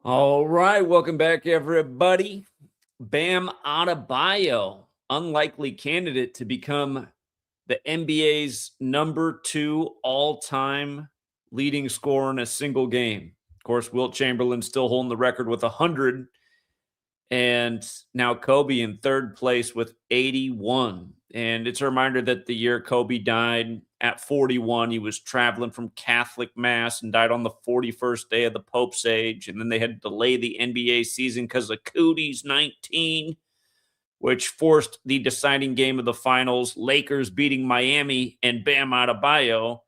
All right, welcome back, everybody. Bam Adebayo, unlikely candidate to become the NBA's #2 all-time leading scorer in a single game. Of course, Wilt Chamberlain still holding the record with 100, and now Kobe in third place with 81. And it's a reminder that the year Kobe died at 41, he was traveling from Catholic Mass and died on the 41st day of the Pope's age. And then they had to delay the NBA season because of Cooties 19, which forced the deciding game of the finals, Lakers beating Miami and Bam Adebayo,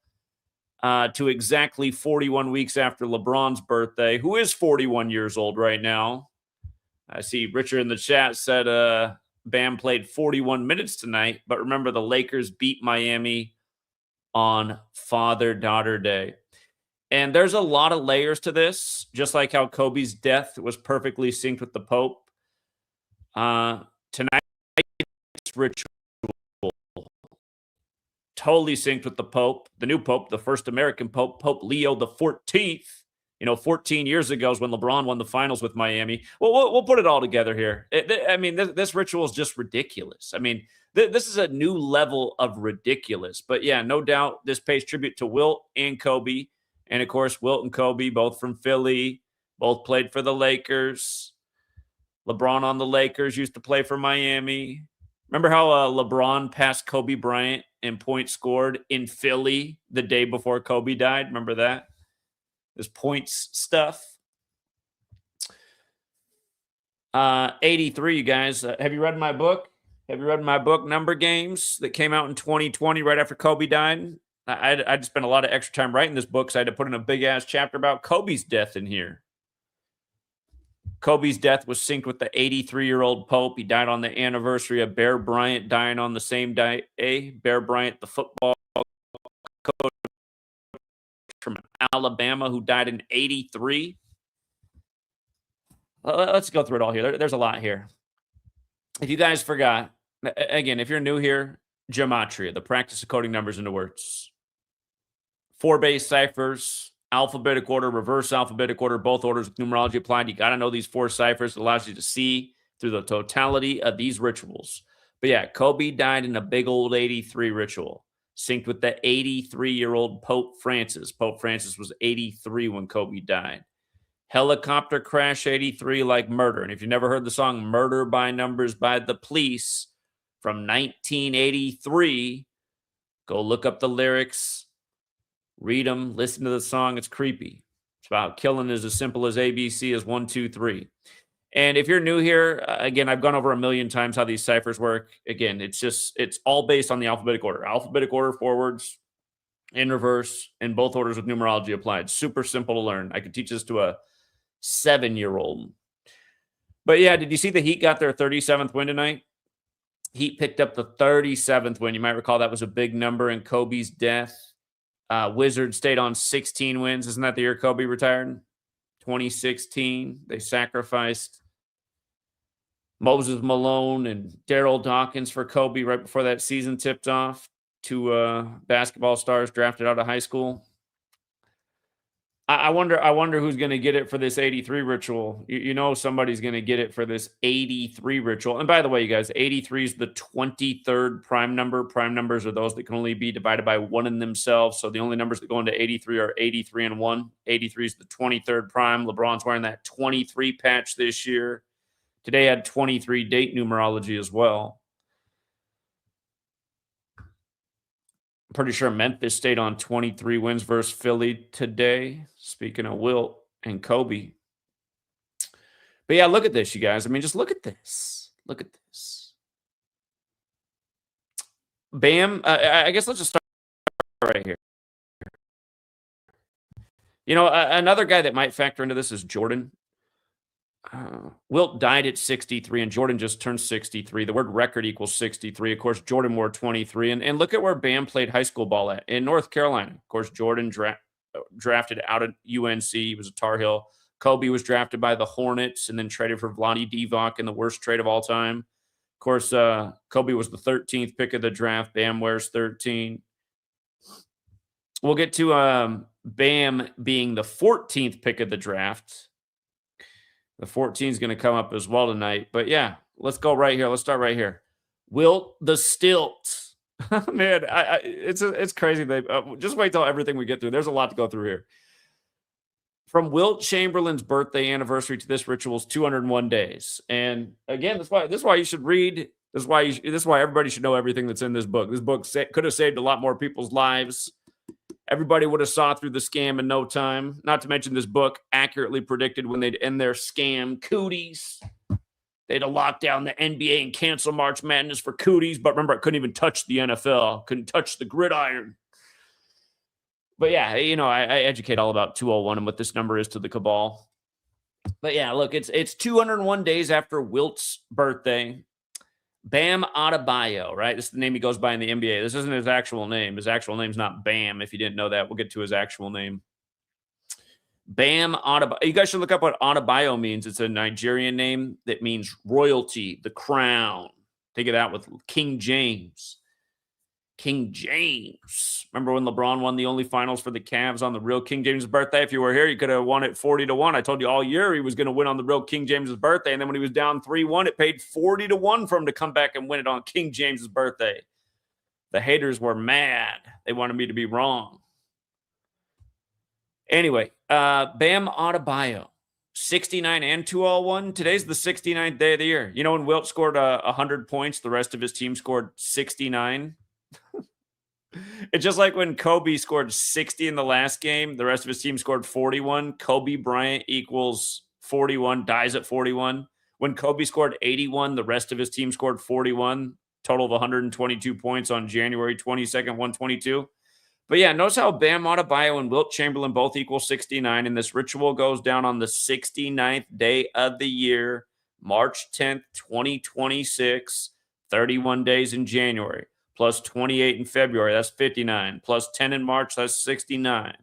to exactly 41 weeks after LeBron's birthday, who is 41 years old right now. I see Richard in the chat said Bam played 41 minutes tonight, but remember the Lakers beat Miami on Father-Daughter Day. And there's a lot of layers to this, just like how Kobe's death was perfectly synced with the Pope. Tonight's ritual totally synced with the Pope, the new Pope, the first American Pope, Pope Leo the 14th. 14 years ago is when LeBron won the finals with Miami. Well, we'll put it all together here. This ritual is just ridiculous. This is a new level of ridiculous. But yeah, no doubt this pays tribute to Wilt and Kobe. And of course, Wilt and Kobe, both from Philly, both played for the Lakers. LeBron on the Lakers used to play for Miami. Remember how LeBron passed Kobe Bryant in points scored in Philly the day before Kobe died? Remember that? This points stuff. 83, you guys. Have you read my book? Have you read my book, Number Games, that came out in 2020 right after Kobe died? I just spent a lot of extra time writing this book, so I had to put in a big-ass chapter about Kobe's death in here. Kobe's death was synced with the 83-year-old Pope. He died on the anniversary of Bear Bryant dying on the same day. Bear Bryant, the football coach from Alabama, who died in 83. Let's go through it all here. There's a lot here. If you guys forgot, again, if you're new here, Gematria, the practice of coding numbers into words. 4 base ciphers, alphabetic order, reverse alphabetic order, both orders with numerology applied. You got to know these 4 ciphers. It allows you to see through the totality of these rituals. But yeah, Kobe died in a big old 83 ritual, synced with the 83-year-old Pope Francis. Pope Francis was 83 when Kobe died. Helicopter crash 83 like murder. And if you've never heard the song Murder by Numbers by the Police from 1983, go look up the lyrics, read them, listen to the song. It's creepy. It's about killing is as simple as ABC is 1, 2, 3. And if you're new here, again, I've gone over a million times how these ciphers work. Again, it's all based on the alphabetic order. Alphabetic order forwards, in reverse, in both orders with numerology applied. Super simple to learn. I could teach this to a 7-year-old. But yeah, did you see the Heat got their 37th win tonight? Heat picked up the 37th win. You might recall that was a big number in Kobe's death. Wizards stayed on 16 wins. Isn't that the year Kobe retired? 2016. They sacrificed Moses Malone and Daryl Dawkins for Kobe right before that season tipped off. 2 basketball stars drafted out of high school. I wonder who's going to get it for this 83 ritual. You know somebody's going to get it for this 83 ritual. And by the way, you guys, 83 is the 23rd prime number. Prime numbers are those that can only be divided by 1 in themselves. So the only numbers that go into 83 are 83 and 1. 83 is the 23rd prime. LeBron's wearing that 23 patch this year. Today had 23 date numerology as well. I'm pretty sure Memphis stayed on 23 wins versus Philly today. Speaking of Wilt and Kobe. But yeah, look at this, you guys. Just look at this. Look at this. Bam. I guess let's just start right here. Another guy that might factor into this is Jordan. Wilt died at 63, and Jordan just turned 63. The word record equals 63. Of course, Jordan wore 23. And look at where Bam played high school ball at, in North Carolina. Of course, Jordan drafted out at UNC. He was a Tar Heel. Kobe was drafted by the Hornets and then traded for Vlade Divac in the worst trade of all time. Of course, Kobe was the 13th pick of the draft. Bam wears 13. We'll get to Bam being the 14th pick of the draft. The 14 is going to come up as well tonight. But yeah, let's go right here. Let's start right here. Wilt the Stilt. Man, it's crazy. Just wait till everything we get through. There's a lot to go through here. From Wilt Chamberlain's birthday anniversary to this ritual is 201 days. And again, this is why you should read. This is why everybody should know everything that's in this book. This book could have saved a lot more people's lives. Everybody would have saw through the scam in no time. Not to mention this book accurately predicted when they'd end their scam cooties. They'd have locked down the NBA and cancel March Madness for cooties. But remember, it couldn't even touch the NFL. Couldn't touch the gridiron. But yeah, I educate all about 201 and what this number is to the cabal. But yeah, look, it's 201 days after Wilt's birthday. Bam Adebayo, right? This is the name he goes by in the NBA. This isn't his actual name. His actual name's not Bam. If you didn't know that, we'll get to his actual name. Bam Adebayo. You guys should look up what Adebayo means. It's a Nigerian name that means royalty, the crown. Take it out with King James. King James. Remember when LeBron won the only finals for the Cavs on the real King James' birthday? If you were here, you could have won it 40-1. I told you all year he was going to win on the real King James' birthday. And then when he was down 3-1, it paid 40-1 for him to come back and win it on King James' birthday. The haters were mad. They wanted me to be wrong. Anyway, Bam Adebayo, 69 and 201. Today's the 69th day of the year. You know when Wilt scored 100 points, the rest of his team scored 69? It's just like when Kobe scored 60 in the last game, the rest of his team scored 41. Kobe Bryant equals 41, dies at 41. When Kobe scored 81, the rest of his team scored 41, total of 122 points on January 22nd, 122. But yeah, notice how Bam Adebayo and Wilt Chamberlain both equal 69, and this ritual goes down on the 69th day of the year, March 10th, 2026, 31 days in January. Plus 28 in February, that's 59. Plus 10 in March, that's 69.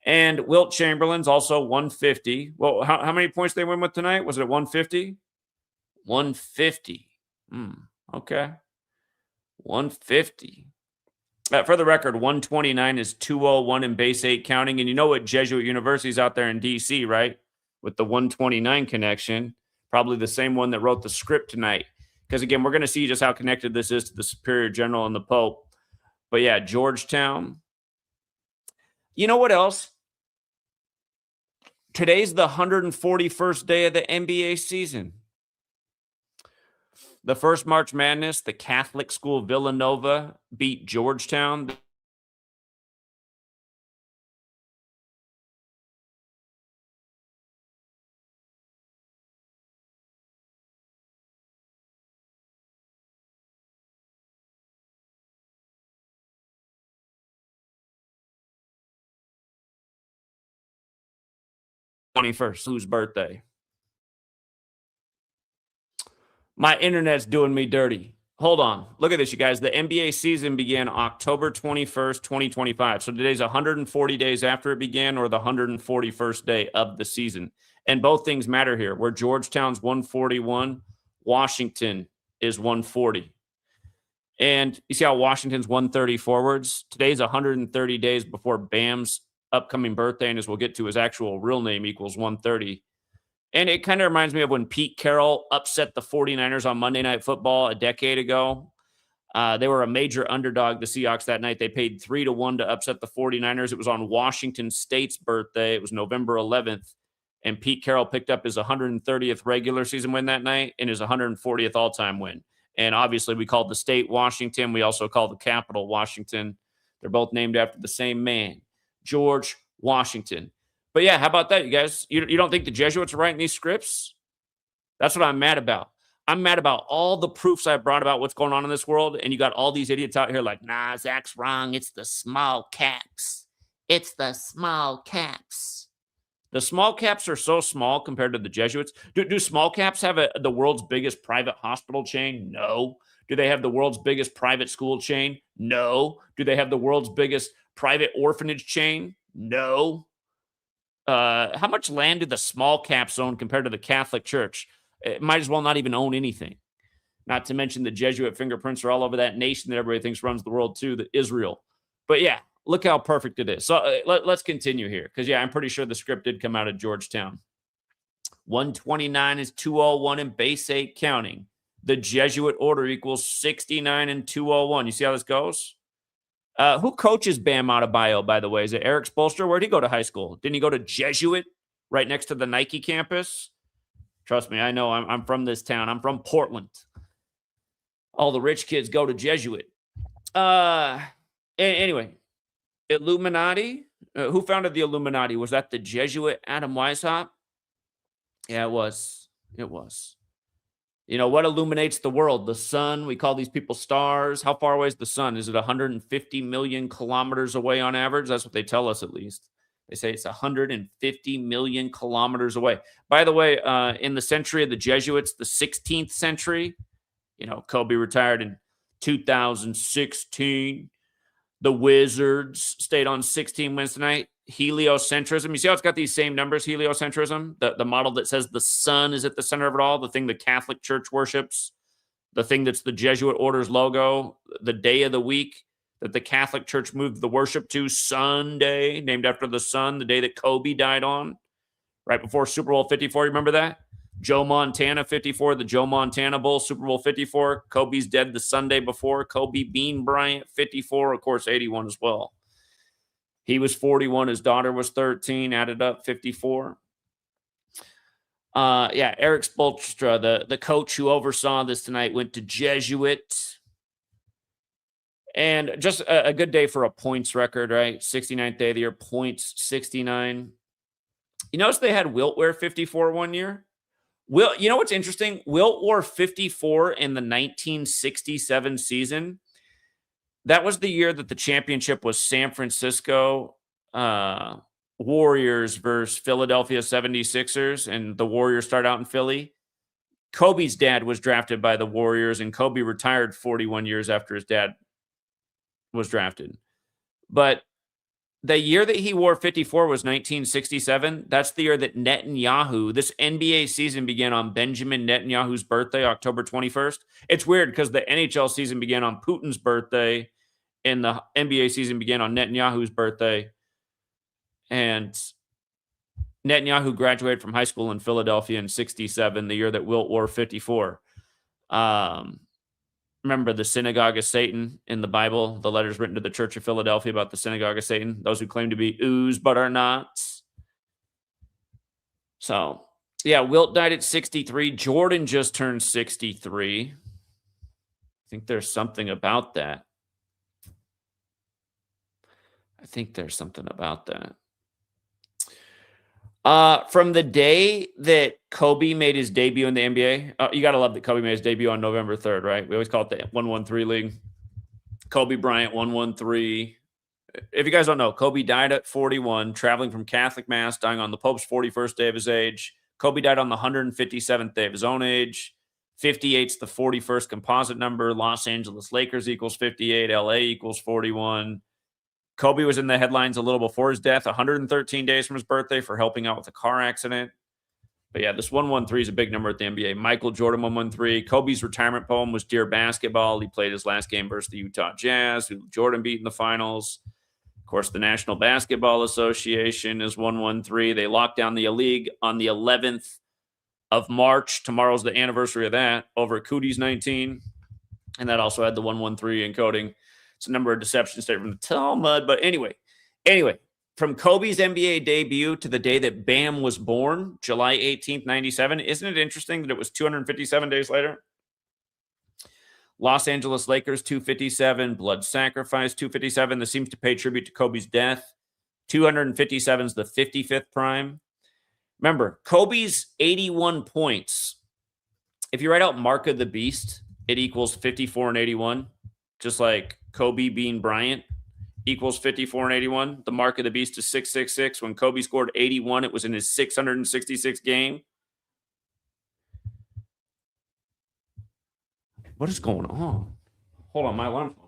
And Wilt Chamberlain's also 150. Well, how many points they win with tonight? Was it 150? 150. Okay. 150. For the record, 129 is 201 in base 8 counting. And you know what Jesuit University's out there in D.C., right? With the 129 connection. Probably the same one that wrote the script tonight. Because, again, we're going to see just how connected this is to the Superior General and the Pope. But, yeah, Georgetown. You know what else? Today's the 141st day of the NBA season. The first March Madness, the Catholic school Villanova beat Georgetown. Whose birthday? My internet's doing me dirty. Hold on. Look at this, you guys. The NBA season began October 21st, 2025. So today's 140 days after it began or the 141st day of the season. And both things matter here. Where Georgetown's 141, Washington is 140. And you see how Washington's 130 forwards? Today's 130 days before Bam's upcoming birthday, and as we'll get to, his actual real name equals 130. And it kind of reminds me of when Pete Carroll upset the 49ers on Monday Night Football a decade ago. They were a major underdog, the Seahawks, that night. They paid 3-1 to upset the 49ers. It was on Washington State's birthday. It was November 11th. And Pete Carroll picked up his 130th regular season win that night and his 140th all-time win. And obviously we called the state Washington. We also called the capital Washington. They're both named after the same man, George Washington. But yeah, how about that, you guys? You don't think the Jesuits are writing these scripts? That's what I'm mad about. I'm mad about all the proofs I brought about what's going on in this world, and you got all these idiots out here like, nah, Zach's wrong. It's the small caps. It's the small caps. The small caps are so small compared to the Jesuits. Do small caps have the world's biggest private hospital chain? No. Do they have the world's biggest private school chain? No. Do they have the world's biggest private orphanage chain? No. How much land do the small caps own compared to the Catholic Church? It might as well not even own anything. Not to mention the Jesuit fingerprints are all over that nation that everybody thinks runs the world too, the Israel. But yeah, look how perfect it is. So let's continue here because, yeah, I'm pretty sure the script did come out of Georgetown. 129 is 201 in base 8 counting. The Jesuit order equals 69 and 201. You see how this goes? Who coaches Bam Adebayo, by the way? Is it Eric Spoelstra? Where'd he go to high school? Didn't he go to Jesuit right next to the Nike campus? Trust me, I know. I'm from this town. I'm from Portland. All the rich kids go to Jesuit. Anyway, Illuminati. Who founded the Illuminati? Was that the Jesuit Adam Weishaupt? Yeah, it was. It was. You know, what illuminates the world? The sun. We call these people stars. How far away is the sun? Is it 150 million kilometers away on average? That's what they tell us, at least. They say it's 150 million kilometers away. By the way, in the century of the Jesuits, the 16th century, you know, Kobe retired in 2016. The Wizards stayed on 16 wins tonight. Heliocentrism. You see how it's got these same numbers, heliocentrism? The model that says the sun is at the center of it all, the thing the Catholic Church worships, the thing that's the Jesuit order's logo, the day of the week that the Catholic Church moved the worship to, Sunday, named after the sun, the day that Kobe died on, right before Super Bowl 54. Remember that? Joe Montana 54, the Joe Montana Bowl, Super Bowl 54. Kobe's dead the Sunday before. Kobe Bean Bryant 54, of course, 81 as well. He was 41. His daughter was 13, added up 54. Yeah, Eric Spoelstra, the coach who oversaw this tonight, went to Jesuit. And just a good day for a points record, right? 69th day of the year, points 69. You notice they had Wilt wear 54 one year? Wilt, you know what's interesting? Wilt wore 54 in the 1967 season. That was the year that the championship was San Francisco Warriors versus Philadelphia 76ers, and the Warriors start out in Philly. Kobe's dad was drafted by the Warriors, and Kobe retired 41 years after his dad was drafted. But the year that he wore 54 was 1967. That's the year that Netanyahu, this NBA season began on Benjamin Netanyahu's birthday, October 21st. It's weird because the NHL season began on Putin's birthday and the NBA season began on Netanyahu's birthday. And Netanyahu graduated from high school in Philadelphia in 67, the year that Wilt wore 54. Remember the synagogue of Satan in the Bible, the letters written to the Church of Philadelphia about the synagogue of Satan, those who claim to be ooze but are not. So, yeah, Wilt died at 63. Jordan just turned 63. I think there's something about that. From the day that Kobe made his debut in the NBA, you got to love that Kobe made his debut on November 3rd, right? We always call it the 113 League. Kobe Bryant, 113. If you guys don't know, Kobe died at 41, traveling from Catholic Mass, dying on the Pope's 41st day of his age. Kobe died on the 157th day of his own age. 58's the 41st composite number. Los Angeles Lakers equals 58. LA equals 41. Kobe was in the headlines a little before his death, 113 days from his birthday, for helping out with a car accident. But yeah, this 113 is a big number at the NBA. Michael Jordan, 113. Kobe's retirement poem was Dear Basketball. He played his last game versus the Utah Jazz, who Jordan beat in the finals. Of course, the National Basketball Association is 113. They locked down the league on the 11th of March. Tomorrow's the anniversary of that, over Cootie's 19. And that also had the 113 encoding. It's a number of deceptions straight from the Talmud. But anyway, from Kobe's NBA debut to the day that Bam was born, July 18th, 97, isn't it interesting that it was 257 days later? Los Angeles Lakers, 257. Blood Sacrifice, 257. This seems to pay tribute to Kobe's death. 257 is the 55th prime. Remember, Kobe's 81 points. If you write out Mark of the Beast, it equals 54 and 81. Just like Kobe Bean Bryant equals 54 and 81. The Mark of the Beast is 666. When Kobe scored 81, it was in his 666th game. What is going on? Hold on, my alarm phone.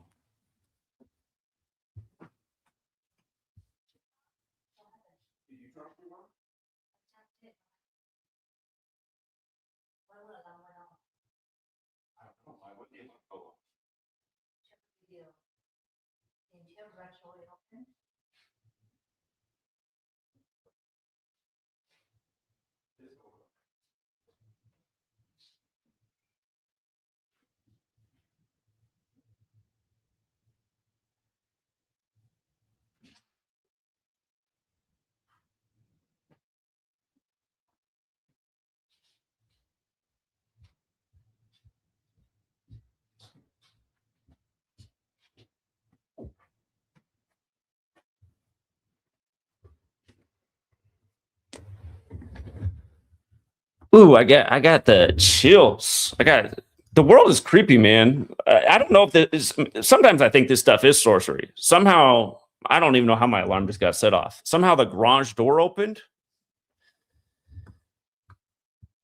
Ooh, I got the chills. The world is creepy, man. I don't know if this is, sometimes I think this stuff is sorcery. Somehow, I don't even know how my alarm just got set off. Somehow the garage door opened.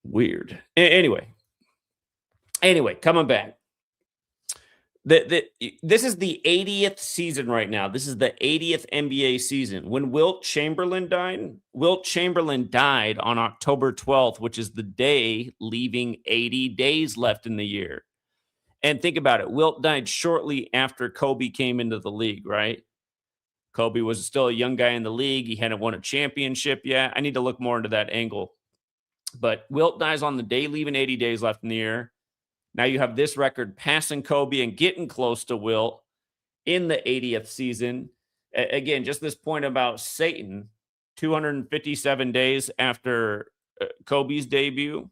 Weird. Anyway, coming back. This is the 80th season right now. This is the 80th NBA season. When Wilt Chamberlain died on October 12th, which is the day leaving 80 days left in the year. And think about it. Wilt died shortly after Kobe came into the league, right? Kobe was still a young guy in the league. He hadn't won a championship yet. I need to look more into that angle. But Wilt dies on the day leaving 80 days left in the year. Now you have this record passing Kobe and getting close to Wilt in the 80th season. Again, just this point about Satan, 257 days after Kobe's debut.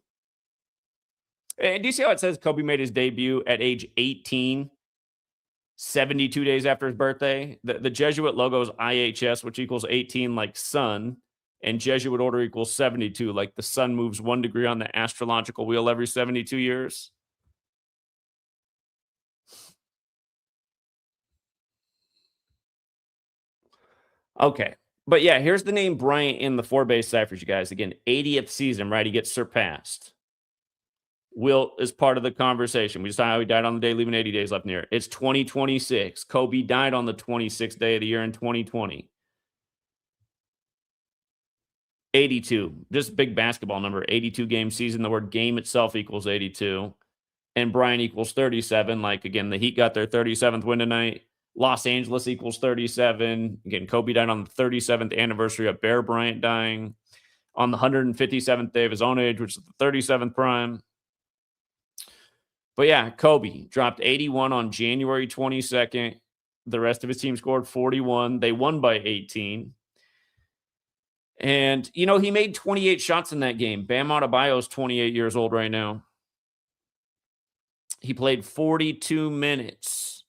And do you see how it says Kobe made his debut at age 18, 72 days after his birthday? The Jesuit logo is IHS, which equals 18 like sun, and Jesuit order equals 72, like the sun moves 1 degree on the astrological wheel every 72 years. Okay. But yeah, here's the name Bryant in the 4-base ciphers, you guys. Again, 80th season, right? He gets surpassed. Wilt is part of the conversation. We just saw how he died on the day, leaving 80 days left in the year. It's 2026. Kobe died on the 26th day of the year in 2020. 82. Just big basketball number. 82 game season. The word game itself equals 82. And Bryant equals 37. Like, again, the Heat got their 37th win tonight. Los Angeles equals 37. Again, Kobe died on the 37th anniversary of Bear Bryant dying on the 157th day of his own age, which is the 37th prime. But yeah, Kobe dropped 81 on January 22nd. The rest of his team scored 41. They won by 18. And, you know, he made 28 shots in that game. Bam Adebayo is 28 years old right now. He played 42 minutes.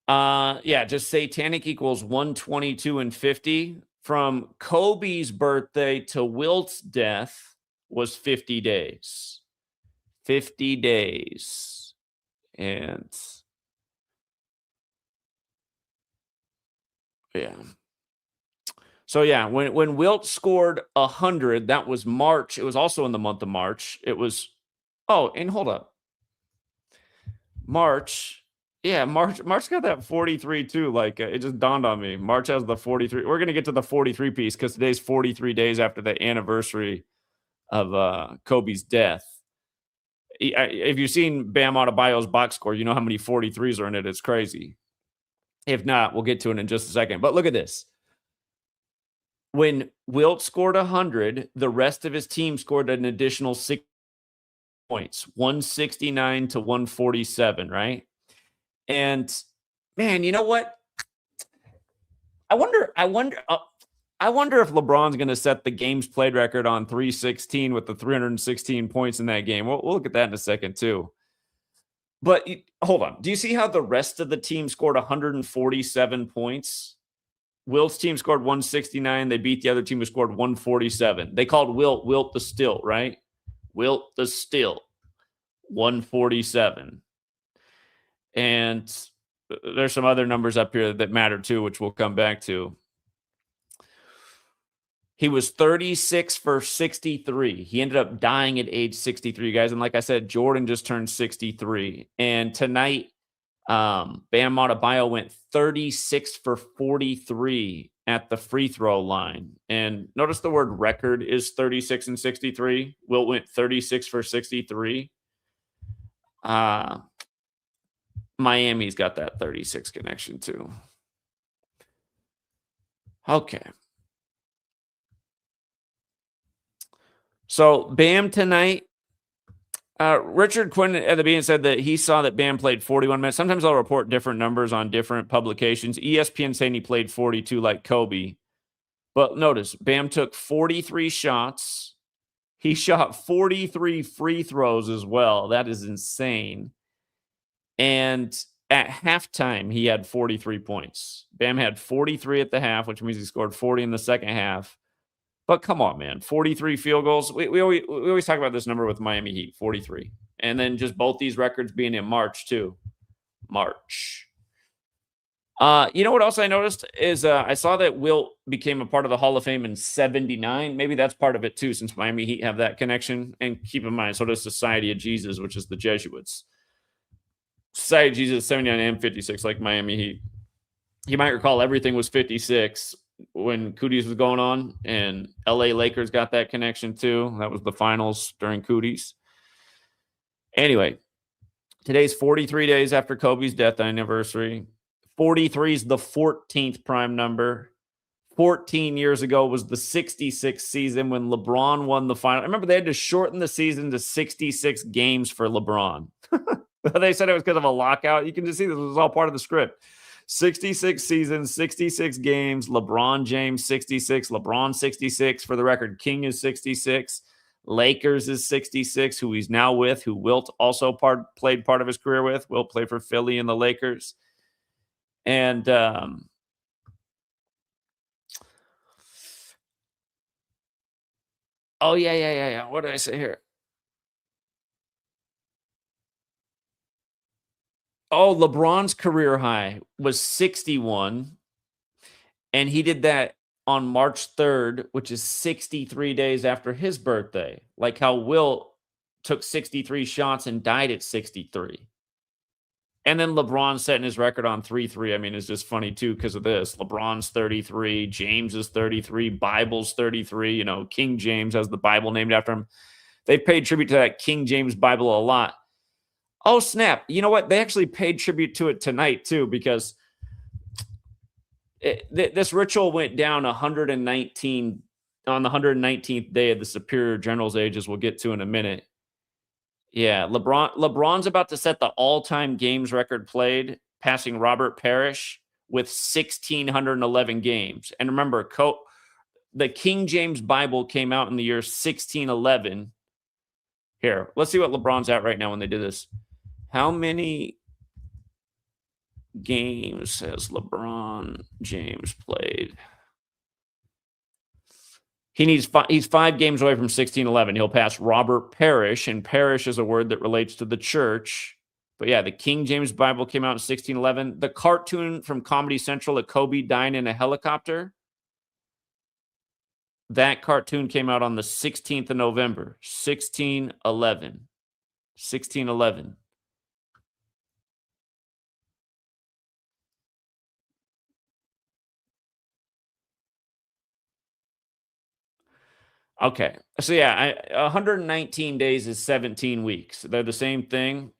Yeah, just satanic equals 122 and 50. From Kobe's birthday to Wilt's death was 50 days. 50 days. And yeah. So yeah, when Wilt scored 100, that was March. It was also in the month of March. It was, oh, and hold up. March. Yeah, March got that 43 too. Like, it just dawned on me. March has the 43. We're going to get to the 43 piece because today's 43 days after the anniversary of Kobe's death. If you've seen Bam Adebayo's box score, you know how many 43s are in it. It's crazy. If not, we'll get to it in just a second. But look at this. When Wilt scored 100, the rest of his team scored an additional 6 points, 169 to 147, right? And man, you know what? I wonder if LeBron's going to set the games played record on 316 with the 316 points in that game. We'll look at that in a second too. But hold on. Do you see how the rest of the team scored 147 points? Wilt's team scored 169. They beat the other team who scored 147. They called Wilt the Still, right? Wilt the Still, 147. And there's some other numbers up here that matter too, which we'll come back to. He was 36 for 63. He ended up dying at age 63, guys. And like I said, Jordan just turned 63. And tonight, Bam Adebayo went 36 for 43 at the free throw line. And notice the word record is 36 and 63. Wilt went 36 for 63. Miami's got that 36 connection too. Okay. So Bam tonight, Richard Quinn at the beginning said that he saw that Bam played 41 minutes. Sometimes I'll report different numbers on different publications. ESPN saying he played 42 like Kobe. But notice, Bam took 43 shots. He shot 43 free throws as well. That is insane. And at halftime, he had 43 points. Bam had 43 at the half, which means he scored 40 in the second half. But come on, man, 43 field goals. We always talk about this number with Miami Heat, 43. And then just both these records being in March, too. March. You know what else I noticed is I saw that Wilt became a part of the Hall of Fame in 79. Maybe that's part of it, too, since Miami Heat have that connection. And keep in mind, so does Society of Jesus, which is the Jesuits. Society of Jesus, 79 and 56, like Miami Heat. You might recall everything was 56 when Cooties was going on, and LA Lakers got that connection too. That was the finals during Cooties. Anyway, today's 43 days after Kobe's death anniversary. 43 is the 14th prime number. 14 years ago was the 66th season when LeBron won the final. I remember they had to shorten the season to 66 games for LeBron. They said it was because of a lockout. You can just see this was all part of the script. 66 seasons, 66 games, LeBron James 66, LeBron 66. For the record, King is 66. Lakers is 66, who he's now with, who Wilt also played part of his career with. Wilt played for Philly and the Lakers. And oh, yeah. What did I say here? Oh, LeBron's career high was 61, and he did that on March 3rd, which is 63 days after his birthday, like how Wilt took 63 shots and died at 63. And then LeBron setting his record on 3-3. I mean, it's just funny, too, because of this. LeBron's 33, James is 33, Bible's 33. You know, King James has the Bible named after him. They've paid tribute to that King James Bible a lot. Oh, snap. You know what? They actually paid tribute to it tonight, too, because this ritual went down 119 on the 119th day of the Superior General's Age, as we'll get to in a minute. Yeah, LeBron's about to set the all-time games record played, passing Robert Parrish with 1,611 games. And remember, the King James Bible came out in the year 1611. Here, let's see what LeBron's at right now when they do this. How many games has LeBron James played? He's 5 games away from 1611. He'll pass Robert Parrish, and Parrish is a word that relates to the church. But yeah, the King James Bible came out in 1611. The cartoon from Comedy Central of Kobe dying in a helicopter, that cartoon came out on the 16th of November, 1611. 1611. Okay. So yeah, 119 days is 17 weeks. They're the same thing.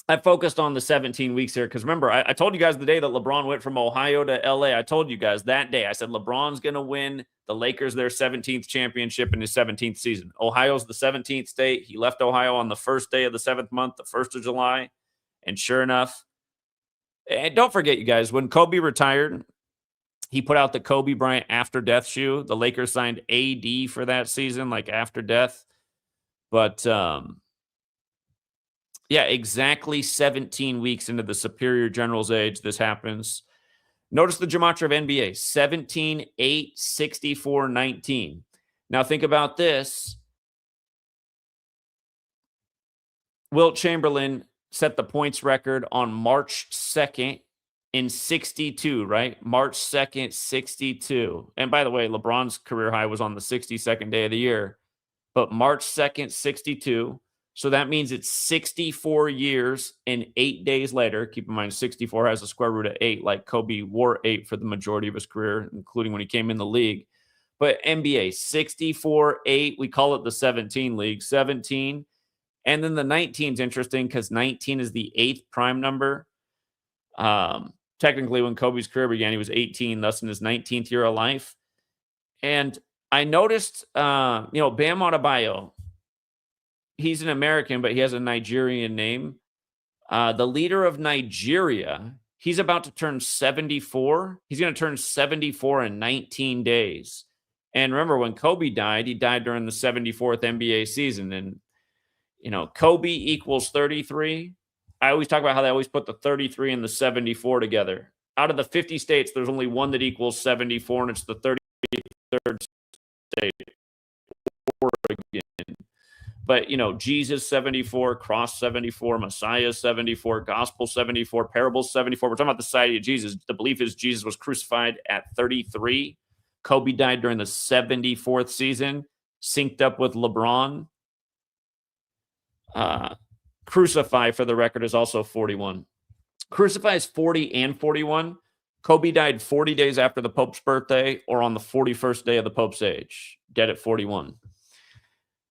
I focused on the 17 weeks here because remember, I told you guys the day that LeBron went from Ohio to LA. I told you guys that day. I said LeBron's going to win the Lakers their 17th championship in his 17th season. Ohio's the 17th state. He left Ohio on the first day of the 7th month, the 1st of July. And sure enough, and don't forget, you guys, when Kobe retired, he put out the Kobe Bryant after death shoe. The Lakers signed AD for that season, like after death. But yeah, exactly 17 weeks into the Superior General's Age, this happens. Notice the gematria of NBA, 17, 8, 64, 19. Now think about this. Wilt Chamberlain set the points record on March 2nd in 62, right? March 2nd, 62. And by the way, LeBron's career high was on the 62nd day of the year. But March 2nd, 62. So that means it's 64 years and 8 days later. Keep in mind, 64 has a square root of 8, like Kobe wore 8 for the majority of his career, including when he came in the league. But NBA, 64, 8. We call it the 17 league, 17. And then the 19 is interesting because 19 is the 8th prime number. Technically, when Kobe's career began, he was 18, thus in his 19th year of life. And I noticed, Bam Adebayo, he's an American, but he has a Nigerian name. The leader of Nigeria, he's about to turn 74. He's going to turn 74 in 19 days. And remember, when Kobe died, he died during the 74th NBA season. And, Kobe equals 33. I always talk about how they always put the 33 and the 74 together. Out of the 50 states, there's only one that equals 74, and it's the 33rd State, Oregon. But, Jesus 74, Cross 74, Messiah 74, Gospel 74, Parables 74. We're talking about the Society of Jesus. The belief is Jesus was crucified at 33. Kobe died during the 74th season, synced up with LeBron. Crucify, for the record, is also 41. Crucify is 40 and 41. Kobe died 40 days after the Pope's birthday or on the 41st day of the Pope's age, dead at 41.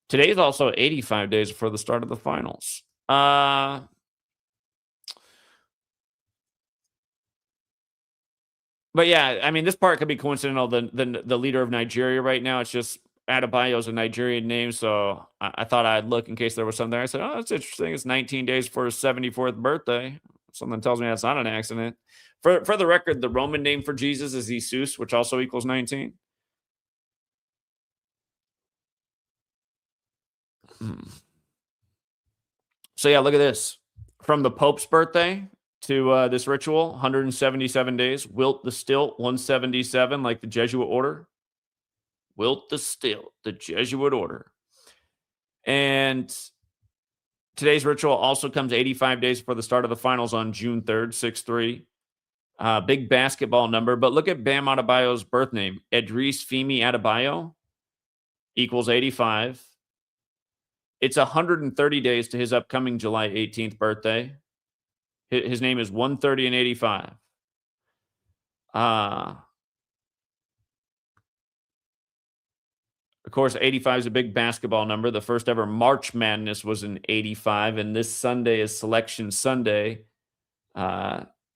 Today is also 85 days before the start of the finals. But yeah, I mean, this part could be coincidental. The leader of Nigeria right now, it's just Adebayo is a Nigerian name, so I thought I'd look in case there was something there. I said, oh, that's interesting. It's 19 days for his 74th birthday. Something tells me that's not an accident. For the record, the Roman name for Jesus is Jesus, which also equals 19. So yeah, look at this. From the Pope's birthday to this ritual, 177 days. Wilt the Stilt, 177, like the Jesuit order. Wilt the Stilt, the Jesuit order. And today's ritual also comes 85 days before the start of the finals on June 3rd, 6-3. Big basketball number. But look at Bam Adebayo's birth name. Idris Femi Adebayo equals 85. It's 130 days to his upcoming July 18th birthday. His name is 130 and 85. Of course, 85 is a big basketball number. The first ever March Madness was in 85, and this Sunday is Selection Sunday.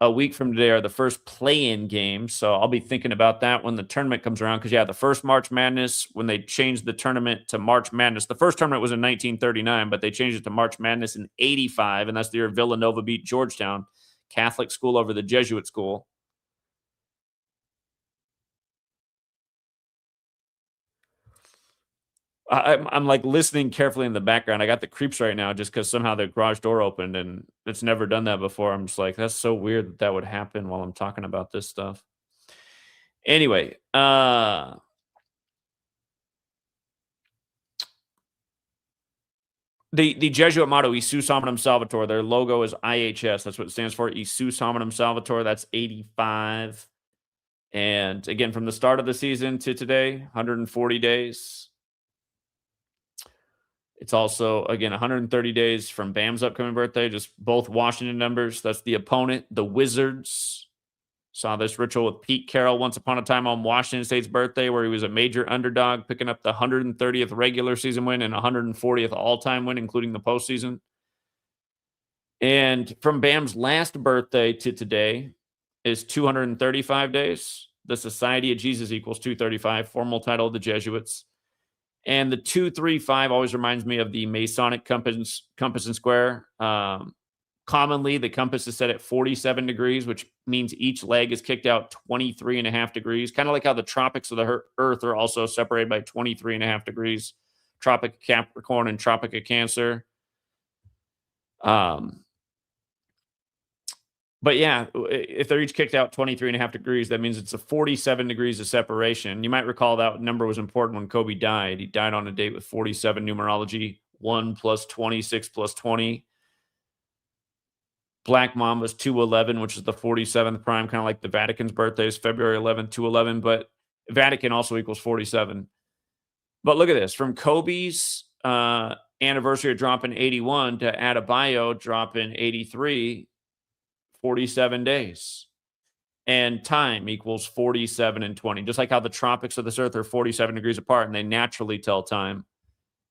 A week from today are the first play-in games, so I'll be thinking about that when the tournament comes around, because, yeah, the first March Madness, when they changed the tournament to March Madness, the first tournament was in 1939, but they changed it to March Madness in 85, and that's the year Villanova beat Georgetown, Catholic school over the Jesuit school. I'm like listening carefully in the background. I got the creeps right now just because somehow the garage door opened, and it's never done that before. I'm just like, that's so weird that that would happen while I'm talking about this stuff. Anyway, the Jesuit motto, Isus Hominum Salvator, their logo is IHS. That's what it stands for, Isus Hominum Salvator. That's 85. And again, from the start of the season to today, 140 days. It's also, again, 130 days from Bam's upcoming birthday, just both Washington numbers. That's the opponent, the Wizards. Saw this ritual with Pete Carroll once upon a time on Washington State's birthday, where he was a major underdog, picking up the 130th regular season win and 140th all-time win, including the postseason. And from Bam's last birthday to today is 235 days. The Society of Jesus equals 235, formal title of the Jesuits. And the 235 always reminds me of the Masonic compass and square. Commonly, the compass is set at 47 degrees, which means each leg is kicked out 23 and a half degrees, kind of like how the tropics of the Earth are also separated by 23 and a half degrees, Tropic of Capricorn and Tropic of Cancer. But yeah, if they're each kicked out 23 and a half degrees, that means it's a 47 degrees of separation. You might recall that number was important when Kobe died. He died on a date with 47 numerology, 1 plus 26 plus 20. Black Mamba's 211, which is the 47th prime, kind of like the Vatican's birthday is February 11th, 211, but Vatican also equals 47. But look at this. From Kobe's anniversary of dropping 81 to Adebayo dropping 83, 47 days. And time equals 47 and 20. Just like how the tropics of this earth are 47 degrees apart and they naturally tell time.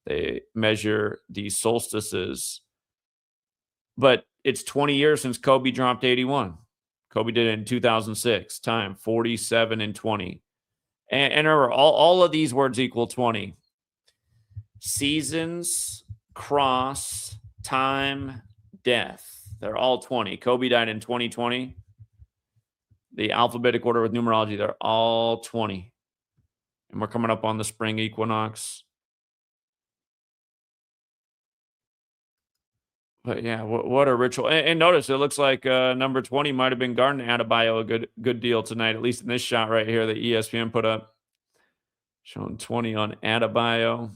They measure the solstices. But it's 20 years since Kobe dropped 81. Kobe did it in 2006. Time, 47 and 20. And remember, all of these words equal 20. Seasons, cross, time, death. They're all 20. Kobe died in 2020. The alphabetic order with numerology, they're all 20. And we're coming up on the spring equinox. But yeah, what a ritual. And notice, it looks like number 20 might have been guarding Adebayo a good deal tonight, at least in this shot right here that ESPN put up. Showing 20 on Adebayo.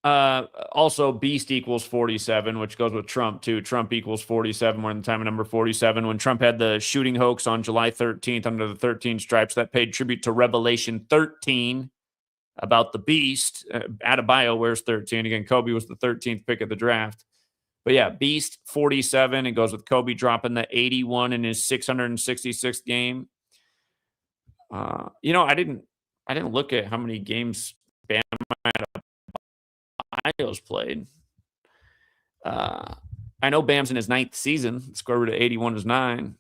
Also, Beast equals 47, which goes with Trump, too. Trump equals 47. We're in the time of number 47. When Trump had the shooting hoax on July 13th under the 13 stripes, that paid tribute to Revelation 13 about the Beast. Adebayo wears 13. Again, Kobe was the 13th pick of the draft. But yeah, Beast 47. It goes with Kobe dropping the 81 in his 666th game. I didn't look at how many games Bam Adebayo's played. I know Bam's in his 9th season. Score root of 81 is 9.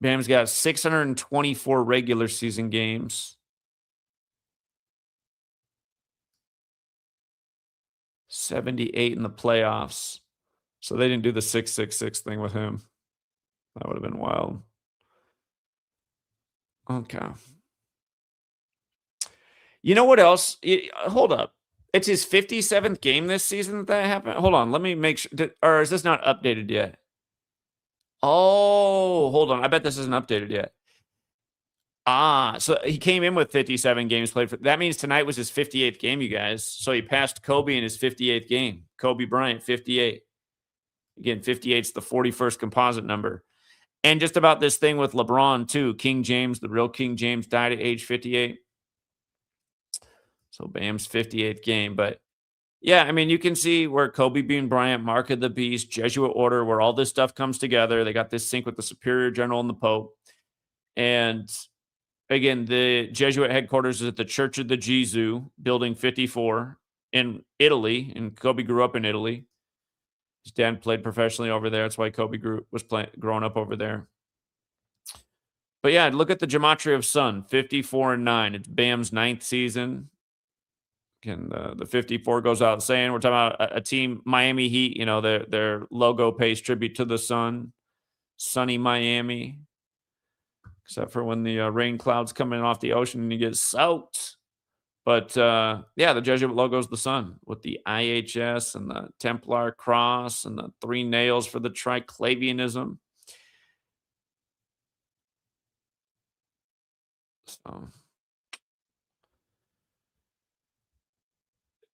Bam's got 624 regular season games. 78 in the playoffs. So they didn't do the 666 thing with him. That would have been wild. Okay. You know what else? Hold up. It's his 57th game this season that happened. Hold on. Let me make sure. Or is this not updated yet? Oh, hold on. I bet this isn't updated yet. So he came in with 57 games played. That means tonight was his 58th game, you guys. So he passed Kobe in his 58th game. Kobe Bryant, 58. Again, 58 is the 41st composite number. And just about this thing with LeBron, too. King James, the real King James, died at age 58. So Bam's 58th game. But yeah, I mean, you can see where Kobe being Bryant, Mark of the Beast, Jesuit order, where all this stuff comes together. They got this sync with the Superior General and the Pope. And again, the Jesuit headquarters is at the Church of the Gesù, Building 54 in Italy. And Kobe grew up in Italy. His dad played professionally over there. That's why Kobe was growing up over there. But yeah, look at the gematria of Sun, 54-9. It's Bam's 9th season. Again, the 54 goes out saying we're talking about a team, Miami Heat. Their logo pays tribute to the sun, sunny Miami. Except for when the rain clouds come in off the ocean and you get soaked. But yeah, the Jesuit logo is the sun with the IHS and the Templar cross and the 3 nails for the triclavianism. So,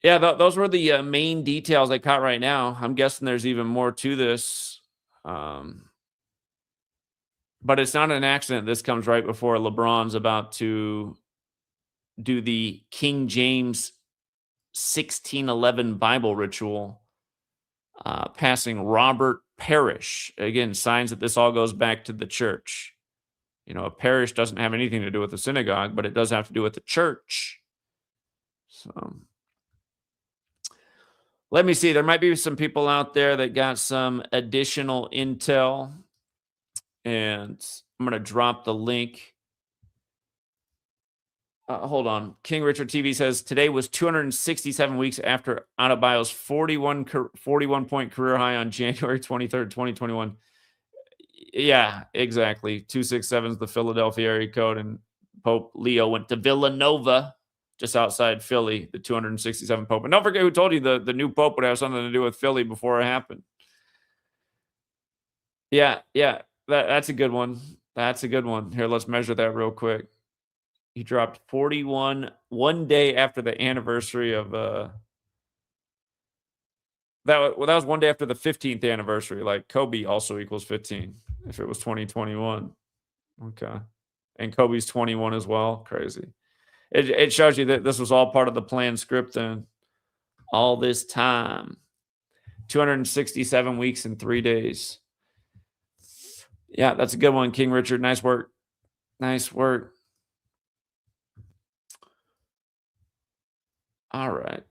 yeah, those were the main details I caught right now. I'm guessing there's even more to this. But it's not an accident. This comes right before LeBron's about to do the King James 1611 Bible ritual, passing Robert Parrish. Again, signs that this all goes back to the church. A parish doesn't have anything to do with the synagogue, but it does have to do with the church. So let me see. There might be some people out there that got some additional intel, and I'm going to drop the link. Hold on. King Richard TV says today was 267 weeks after Adebayo's 41-point career high on January 23rd, 2021. Yeah, exactly. 267 is the Philadelphia area code, and Pope Leo went to Villanova, just outside Philly, the 267 Pope. And don't forget who told you the new Pope would have something to do with Philly before it happened. Yeah. That's a good one. That's a good one. Here, let's measure that real quick. He dropped 41 one day after the anniversary of that was one day after the 15th anniversary. Like Kobe also equals 15 if it was 2021. Okay. And Kobe's 21 as well. Crazy. It shows you that this was all part of the planned script then. All this time. 267 weeks and 3 days. Yeah, that's a good one, King Richard. Nice work. Nice work. All right.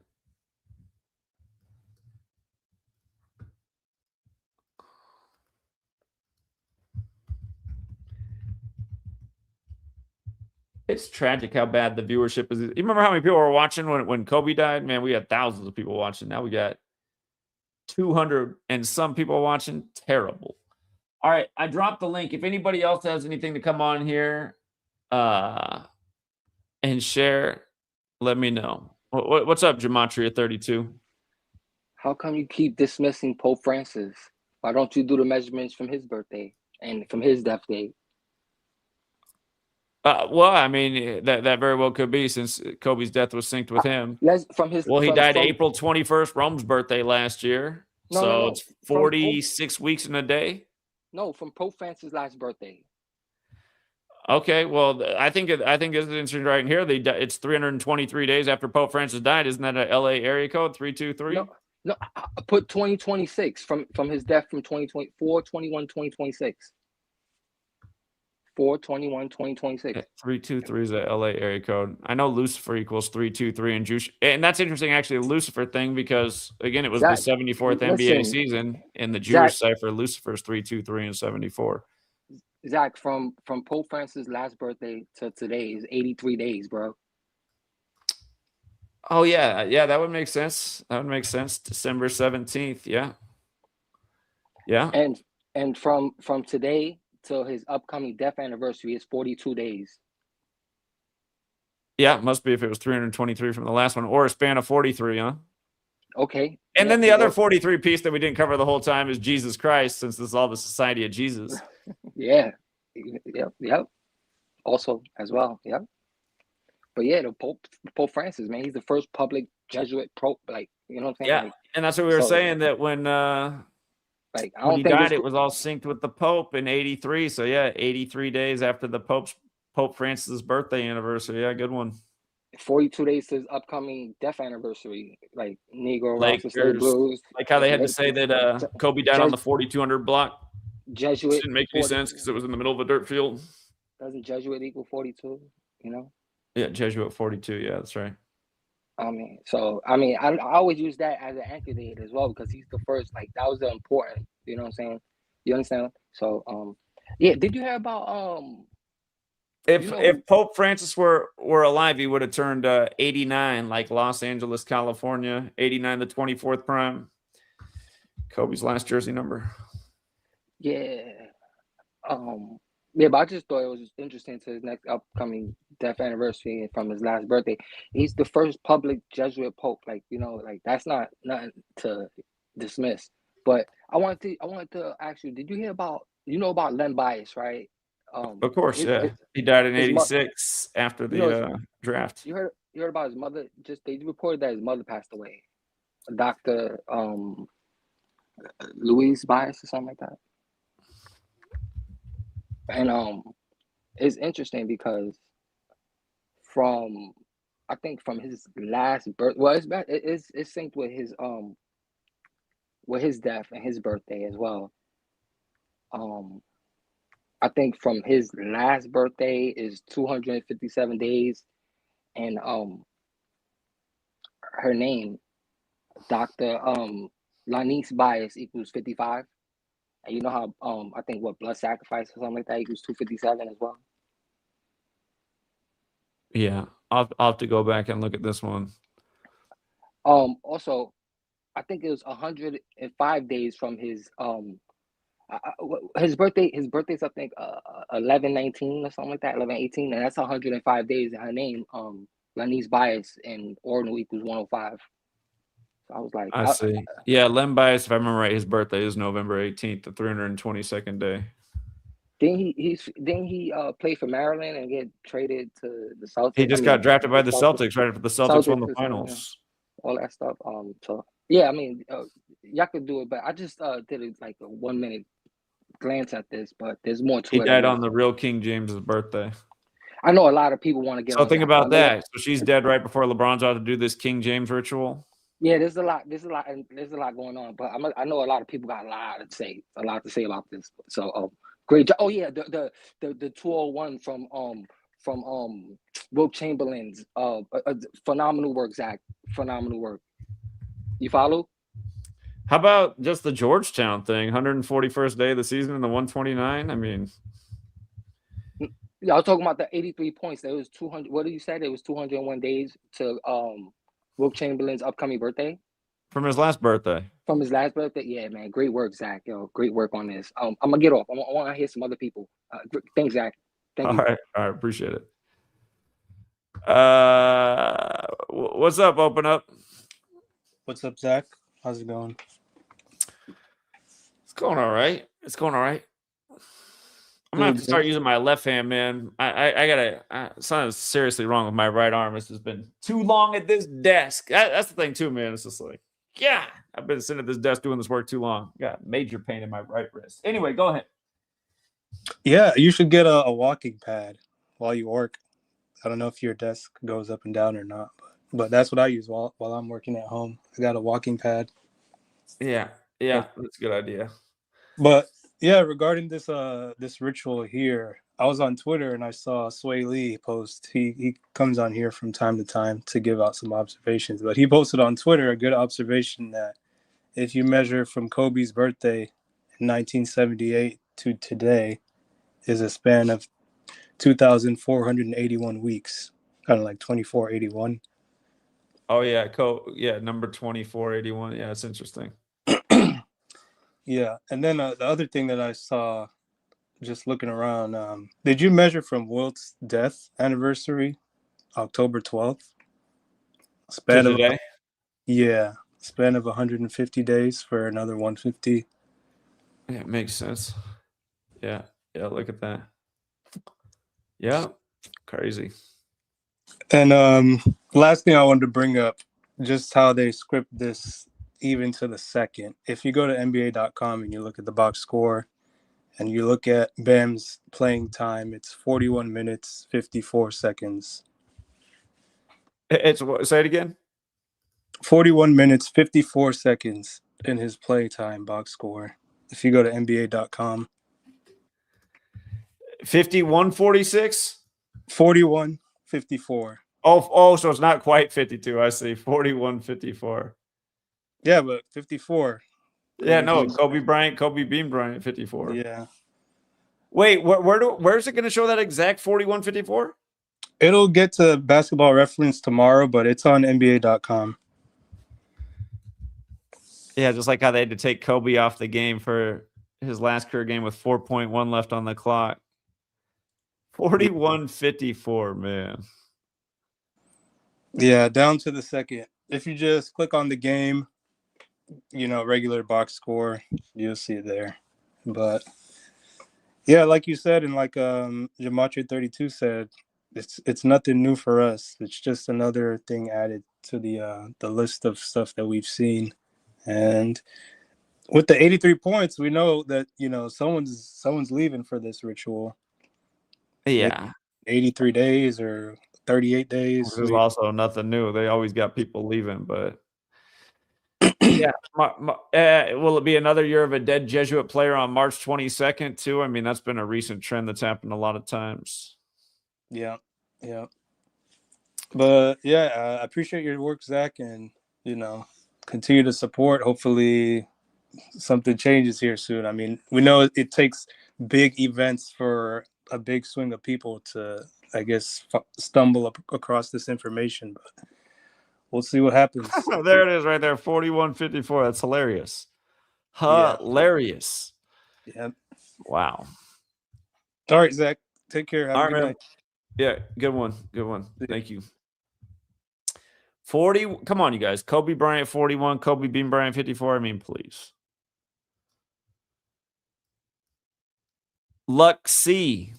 It's tragic how bad the viewership is. You remember how many people were watching when Kobe died? Man, we had thousands of people watching. Now we got 200 and some people watching. Terrible. All right, I dropped the link. If anybody else has anything to come on here and share, let me know. What's up, Gematria 32? How come you keep dismissing Pope Francis? Why don't you do the measurements from his birthday and from his death date? Well, I mean, that very well could be, since Kobe's death was synced with him. He died April 21st, Rome's birthday last year. No. It's 46 weeks in a day. No, from Pope Francis' last birthday. Okay, well, I think it's interesting right here. It's 323 days after Pope Francis died. Isn't that an LA area code, 323? No, I put 2026 from his death from 2024, 21, 2026. 4/21/2026. 323 is a LA area code. I know Lucifer equals 323 and Jewish, and that's interesting, actually, the Lucifer thing, because again, it was the 74th NBA season in the Jewish cipher. Lucifer's 323 and 74. Zach, from Pope Francis' last birthday to today is 83 days, bro. Oh yeah, that would make sense. December 17th, yeah. And from today till his upcoming death anniversary is 42 days. Yeah, it must be if it was 323 from the last one, or a span of 43, huh? Okay. And then the other 43 piece that we didn't cover the whole time is Jesus Christ, since this is all the Society of Jesus. Yeah. Yep. Also as well. Yep. But yeah, the Pope Francis, man, he's the first public Jesuit pope, like, you know what I'm saying? Yeah, like, and that's what we were saying, that when he died, it was all synced with the Pope in 83. So yeah, 83 days after the Pope Francis' birthday anniversary. Yeah, good one. 42 days to his upcoming death anniversary, like Negro Lakers, Blues. Like how they had to say that Kobe died on the 4200 block. Jesuit didn't make any sense because it was in the middle of a dirt field. Doesn't Jesuit equal 42? You know? Yeah, Jesuit 42. Yeah, that's right. I always use that as an anchor date as well, because he's the first. Like, that was the important. You know what I'm saying? You understand? So, yeah. Did you hear about If Pope Francis were alive, he would have turned 89, like Los Angeles, California. 89, the 24th prime. Kobe's last jersey number. Yeah. Yeah, but I just thought it was interesting to his next upcoming death anniversary from his last birthday. He's the first public Jesuit pope. Like, you know, like, that's not nothing to dismiss. But I wanted to ask you, did you hear about Len Bias, right? Of course, yeah. He died in 86 after the draft. You heard about his mother? They reported that his mother passed away. Dr. Louise Bias or something like that. And it's interesting because from his last birth, well, it's synced with his death and his birthday as well. I think from his last birthday is 257 days, and her name, Dr. Lanice Bias, equals 55. And you know how I think blood sacrifice or something like that equals 257 as well. Yeah, I'll have to go back and look at this one. Also, I think it was 105 days from his birthday. His birthday's, I think, 11/19 or something like that, 11/18, and that's 105 days. And her name, Lanice Bias, in ordinal equals 105. So I was like, I see. Yeah, Len Bias, if I remember right, his birthday is November 18th, the 322nd day. Didn't he play for Maryland and get traded to the Celtics? He just got drafted by the Celtics right after the Celtics won the finals. All that stuff. So yeah, I mean, y'all could do it, but I just did it like a 1 minute glance at this, but there's more to it. He died on the real King James's birthday. I know a lot of people want to get. So think about that. So she's dead right before LeBron's about to do this King James ritual. Yeah, there's a lot going on, but I know a lot of people got a lot to say about this. So great job. Oh yeah, the 201 from Wilt Chamberlain's phenomenal work, Zach. Phenomenal work. You follow? How about just the Georgetown thing? 141st day of the season and the 129. I mean, yeah, I was talking about the 83 points. There was 200. What did you say? There was 201 days to Wilt Chamberlain's upcoming birthday. From his last birthday. Yeah, man. Great work, Zach. Yo, great work on this. I'm gonna get off. I want to hear some other people. Thanks, Zach. Thank you. All right. Appreciate it. What's up? Open up. What's up, Zach? How's it going? It's going all right. It's going all right. I'm gonna have to start using my left hand, man. I gotta. Something's seriously wrong with my right arm. It's just been too long at this desk. That's the thing too, man. It's just like, yeah, I've been sitting at this desk doing this work too long. Got major pain in my right wrist. Anyway, go ahead. Yeah, you should get a walking pad while you work. I don't know if your desk goes up and down or not, but that's what I use while I'm working at home. I got a walking pad. Yeah, that's a good idea. But yeah, regarding this this ritual here, I was on Twitter and I saw Sway Lee post. He comes on here from time to time to give out some observations, but he posted on Twitter a good observation that if you measure from Kobe's birthday in 1978 to today, is a span of 2,481 weeks, kind of like 2481. Oh yeah, number 2481. Yeah, it's interesting. Yeah, and then the other thing that I saw, just looking around, did you measure from Wilt's death anniversary, October 12th? Span of today? span of 150 days for another 150. Yeah, it makes sense. Yeah, look at that. Yeah, crazy. And last thing I wanted to bring up, just how they script this even to the second. If you go to NBA.com and you look at the box score and you look at Bam's playing time, it's 41 minutes, 54 seconds. It's what? Say it again. 41 minutes, 54 seconds in his play time box score. If you go to NBA.com. 51-46? 41-54. Oh, so it's not quite 52. I see. 41-54. Yeah, but 54. Yeah, no, Kobe Bean Bryant, 54. Yeah. Wait, where's it going to show that exact 41-54? It'll get to Basketball Reference tomorrow, but it's on NBA.com. Yeah, just like how they had to take Kobe off the game for his last career game with 4.1 left on the clock. 41-54, man. Yeah, down to the second. If you just click on the game, regular box score, you'll see it there. But yeah, like you said, and like Gematria32 said, it's nothing new for us. It's just another thing added to the list of stuff that we've seen. And with the 83 points, we know that someone's leaving for this ritual. Yeah, 83 days or 38 days. There's also nothing new. They always got people leaving, but yeah. Will it be another year of a dead Jesuit player on March 22nd too? I mean, that's been a recent trend that's happened a lot of times. Yeah. But yeah, I appreciate your work, Zach, and continue to support. Hopefully something changes here soon. I mean, we know it takes big events for a big swing of people to, I guess, stumble across this information, but we'll see what happens. There it is right there, 41-54. That's hilarious. Hilarious. Yeah. Wow. All right, Zach. Take care. Have a good night. Yeah, good one. Thank you. 40. Come on, you guys. Kobe Bryant 41, Kobe Bean Bryant 54. I mean, please. Luck C.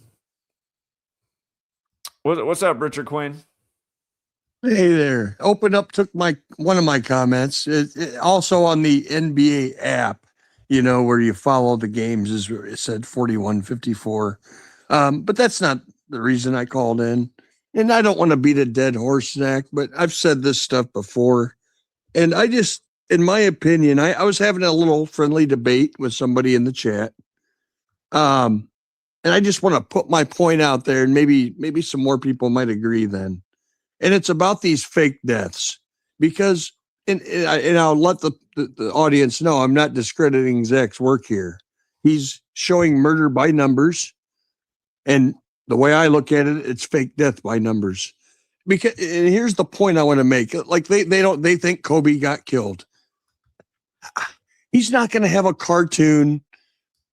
What's up, Richard Quinn? Hey there. Open Up took one of my comments. Also on the NBA app, where you follow the games, is where it said 41-54. But that's not the reason I called in. And I don't want to beat a dead horse, Zach, but I've said this stuff before. And I just, in my opinion, I was having a little friendly debate with somebody in the chat. And I just want to put my point out there, and maybe some more people might agree then. And it's about these fake deaths, because, and I'll let the audience know, I'm not discrediting Zach's work here. He's showing murder by numbers, and the way I look at it, it's fake death by numbers. Because, and here's the point I want to make: like they think Kobe got killed. He's not going to have a cartoon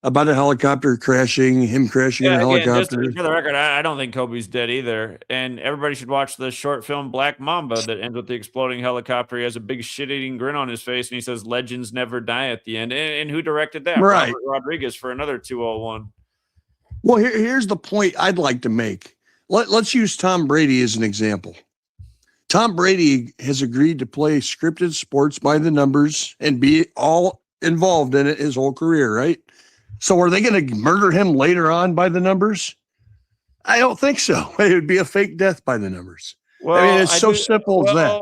about a helicopter crashing, him crashing in a Again, just helicopter. for the record, I don't think Kobe's dead either. And everybody should watch the short film Black Mamba that ends with the exploding helicopter. He has a big shit-eating grin on his face, and he says, "Legends never die" at the end. And who directed that? Right. Robert Rodriguez for another 201. Well, here's the point I'd like to make. Let's use Tom Brady as an example. Tom Brady has agreed to play scripted sports by the numbers and be all involved in it his whole career, right? So are they going to murder him later on by the numbers? I don't think so. It would be a fake death by the numbers. Well, I mean, it's so simple as that.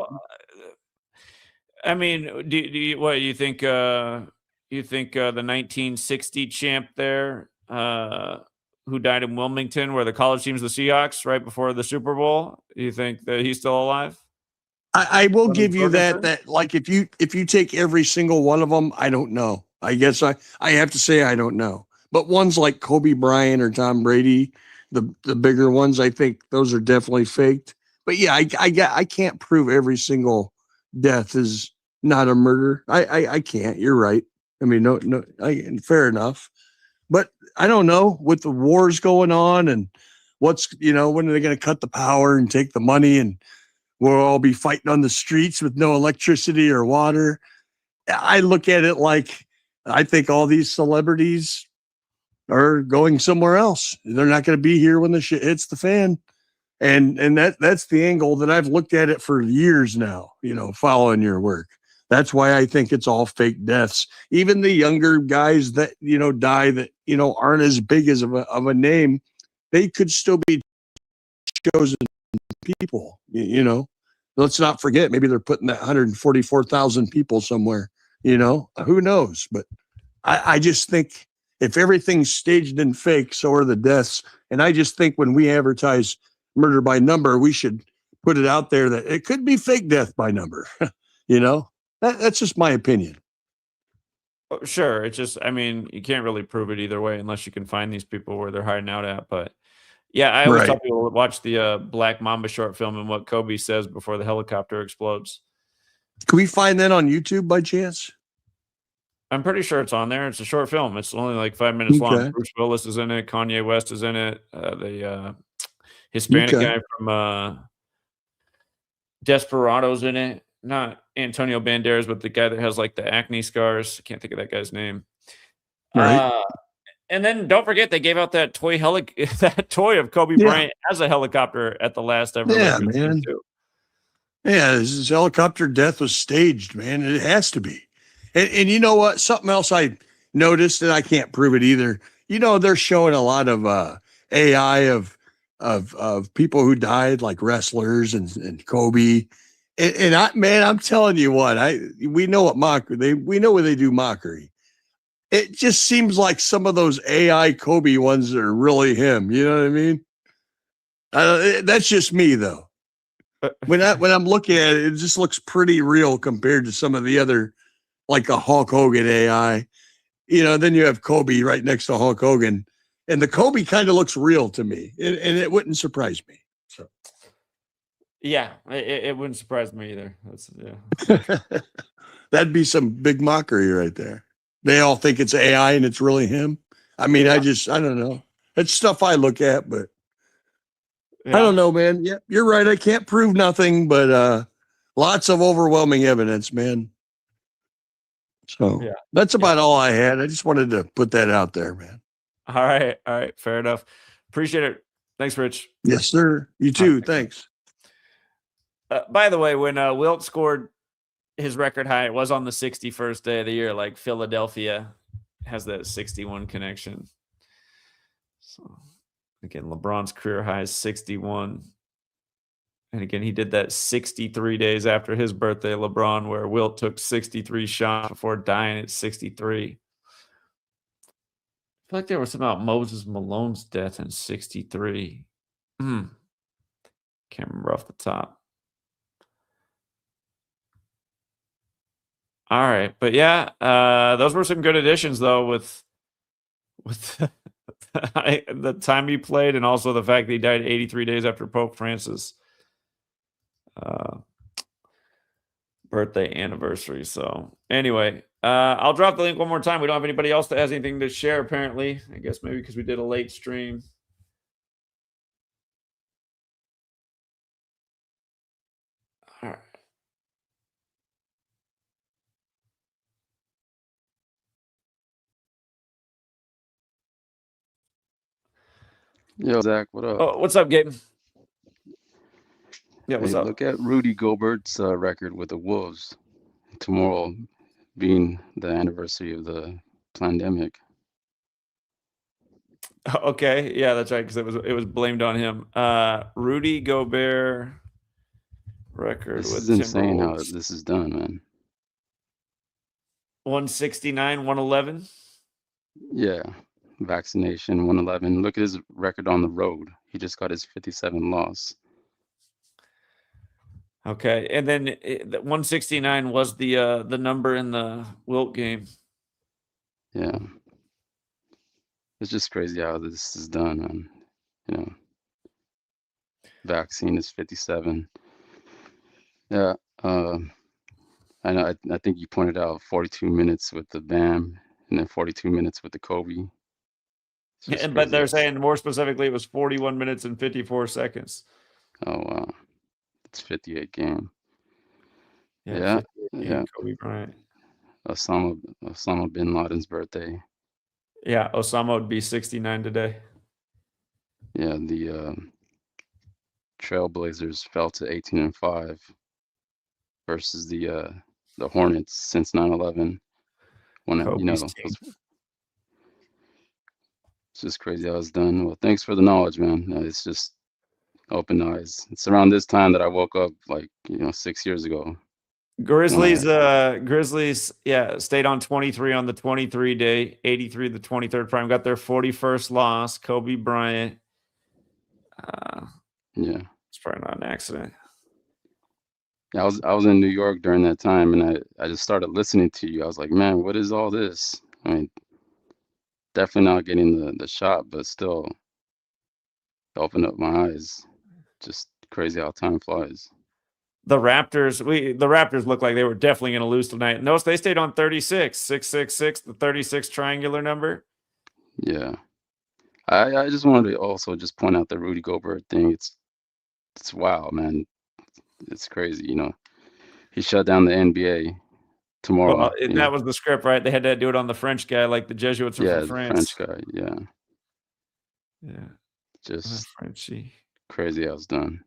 I mean, do you what you think? The 1960 champ there, who died in Wilmington, where the college team's the Seahawks, right before the Super Bowl. You think that he's still alive? I will give you that like if you take every single one of them, I don't know. I guess I have to say I don't know. But ones like Kobe Bryant or Tom Brady, the bigger ones, I think those are definitely faked. But yeah, I can't prove every single death is not a murder. I can't. You're right. I mean, no, fair enough. But I don't know, with the wars going on and what's, when are they going to cut the power and take the money and we'll all be fighting on the streets with no electricity or water. I look at it like I think all these celebrities are going somewhere else. They're not going to be here when the shit hits the fan. And that's the angle that I've looked at it for years now, following your work. That's why I think it's all fake deaths. Even the younger guys that, die that, aren't as big as of a name, they could still be chosen people, Let's not forget, maybe they're putting that 144,000 people somewhere, who knows? But I just think if everything's staged and fake, so are the deaths. And I just think when we advertise murder by number, we should put it out there that it could be fake death by number, That's just my opinion. Sure. It's just, you can't really prove it either way unless you can find these people where they're hiding out at. But yeah, I always tell people to watch the Black Mamba short film and what Kobe says before the helicopter explodes. Can we find that on YouTube by chance? I'm pretty sure it's on there. It's a short film. It's only like 5 minutes long. Bruce Willis is in it. Kanye West is in it. The Hispanic guy from Desperado's in it. Not Antonio Banderas, but the guy that has like the acne scars. I can't think of that guy's name. Right. And then don't forget they gave out that toy of Kobe Bryant as a helicopter at the last ever. Yeah, man. Too. Yeah, this helicopter death was staged, man. It has to be. And you know what? Something else I noticed, and I can't prove it either. They're showing a lot of AI of people who died, like wrestlers and Kobe. And I'm telling you what, we know what mockery we know where they do mockery. It just seems like some of those AI Kobe ones are really him. You know what I mean? That's just me though. When I'm looking at it, it just looks pretty real compared to some of the other, like a Hulk Hogan AI. Then you have Kobe right next to Hulk Hogan, and the Kobe kind of looks real to me, and it wouldn't surprise me. So. Yeah, it wouldn't surprise me either. That'd be some big mockery right there. They all think it's AI and it's really him. I mean, I don't know. It's stuff I look at, but I don't know, man. Yeah, you're right. I can't prove nothing, but lots of overwhelming evidence, man. So that's about all I had. I just wanted to put that out there, man. All right. Fair enough. Appreciate it. Thanks, Rich. Yes, sir. You too. Right. Thanks. By the way, when Wilt scored his record high, it was on the 61st day of the year. Like Philadelphia has that 61 connection. So again, LeBron's career high is 61. And again, he did that 63 days after his birthday, LeBron, where Wilt took 63 shots before dying at 63. I feel like there was something about Moses Malone's death in 63. Can't remember off the top. All right, but yeah, those were some good additions though, with the time he played, and also the fact that he died 83 days after Pope Francis. birthday anniversary. So anyway, I'll drop the link one more time. We don't have anybody else that has anything to share, apparently. I guess maybe because we did a late stream. All right. Yo, Zach, what up? Oh, what's up, Gabe? Yeah, what's Hey, up? look at Rudy Gobert's record with the Wolves. Tomorrow being the anniversary of the pandemic. Okay, yeah, that's right, because it was blamed on him. Rudy Gobert record This with is insane how Timberwolves. this is done, man. 169, 111. Yeah, vaccination, 111. Look at his record on the road. He just got his 57 loss. Okay, and then 169 was the number in the Wilt game. Yeah. It's just crazy how this is done, man. You know, vaccine is 57. Yeah, I know. I think you pointed out 42 minutes with the Bam, and then 42 minutes with the Kobe. It's just And, but crazy they're how- saying more specifically it was 41 minutes and 54 seconds. Oh wow, it's 58 game. Yeah, Yeah, 58 yeah. Kobe Bryant. Osama bin Laden's birthday. Yeah, Osama would be 69 today. Yeah, the Trailblazers fell to 18-5 versus the Hornets since 9/11. When you know, Kobe's team. it's just crazy how it's done. Well, thanks for the knowledge, man. It's just open eyes. It's around this time that I woke up, like 6 years ago. Grizzlies, yeah, stayed on 23 on the 23 day, 83 the 23rd prime, got their 41st loss. Kobe Bryant. Yeah. It's probably not an accident. I was in New York during that time, and I just started listening to you. I was like, man, what is all this? I mean, definitely not getting the shot, but still opened up my eyes. Just crazy how time flies. The Raptors looked like they were definitely going to lose tonight. Notice they stayed on 36, 666, the 36 triangular number. Yeah. I just wanted to also just point out the Rudy Gobert thing. It's wow, man. It's crazy, He shut down the NBA tomorrow. Well, that was the script, right? They had to do it on the French guy, like the Jesuits are from the France. French guy, yeah. Yeah. Just Frenchy. crazy how it's done.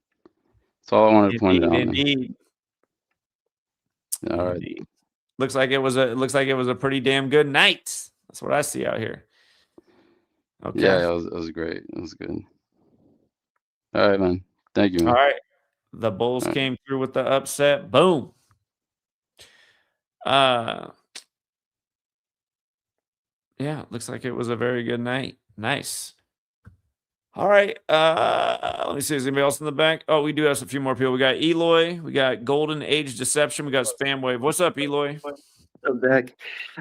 That's all I wanted to point out. Indeed. All right. Indeed. Looks like it was a pretty damn good night. That's what I see out here. Okay. Yeah, it was great. It was good. All right, man. Thank you, man. All right. The Bulls came through with the upset. Boom. Yeah, looks like it was a very good night. Nice. All right. Let me see. Is anybody else in the back? Oh, we do have a few more people. We got Eloy. We got Golden Age Deception. We got Spam Wave. What's up, Eloy? I'm back.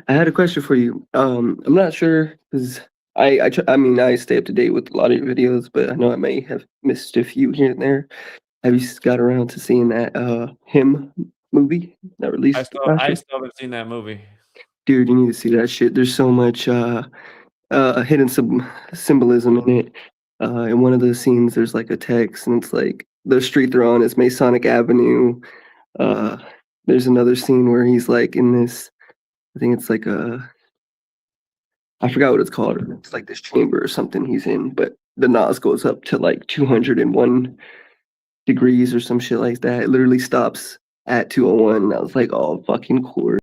I had a question for you. I'm not sure because I stay up to date with a lot of your videos, but I know I may have missed a few here and there. Have you got around to seeing that Him movie that released? I still haven't seen that movie. Dude, you need to see that shit. There's so much hidden symbolism in it. In one of the scenes, there's like a text, and it's like the street they're on is Masonic Avenue. There's another scene where he's like in this, I think it's like I forgot what it's called. It's like this chamber or something he's in, but the NOS goes up to like 201 degrees or some shit like that. It literally stops at 201. And I was like, oh, fucking course.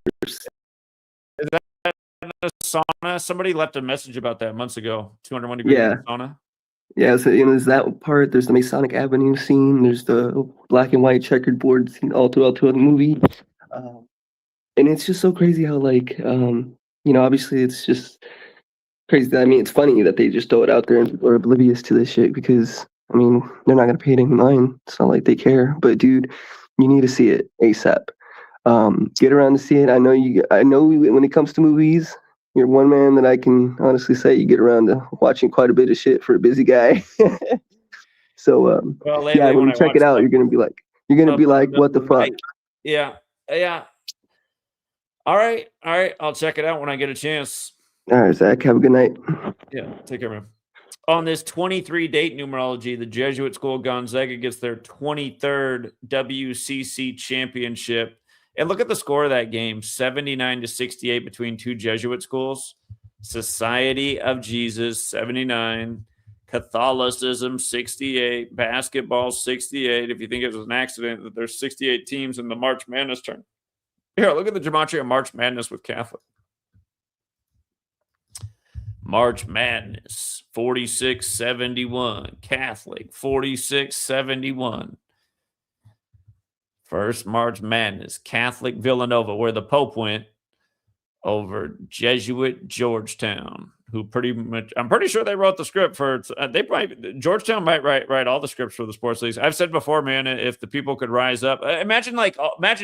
Sauna. Somebody left a message about that months ago. 201 degrees sauna. Yeah, so there's that part. There's the Masonic Avenue scene. There's the black and white checkered board scene all throughout the movie. And it's just so crazy how obviously it's just crazy. I mean, it's funny that they just throw it out there and people are oblivious to this shit because, I mean, they're not going to pay it any mind. It's not like they care. But, dude, you need to see it ASAP. Get around to see it. I know when it comes to movies, you're one man that I can honestly say you get around to watching quite a bit of shit for a busy guy. So, when you check it out, you're going to be like, what the fuck? Yeah. Yeah. All right. I'll check it out when I get a chance. All right, Zach. Have a good night. Yeah. Take care, man. On this 23 date numerology, the Jesuit school Gonzaga gets their 23rd WCC championship. And look at the score of that game, 79-68 between two Jesuit schools. Society of Jesus, 79. Catholicism, 68. Basketball, 68. If you think it was an accident that there's 68 teams in the March Madness tournament. Here, look at the Gematria March Madness with Catholic. March Madness, 46-71. Catholic, 46-71. First March Madness, Catholic Villanova, where the Pope went, over Jesuit Georgetown, who pretty much, I'm pretty sure they wrote the script for, Georgetown might write all the scripts for the sports leagues. I've said before, man, if the people could rise up, imagine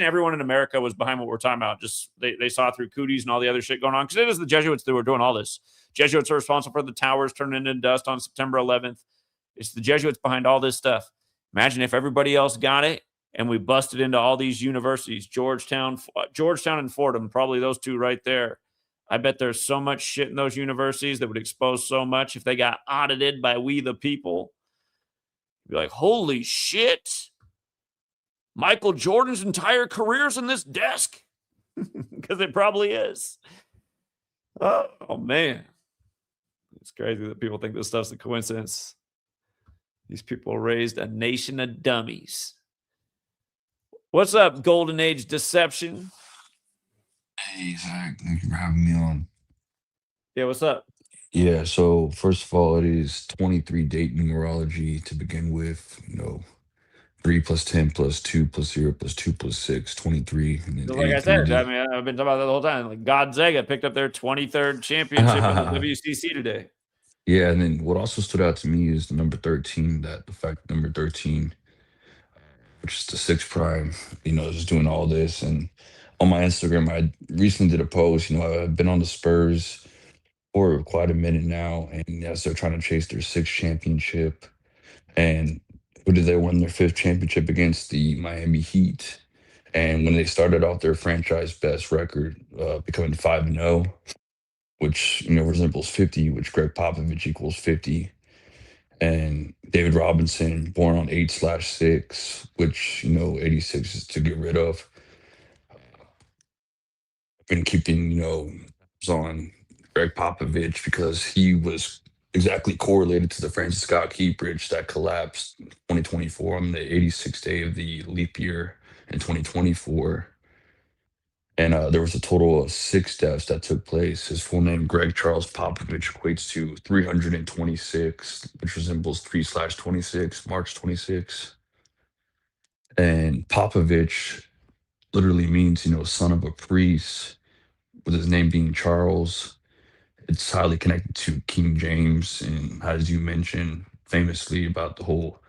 everyone in America was behind what we're talking about. Just they saw through cooties and all the other shit going on, because it is the Jesuits that were doing all this. Jesuits are responsible for the towers turning into dust on September 11th. It's the Jesuits behind all this stuff. Imagine if everybody else got it and we busted into all these universities, Georgetown and Fordham, probably those two right there. I bet there's so much shit in those universities that would expose so much if they got audited by we the people. You'd be like, holy shit. Michael Jordan's entire career's in this desk. Because it probably is. Oh, man. It's crazy that people think this stuff's a coincidence. These people raised a nation of dummies. What's up, Golden Age Deception? Hey, Zach, thank you for having me on. Yeah, what's up? Yeah, so first of all, it is 23 date numerology to begin with. 3 plus 10 plus 2 plus 0 plus 2 plus 6, 23. And then Like I said, I mean, I've been talking about that the whole time. Like Gonzaga picked up their 23rd championship in the WCC today. Yeah, and then what also stood out to me is the number 13, the fact number 13, which is the 6 prime, just doing all this. And on my Instagram, I recently did a post. I've been on the Spurs for quite a minute now, and yes, they're trying to chase their 6th championship. And who did they win their 5th championship against? The Miami Heat. And when they started off their franchise best record, becoming 5-0, which resembles 50, which Greg Popovich equals 50, and David Robinson born on 8/6, which 86 is to get rid of. Been keeping on Greg Popovich because he was exactly correlated to the Francis Scott Key Bridge that collapsed in 2024 on the 86th day of the leap year in 2024. And there was a total of 6 deaths that took place. His full name, Greg Charles Popovich, equates to 326, which resembles 3/26, March 26. And Popovich literally means, son of a priest, with his name being Charles. It's highly connected to King James, and as you mentioned famously about the whole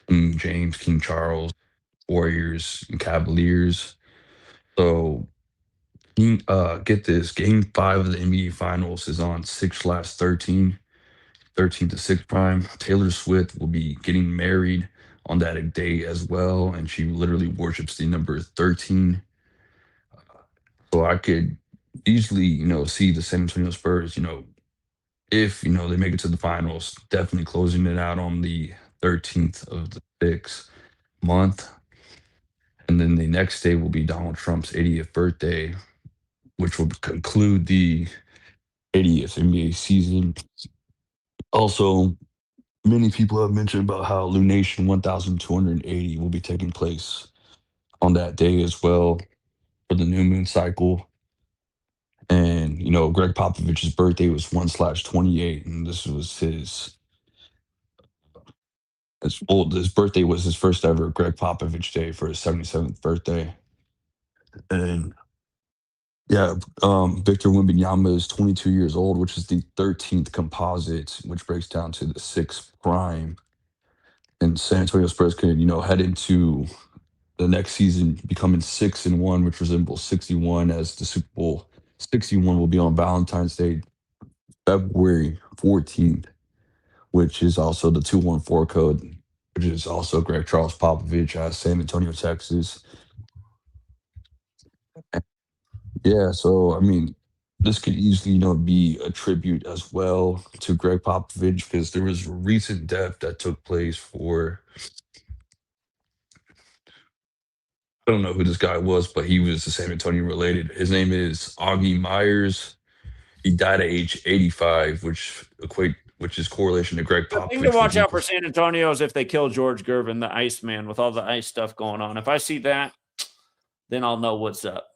King James, King Charles, Warriors and Cavaliers. So get this, Game 5 of the NBA Finals is on 6/13, 13 to 6 prime. Taylor Swift will be getting married on that day as well, and she literally worships the number 13. So I could easily, see the San Antonio Spurs, if they make it to the finals, definitely closing it out on the 13th of the 6th month. And then the next day will be Donald Trump's 80th birthday, which will conclude the 80th NBA season. Also, many people have mentioned about how Lunation 1280 will be taking place on that day as well for the new moon cycle. And, Greg Popovich's birthday was 1/28, and this was his birthday was his first ever Greg Popovich day for his 77th birthday. And yeah, Victor Wembanyama is 22 years old, which is the 13th composite, which breaks down to the 6th prime. And San Antonio Spurs could, head into the next season becoming 6-1, which resembles 61, as the Super Bowl 61 will be on Valentine's Day, February 14th, which is also the 214 code, which is also Greg Charles Popovich out of San Antonio, Texas. Yeah, so I mean, this could easily, be a tribute as well to Greg Popovich because there was a recent death that took place for I don't know who this guy was, but he was the San Antonio related. His name is Augie Myers. He died at age 85, which is correlation to Greg The thing to Popovich, watch which out for equals. San Antonio is if they kill George Gervin, the Iceman, with all the ice stuff going on. If I see that, then I'll know what's up.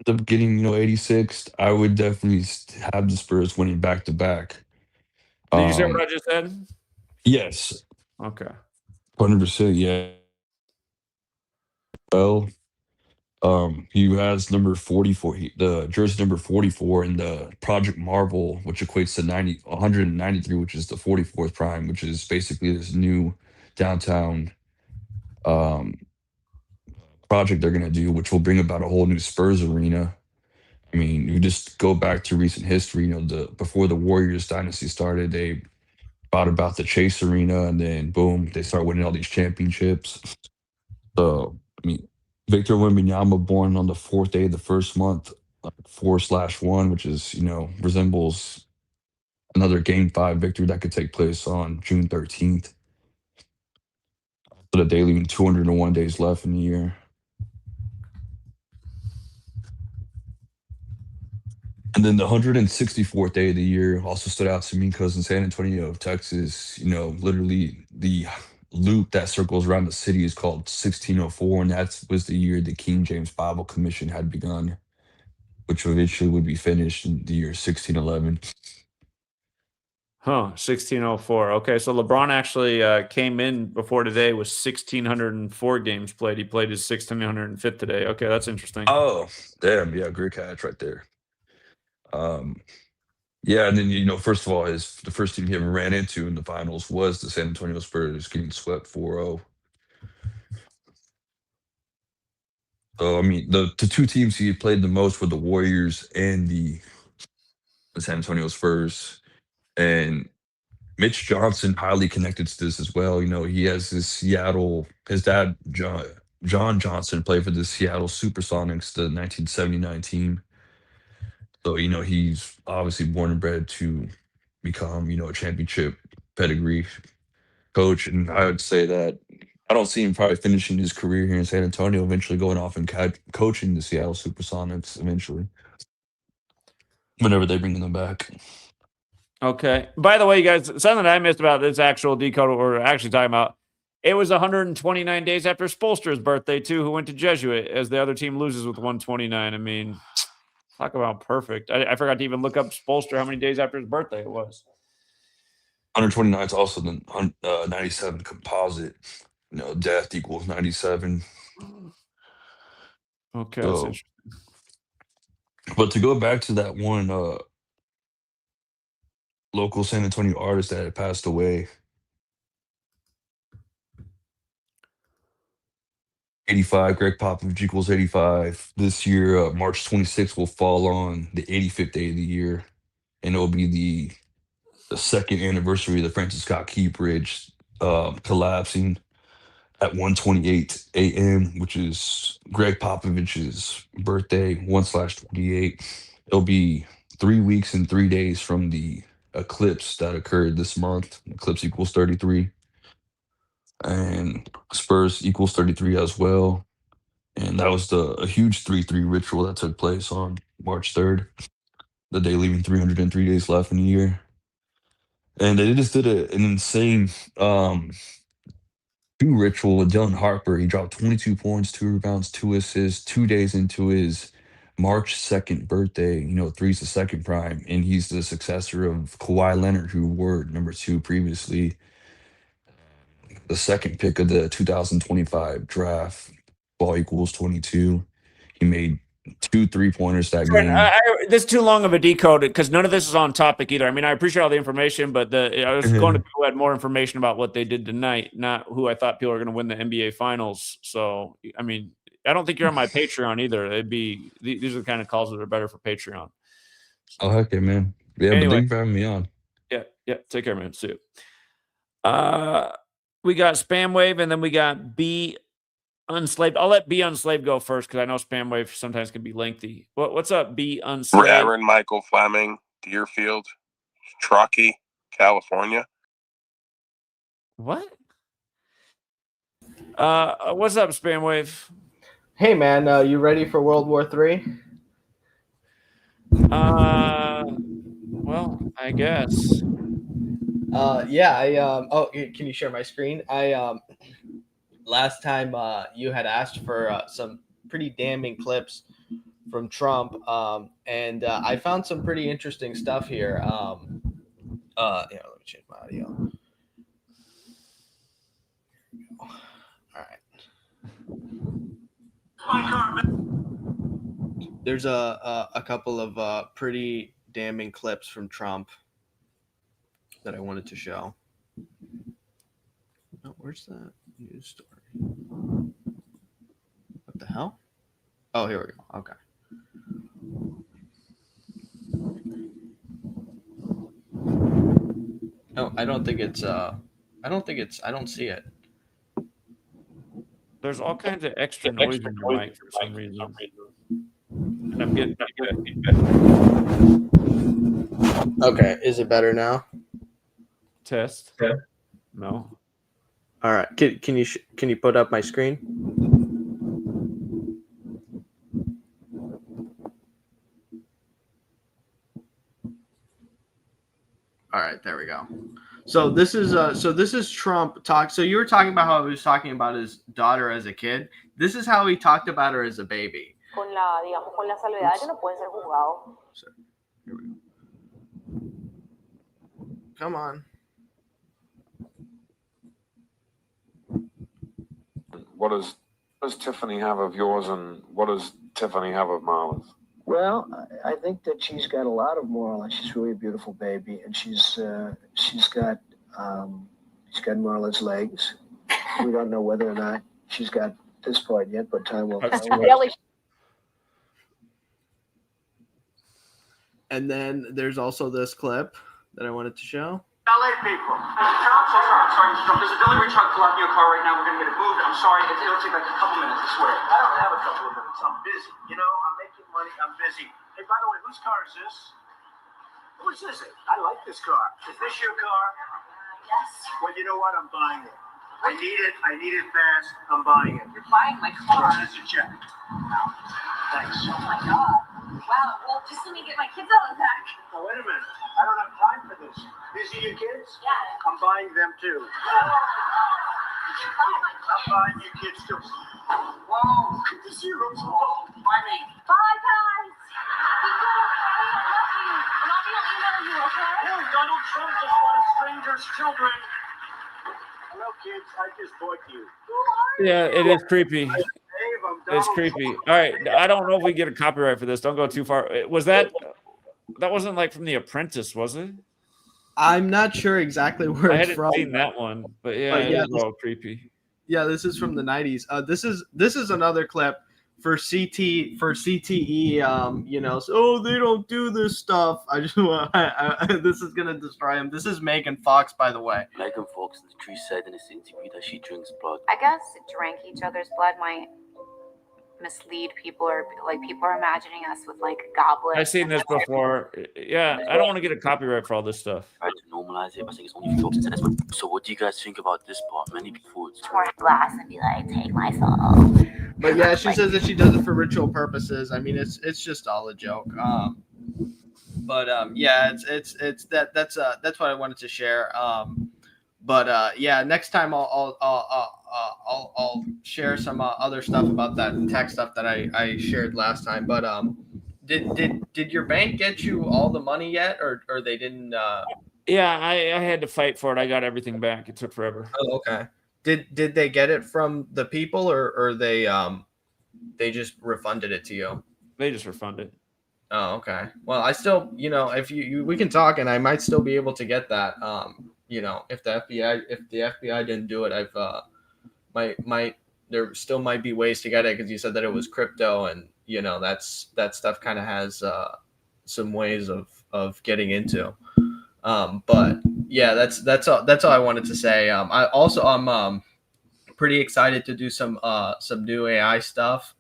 End up getting 86th. I would definitely have the Spurs winning back to back. Did you say what I just said? Yes, Okay. 100%. Yeah. Well, he has number 44, the jersey number 44 in the Project Marvel, which equates to 193, which is the 44th prime, which is basically this new downtown um, project they're gonna do, which will bring about a whole new Spurs arena. I mean, you just go back to recent history. Before the Warriors dynasty started, they thought about the Chase Arena, and then boom, they start winning all these championships. So, I mean, Victor Wembanyama, born on the fourth day of the first month, 4/1, which is resembles another Game 5 victory that could take place on June 13th. So the day leaving 201 days left in the year. And then the 164th day of the year also stood out to me because in San Antonio, Texas, literally the loop that circles around the city is called 1604, and that was the year the King James Bible Commission had begun, which eventually would be finished in the year 1611. 1604. Okay, so LeBron actually came in before today with 1,604 games played. He played his 1,605th today. Okay, that's interesting. Oh, damn. Yeah, great catch right there. Yeah, and then, first of all, the first team he ever ran into in the finals was the San Antonio Spurs, getting swept 4-0. So, I mean, the two teams he played the most were the Warriors and the San Antonio Spurs. And Mitch Johnson highly connected to this as well. He has his dad, John Johnson, played for the Seattle Supersonics, the 1979 team. So, he's obviously born and bred to become, a championship pedigree coach. And I would say that I don't see him probably finishing his career here in San Antonio, eventually going off and coaching the Seattle Supersonics eventually, whenever they bring them back. Okay. By the way, you guys, something that I missed about this actual decode we're actually talking about, it was 129 days after Spolster's birthday, too, who went to Jesuit as the other team loses with 129. I mean, talk about perfect. I forgot to even look up Spolster, how many days after his birthday it was. 129 is also the 97 composite. Death equals 97. Okay, that's So, interesting. but to go back to that one local San Antonio artist that had passed away, 85, Greg Popovich equals 85. This year, March 26th will fall on the 85th day of the year, and it'll be the second anniversary of the Francis Scott Key Bridge collapsing at 1:28 a.m., which is Greg Popovich's birthday, 1/28. It'll be 3 weeks and 3 days from the eclipse that occurred this month. Eclipse equals 33. And Spurs equals 33 as well. And that was a huge 3-3 ritual that took place on March 3rd, the day leaving 303 days left in the year. And they just did an insane ritual with Dylan Harper. He dropped 22 points, 2 rebounds, 2 assists 2 days into his March 2nd birthday. Three's the second prime, and he's the successor of Kawhi Leonard, who wore number 2 previously, the second pick of the 2025 draft. Ball equals 22. He made 2 3-pointers that game. This is too long of a decode because none of this is on topic either. I mean, I appreciate all the information, but I was going to people who had more information about what they did tonight, not who I thought people were going to win the NBA Finals. So, I mean, I don't think you're on my Patreon either. These are the kind of calls that are better for Patreon. Oh, heck yeah, man. Yeah, Anyway. but thank you for having me on. Yeah. Take care, man. See you. We got Spam Wave, and then we got Unslaved. I'll let Be Unslaved go first because I know Spam Wave sometimes can be lengthy. What's up, Be Unslaved? Reverend Michael Fleming, Deerfield, Truckee, California. What? What's up, Spam Wave? Hey man, you ready for World War III? Well, I guess. Yeah. Can you share my screen? Last time you had asked for some pretty damning clips from Trump, and I found some pretty interesting stuff here. Let me change my audio. All right. There's a couple of pretty damning clips from Trump that I wanted to show. Oh, where's that news story? What the hell? Oh, here we go. Okay. No, I don't see it. There's all kinds of extra noise in your mic for some reason. And I'm getting feedback. Okay, is it better now? Test. No. All right. Can you put up my screen? All right, there we go. So this is Trump talk. So you were talking about how he was talking about his daughter as a kid. This is how he talked about her as a baby. Con la salvedad que no pueden ser juzgados. Here we go. Come on. What does Tiffany have of yours, and what does Tiffany have of Marla's? Well, I think that she's got a lot of Marla. She's really a beautiful baby, and she's got Marla's legs. We don't know whether or not she's got this part yet, but time will tell. And then there's also this clip that I wanted to show. LA people. I'm sorry. There's a delivery truck blocking your car right now. We're going to get it moved. I'm sorry. It'll take like a couple minutes, I swear. I don't have a couple of minutes. I'm busy. You know, I'm making money. I'm busy. Hey, by the way, whose car is this? Whose is it? I like this car. Is this your car? Yes. Well, you know what? I'm buying it. I need it. I need it fast. I'm buying it. You're buying my car. Here's a check. Thanks. Oh my God. Wow. Well, just let me get my kids out of the back. Oh, wait a minute. I don't have time for this. These are your kids? Yeah. I'm buying them too. I'm buying your kids too. Whoa. This is your fault. Buy me. Bye, guys. Be good, okay? I love you. And I'll email you, okay? Oh, Donald Trump just wanted strangers' children. Hello, kids. I just bought you. Yeah, it is creepy. Dave, It's creepy. All right, I don't know if we get a copyright for this. Don't go too far. Was that wasn't like from The Apprentice, was it? I'm not sure exactly where I it's hadn't from. seen that one, but yeah, But yeah, it's all creepy. Yeah, this is from the 90s. This is another clip for CTE. So they don't do this stuff. This is gonna destroy him. This is Megan Fox, by the way. Megan Fox, the tree said in this interview that she drinks blood. I guess drink each other's blood might mislead people, or like people are imagining us with like goblets. I've seen this before. Yeah, I don't want to get a copyright for all this stuff. Try to normalize it by saying it's only for toxins. And that's what, so what do you guys think about this part? Many people Pour glass and be like, take my phone. But yeah, she says that she does it for ritual purposes. I mean, it's just all a joke. Yeah, it's that's what I wanted to share. Yeah, next time I'll share some other stuff about that tech stuff that I shared last time. But did your bank get you all the money yet, or they didn't? Yeah, I had to fight for it. I got everything back. It took forever. Oh, okay. Did they get it from the people, or they just refunded it to you? They just refunded. Oh, okay. Well, I still, if we can talk, and I might still be able to get that. If the FBI didn't do it, there still might be ways to get it, because you said that it was crypto, and that stuff kind of has some ways of getting into. But yeah, that's all I wanted to say. I also pretty excited to do some new AI stuff.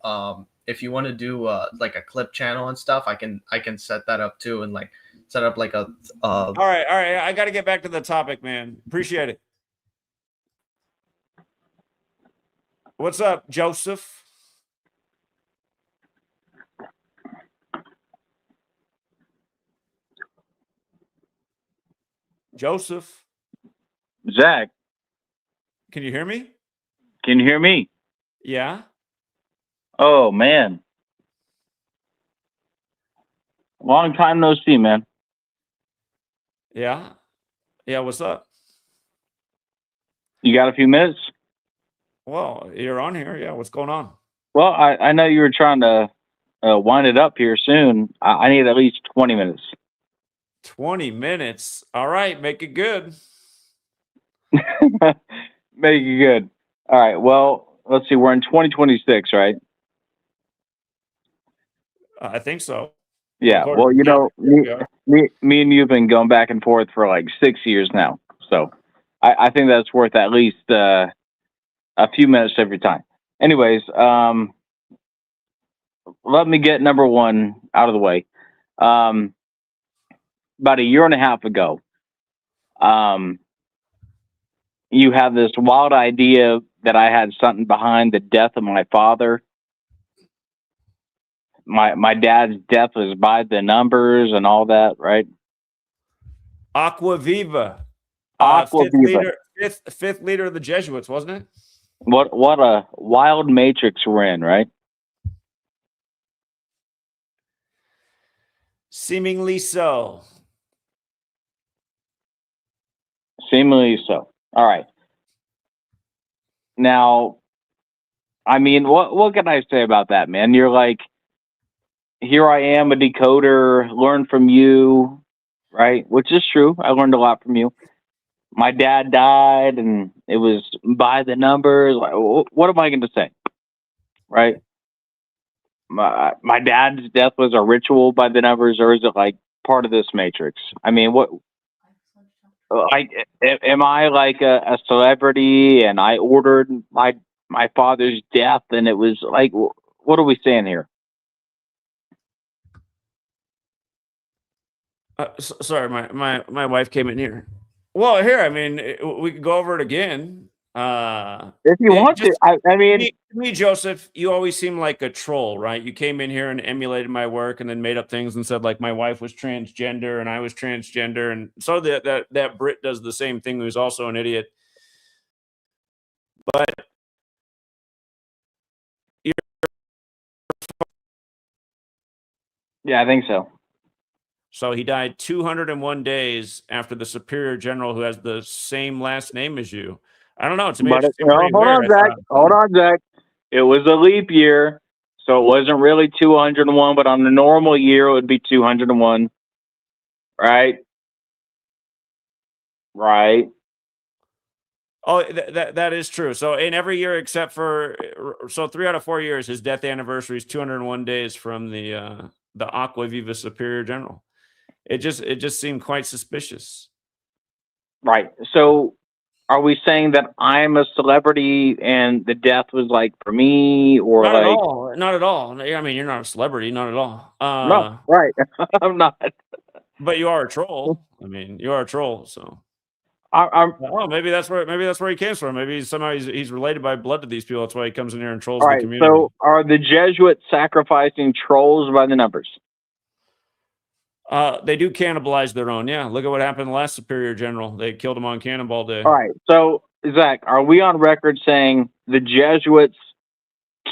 If you want to do like a clip channel and stuff, I can set that up too, and like set up like a. All right. I got to get back to the topic, man. Appreciate it. What's up, Joseph? Joseph. Zach, Can you hear me? can you hear me? Yeah. Oh man, long time no see, man. Yeah. Yeah. What's up? You got a few minutes? Well, you're on here. Yeah. What's going on? Well, I know you were trying to wind it up here soon. I need at least 20 minutes. 20 minutes. All right. Make it good. Make it good. All right. Well, let's see. We're in 2026, right? I think so. Yeah. Well, you know, me and you've been going back and forth for like 6 years now. So I think that's worth at least a few minutes every time. Anyways, let me get number one out of the way. About a year and a half ago, you have this wild idea that I had something behind the death of my father. My dad's death was by the numbers and all that, right? Aqua Viva. Aqua Viva. Fifth leader of the Jesuits, wasn't it? What a wild matrix we're in, right? Seemingly so. Seemingly so. All right. Now, I mean, what can I say about that, man? You're like, here I am, a decoder, learn from you, right? Which is true. I learned a lot from you. My dad died, and it was by the numbers. Like, what am I going to say, right? My dad's death was a ritual by the numbers, or is it like part of this matrix? I mean, what? Like, am I like a celebrity, and I ordered my father's death, and it was like, what are we saying here? Sorry, my wife came in here. Well, here, I mean, we could go over it again. If you want to, I mean, me, Joseph, you always seem like a troll, right? You came in here and emulated my work, and then made up things and said like my wife was transgender and I was transgender, and so that Brit does the same thing, who's also an idiot. But yeah, I think so. So he died 201 days after the Superior General, who has the same last name as you. I don't know. To me, But it's pretty hold on, weird. Zach. Hold on, Zach. It was a leap year, so it wasn't really 201. But on a normal year, it would be 201. Right. Right. Oh, that is true. So in every year except for 3 out of 4 years, his death anniversary is 201 days from the Aqua Viva Superior General. It just seemed quite suspicious. Right. So, are we saying that I'm a celebrity and the death was like for me, or Not like? at all. Not at all. I mean, you're not a celebrity. Not at all. No. Right. I'm not. But you are a troll. I mean, you are a troll. So. Well, maybe that's where he came from. Maybe somehow he's related by blood to these people. That's why he comes in here and trolls all the right. community. So, are the Jesuits sacrificing trolls by the numbers? They do cannibalize their own. Yeah, look at what happened to the last Superior General. They killed him on Cannonball Day. All right. So, Zach, are we on record saying the Jesuits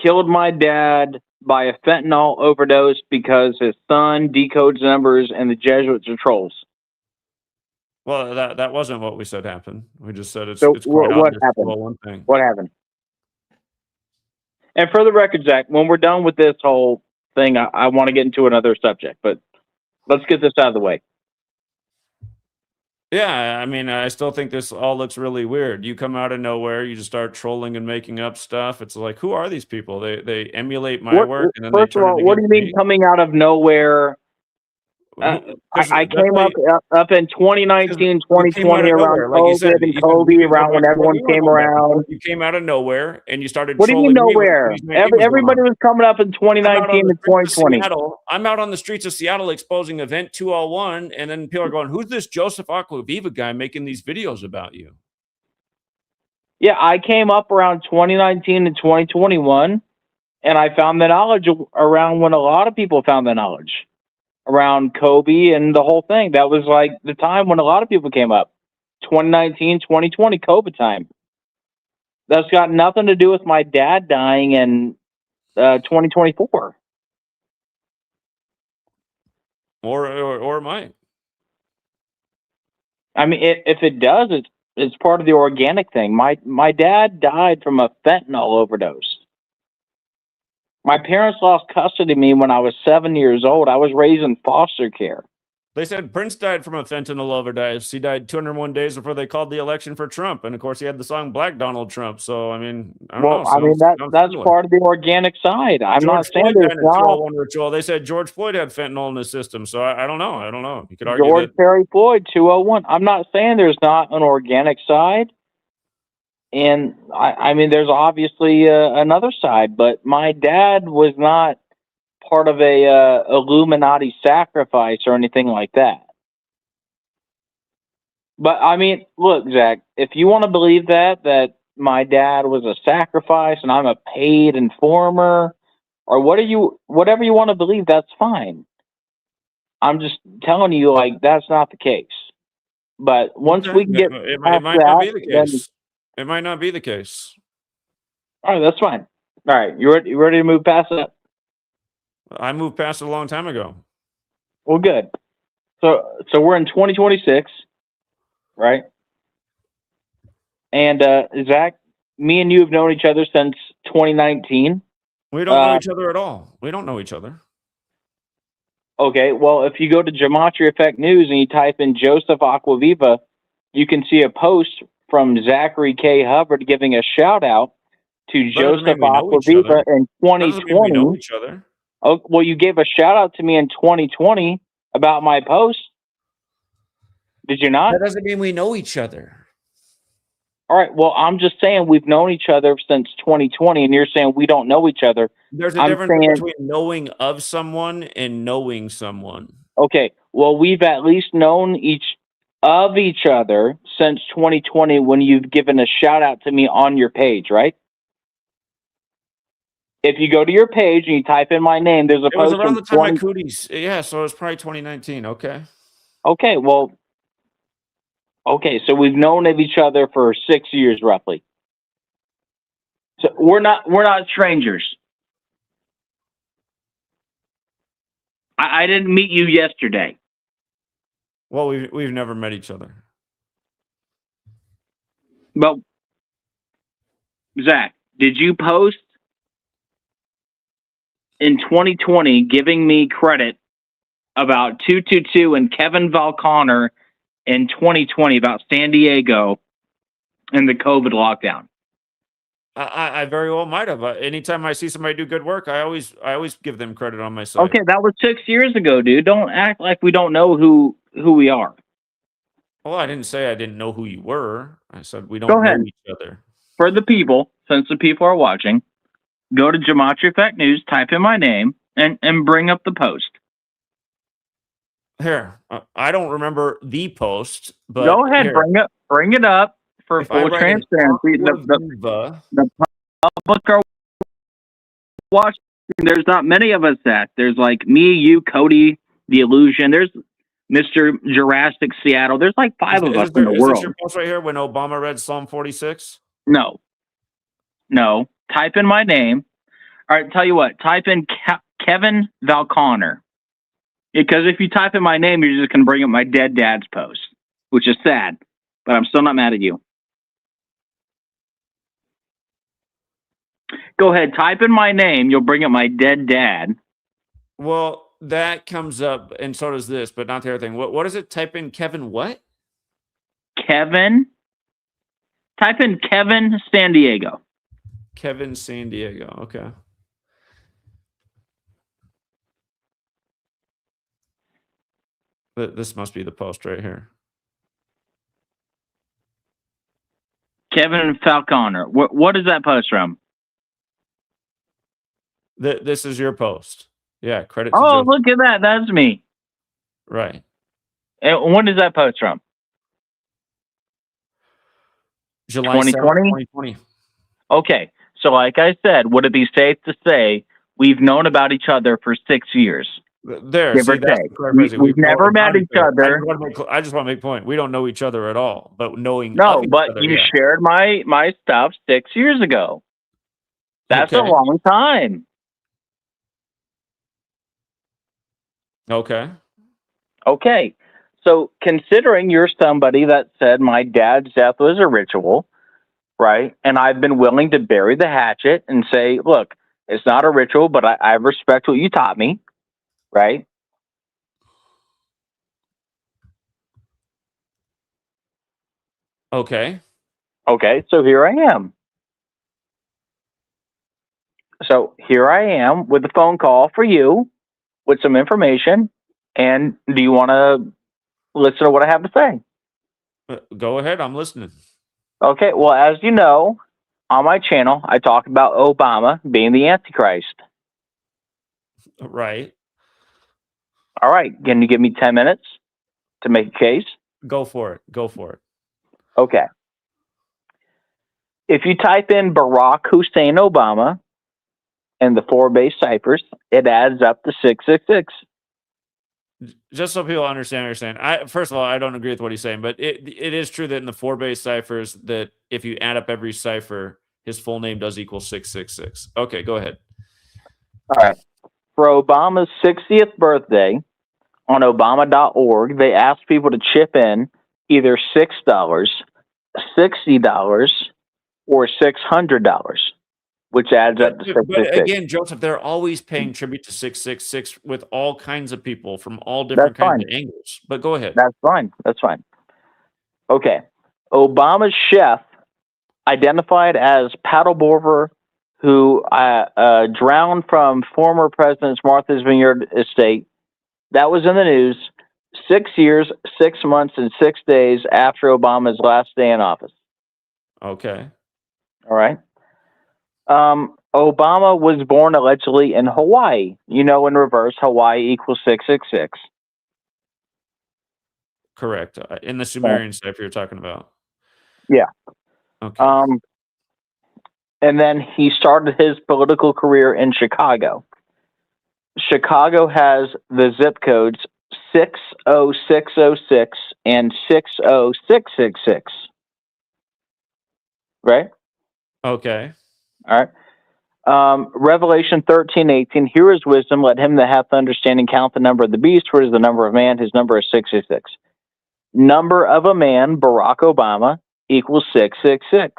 killed my dad by a fentanyl overdose because his son decodes numbers and the Jesuits are trolls? Well, that wasn't what we said happened. We just said it's So quite what obvious. happened? Well, one thing. What happened? And for the record, Zach, when we're done with this whole thing, I want to get into another subject, but let's get this out of the way. Yeah, I mean, I still think this all looks really weird. You come out of nowhere, you just start trolling and making up stuff. It's like, who are these people? They emulate my work, and then they First of turn all, it what do you against mean me. coming out of nowhere? I came up in 2019, You came out 2020 of around nowhere, like you said. COVID and Kobe, around when everyone came around. You came out of nowhere and you started What do you mean trolling me when nowhere? 2019 was going Everybody on. was coming up in 2019 and 2020. I'm out on the streets of Seattle exposing Event 201, and then people are going, "Who's this Joseph Aquaviva guy making these videos about you?" Yeah, I came up around 2019 and 2021, and I found the knowledge around when a lot of people found the knowledge around Kobe and the whole thing. That was like the time when a lot of people came up. 2019, 2020, COVID time. That's got nothing to do with my dad dying in 2024. Or it might. I mean, if it does, it's part of the organic thing. My dad died from a fentanyl overdose. My parents lost custody of me when I was 7 years old. I was raised in foster care. They said Prince died from a fentanyl overdose. He died 201 days before they called the election for Trump, and of course, he had the song "Black Donald Trump." So, I mean, I don't know. I mean that's part of the organic side. I'm not saying there's not. Ritual. They said George Floyd had fentanyl in his system, so I don't know. I don't know. You could argue George that. Perry Floyd 201. I'm not saying there's not an organic side, and I mean there's obviously another side. But my dad was not part of a Illuminati sacrifice or anything like that. But I mean, look, Zach, if you want to believe that my dad was a sacrifice and I'm a paid informer, or whatever you want to believe, that's fine. I'm just telling you, like, that's not the case. But once we can get it past might not be that, the then, case. It might not be the case. all right, that's fine. All right, you ready to move past that? I moved past it a long time ago. Well, good. So we're in 2026, right? And Zach, me and you have known each other since 2019. We don't know each other at all. We don't know each other. Okay, well, if you go to GematriaEffectNews and you type in Joseph Aquaviva, you can see a post from Zachary K. Hubbard giving a shout out to Joseph Aquaviva in 2020. We know each other. Oh, well, you gave a shout out to me in 2020 about my post. Did you not? That doesn't mean we know each other. All right. Well, I'm just saying we've known each other since 2020, and you're saying we don't know each other. There's a difference between knowing of someone and knowing someone. Okay. Well, we've at least known each other since 2020 when you've given a shout out to me on your page, right? If you go to your page and you type in my name, there's a post. It was around the time my cooties. Yeah, so it was probably 2019. Okay. Okay, well, so we've known of each other for 6 years roughly. So we're not strangers. I didn't meet you yesterday. Well, we've never met each other. But Zach, did you post in 2020 giving me credit about 222 and Kevin Valconnor in 2020 about San Diego and the COVID lockdown? I very well might have. Anytime I see somebody do good work, I always give them credit on my side. Okay, that was 6 years ago, dude. Don't act like we don't know who we are. Well, I didn't say I didn't know who you were. I said we don't know each other. For the people, since the people are watching, go to GematriaEffectNews, type in my name, and bring up the post. Here, I don't remember the post, but go ahead, here. bring it up for full transparency. The public are watching. There's not many of us that. There's like me, you, Cody, the Illusion. There's Mr. Jurassic Seattle. There's like 5 of us in the world. Is this your post right here when Obama read Psalm 46? No. Type in my name. All right, tell you what. Type in Kevin Valconnor. Because if you type in my name, you're just going to bring up my dead dad's post, which is sad. But I'm still not mad at you. Go ahead. Type in my name. You'll bring up my dead dad. Well, that comes up, and so does this, but not the other thing. What is it? Type in Kevin what? Kevin. Type in Kevin San Diego. Kevin San Diego. Okay. This must be the post right here. Kevin Falconer. What is that post from? This is your post. Yeah, credit to Oh, Joseph. look at that. That's me. Right. And when is that post from? July 7th, 2020? 2020. Okay. So like I said, would it be safe to say we've known about each other for 6 years? There, Give see, or that's take. the correct phrasing. We've known never about met each other. I just want to make a point. We don't know each other at all, but knowing No, of each but other, you yeah. shared my stuff 6 years ago. That's a Okay. long time. Okay. Okay. So considering you're somebody that said my dad's death was a ritual, right? And I've been willing to bury the hatchet and say, look, it's not a ritual, but I respect what you taught me, right? Okay. Okay, so here I am. So here I am with a phone call for you with some information. And do you want to listen to what I have to say? Go ahead. I'm listening. Okay, well, as you know, on my channel, I talk about Obama being the Antichrist. Right. All right, can you give me 10 minutes to make a case? Go for it. Go for it. Okay. If you type in Barack Hussein Obama and the 4 base ciphers, it adds up to 666. Just so people understand what you're saying. First of all, I don't agree with what he's saying, but it is true that in the 4 base ciphers, that if you add up every cipher, his full name does equal 666. Okay, go ahead. All right. For Obama's 60th birthday, on Obama.org, they asked people to chip in either $6, $60, or $600, which adds up to 666. But again, Joseph, they're always paying tribute to 666 with all kinds of people from all different kinds of angles. But go ahead. That's fine. That's fine. Okay. Obama's chef, identified as paddleboarder who drowned from former President Martha's Vineyard estate, that was in the news 6 years, 6 months, and 6 days after Obama's last day in office. Okay. All right. Obama was born allegedly in Hawaii. You know, in reverse, Hawaii equals 666. Correct. In the Sumerian cipher you're talking about. Yeah. Okay. And then he started his political career in Chicago. Chicago has the zip codes 60606 and 60666. Right? Okay. All right. Revelation 13:18. Here is wisdom. Let him that hath understanding count the number of the beast, for it is the number of man. His number is 666. Number of a man, Barack Obama, equals 666.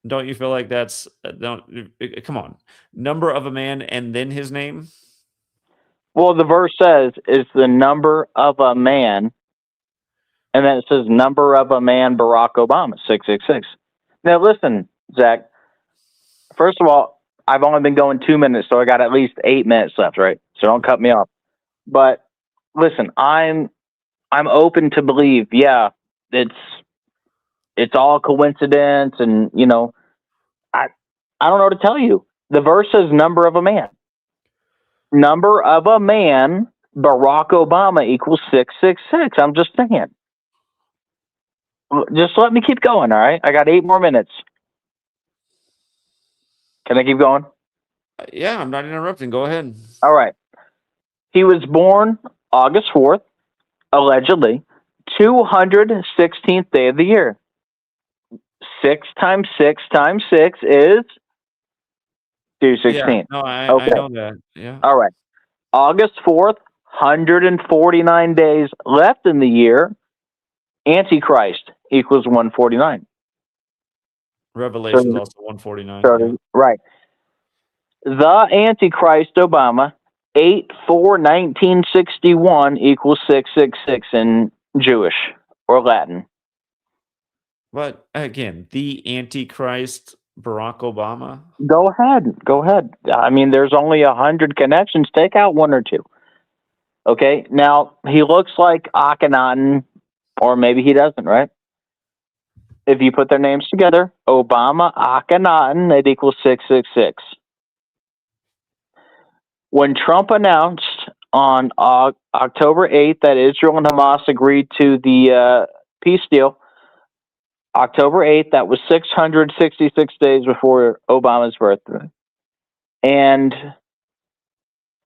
Don't you feel like that's come on, number of a man and then his name? Well, the verse says is the number of a man, and then it says number of a man, Barack Obama, 666. Now listen, Zach. First of all, I've only been going 2 minutes, so I got at least 8 minutes left, right? So don't cut me off. But listen, I'm open to believe, yeah, it's all coincidence, and you know, I don't know what to tell you. The verse says number of a man. Number of a man, Barack Obama equals 666. I'm just saying. Just let me keep going, all right? I got 8 more minutes. Can I keep going? Yeah, I'm not interrupting. Go ahead. All right. He was born August 4th, allegedly, 216th day of the year. 6 times 6 times 6 is 216. Yeah, no, I know that. Yeah. All right. August 4th, 149 days left in the year. Antichrist equals 149. Revelation is also 149. Yeah. Right. The Antichrist Obama, 8/4/1961 equals 666 in Jewish or Latin. But again, the Antichrist Barack Obama. Go ahead. I mean, there's only 100 connections. Take out 1 or 2. Okay, now he looks like Akhenaten, or maybe he doesn't, right? If you put their names together, Obama, Akhenaten, it equals 666. When Trump announced on October 8th that Israel and Hamas agreed to the peace deal, October 8th, that was 666 days before Obama's birthday. And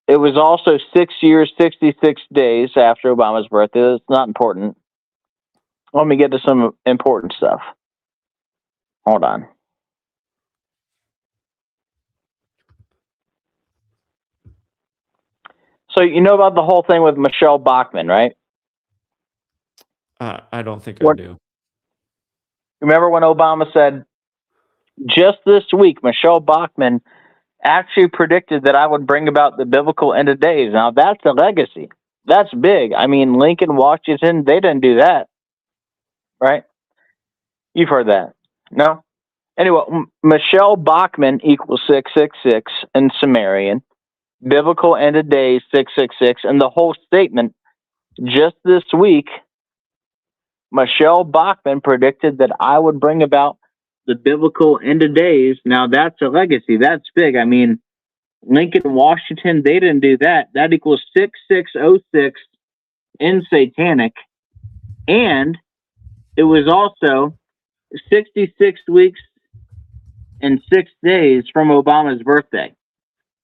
it was also 6 years, 66 days after Obama's birthday. It's not important. Let me get to some important stuff. Hold on. So you know about the whole thing with Michelle Bachmann, right? I don't think I do. Remember when Obama said, just this week, Michelle Bachmann actually predicted that I would bring about the biblical end of days. Now, that's a legacy. That's big. I mean, Lincoln, Washington, they didn't do that. Right? You've heard that. No? Anyway, Michelle Bachmann equals 666 in Sumerian. Biblical end of days, 666. And the whole statement, just this week, Michelle Bachmann predicted that I would bring about the biblical end of days. Now, that's a legacy. That's big. I mean, Lincoln, Washington, they didn't do that. That equals 6606 in Satanic. And it was also 66 weeks and 6 days from Obama's birthday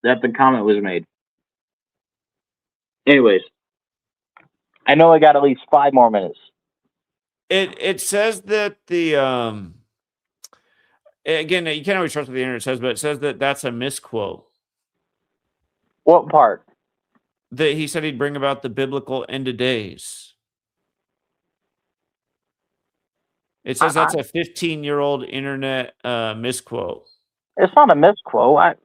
that the comment was made. Anyways, I know I got at least 5 more minutes. It says that the again, you can't always trust what the internet says, but it says that that's a misquote. What part? That he said he'd bring about the biblical end of days. It says that's a 15-year-old internet misquote. It's not a misquote.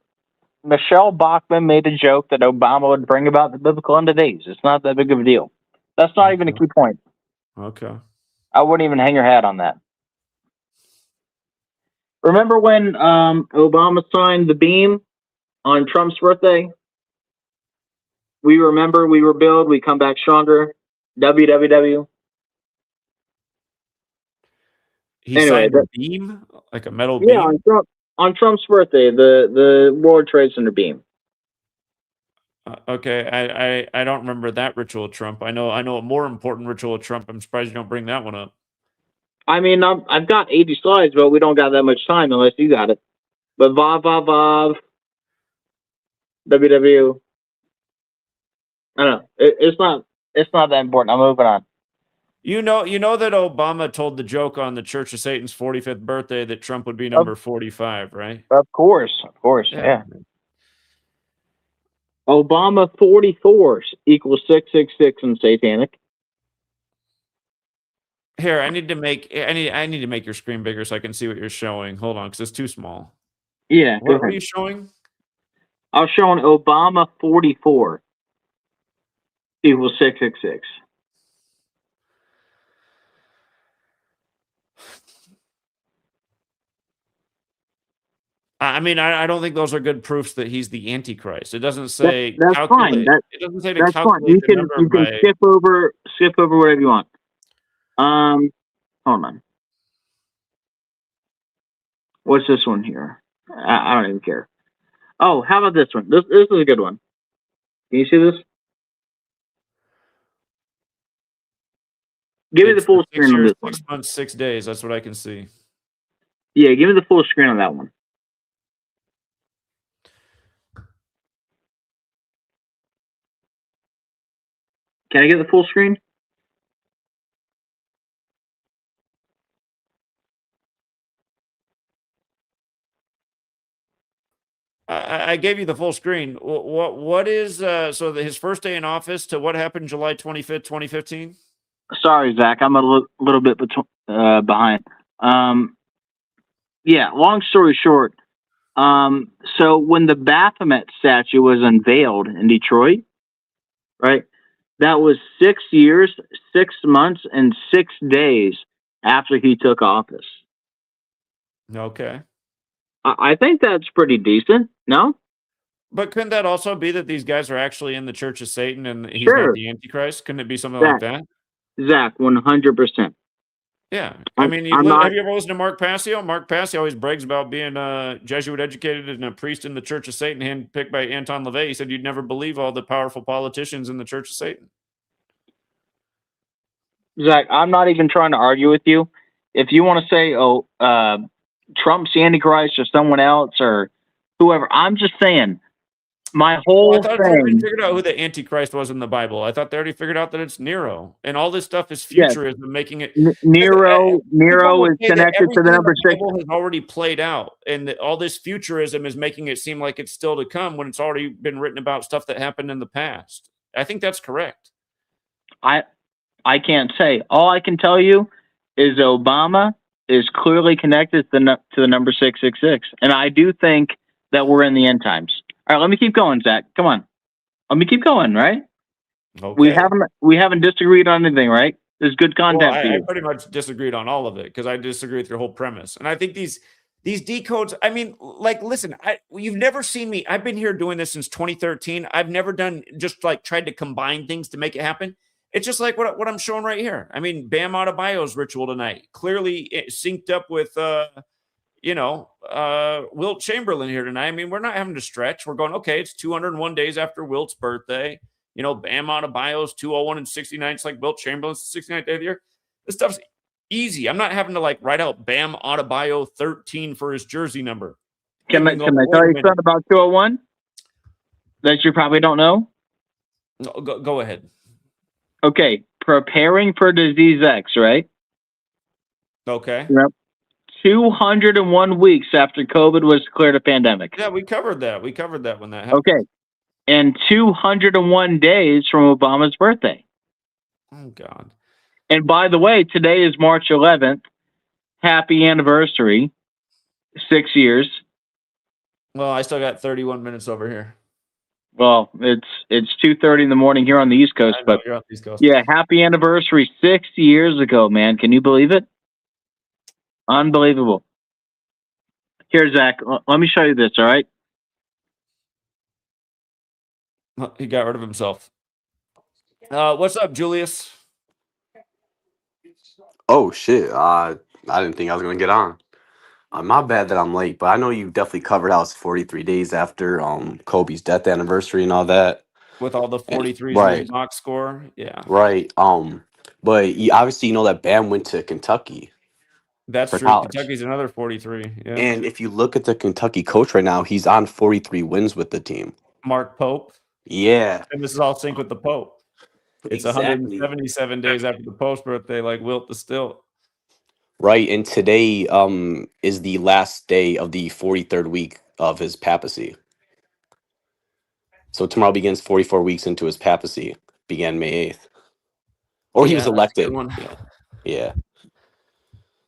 Michelle Bachmann made a joke that Obama would bring about the biblical end of days. It's not that big of a deal. That's not even a key point. Okay. I wouldn't even hang your hat on that. Remember when Obama signed the beam on Trump's birthday? We remember, we rebuild, we come back stronger. WWW. He signed a beam, like a metal beam. Yeah, on Trump's birthday, the World Trade Center beam. Okay, I don't remember that ritual of Trump. I know a more important ritual of Trump. I'm surprised you don't bring that one up. I mean, I've got 80 slides, but we don't got that much time unless you got it. But vav, WW. I don't know. It's not that important. I'm moving on. You know that Obama told the joke on the Church of Satan's 45th birthday that Trump would be number 45, right? Of course, yeah. Obama 44 equals 666 in Satanic. Here, I need to make your screen bigger so I can see what you're showing. Hold on, because it's too small. Yeah. What are you showing? I was showing Obama 44 equals 666. I mean, I don't think those are good proofs that he's the Antichrist. It doesn't say That's calculate. fine. It doesn't say to That's calculate fine. You the can number skip over whatever you want. Hold on. What's this one here? I don't even care. Oh, how about this one? This is a good one. Can you see this? Give me the full screen on this one. 6 months, 6 days. That's what I can see. Yeah, give me the full screen on that one. Can I get the full screen? I gave you the full screen. What is so his first day in office to what happened July 25th, 2015? Sorry, Zach, I'm a little bit behind. Yeah, long story short, so when the Baphomet statue was unveiled in Detroit, right, that was 6 years, 6 months, and 6 days after he took office. Okay. I think that's pretty decent, no? But couldn't that also be that these guys are actually in the Church of Satan and he's Sure. not the Antichrist? Couldn't it be something like that? Zach, 100%. Yeah. I mean, I'm not. have you ever listened to Mark Passio? Mark Passio always brags about being Jesuit educated and a priest in the Church of Satan, handpicked by Anton LaVey. He said you'd never believe all the powerful politicians in the Church of Satan. Zach, I'm not even trying to argue with you. If you want to say, Trump's the Antichrist or someone else or whoever, I'm just saying my whole I thought they already thing. figured out who the Antichrist was in the Bible. I thought they already figured out that it's Nero. And all this stuff is Yes. futurism, making it. Nero People is will say that connected to the everything in number the 6. Bible has already played out, and that all this futurism is making it seem like it's still to come when it's already been written about stuff that happened in the past. I think that's correct. I can't say. All I can tell you is Obama is clearly connected to the number 666. And I do think that we're in the end times. All right, let me keep going, Zach. Come on. Let me keep going, right? Okay. We haven't disagreed on anything, right? There's good content Well, for I you. pretty much disagreed on all of it because I disagree with your whole premise. And I think these decodes, I mean, like, listen, you've never seen me. I've been here doing this since 2013. I've never done just like tried to combine things to make it happen. It's just like what I'm showing right here. I mean, Bam Adebayo's ritual tonight clearly synced up with, Wilt Chamberlain here tonight. I mean, we're not having to stretch. We're going, okay, it's 201 days after Wilt's birthday. You know, Bam Adebayo's 201 and 69. It's like Wilt Chamberlain's 69th day of the year. This stuff's easy. I'm not having to like write out Bam Adebayo 13 for his jersey number. Can I tell you something about 201 that you probably don't know? No, go ahead. Okay, preparing for disease X, right? Okay. Yep. 201 weeks after COVID was declared a pandemic. Yeah, we covered that. We covered that when that happened. Okay. And 201 days from Obama's birthday. Oh, God. And by the way, today is March 11th. Happy anniversary. 6 years. Well, I still got 31 minutes over here. Well, it's 2:30 in the morning here on the East Coast, I know, but you're on the East Coast. yeah, happy anniversary 6 years ago, man. Can you believe it? Unbelievable. Here, Zach, let me show you this, all right? He got rid of himself. What's up, Julius? Oh shit! I didn't think I was gonna get on. My bad that I'm late, but I know you definitely covered how it's 43 days after Kobe's death anniversary and all that. With all the 43s in Right, his box score. Yeah. right. But obviously you know that Bam went to Kentucky That's for true. college, Kentucky's another 43. Yeah. and if you look at the Kentucky coach right now, he's on 43 wins with the team. Mark Pope. Yeah, And this is all synced with the Pope. It's exactly. 177 days after the Pope's birthday, like Wilt the Stilt. Right, and today is the last day of the 43rd week of his papacy. So tomorrow begins 44 weeks into his papacy. Began May 8th. Or he was Yeah, that's a elected. good one. Yeah.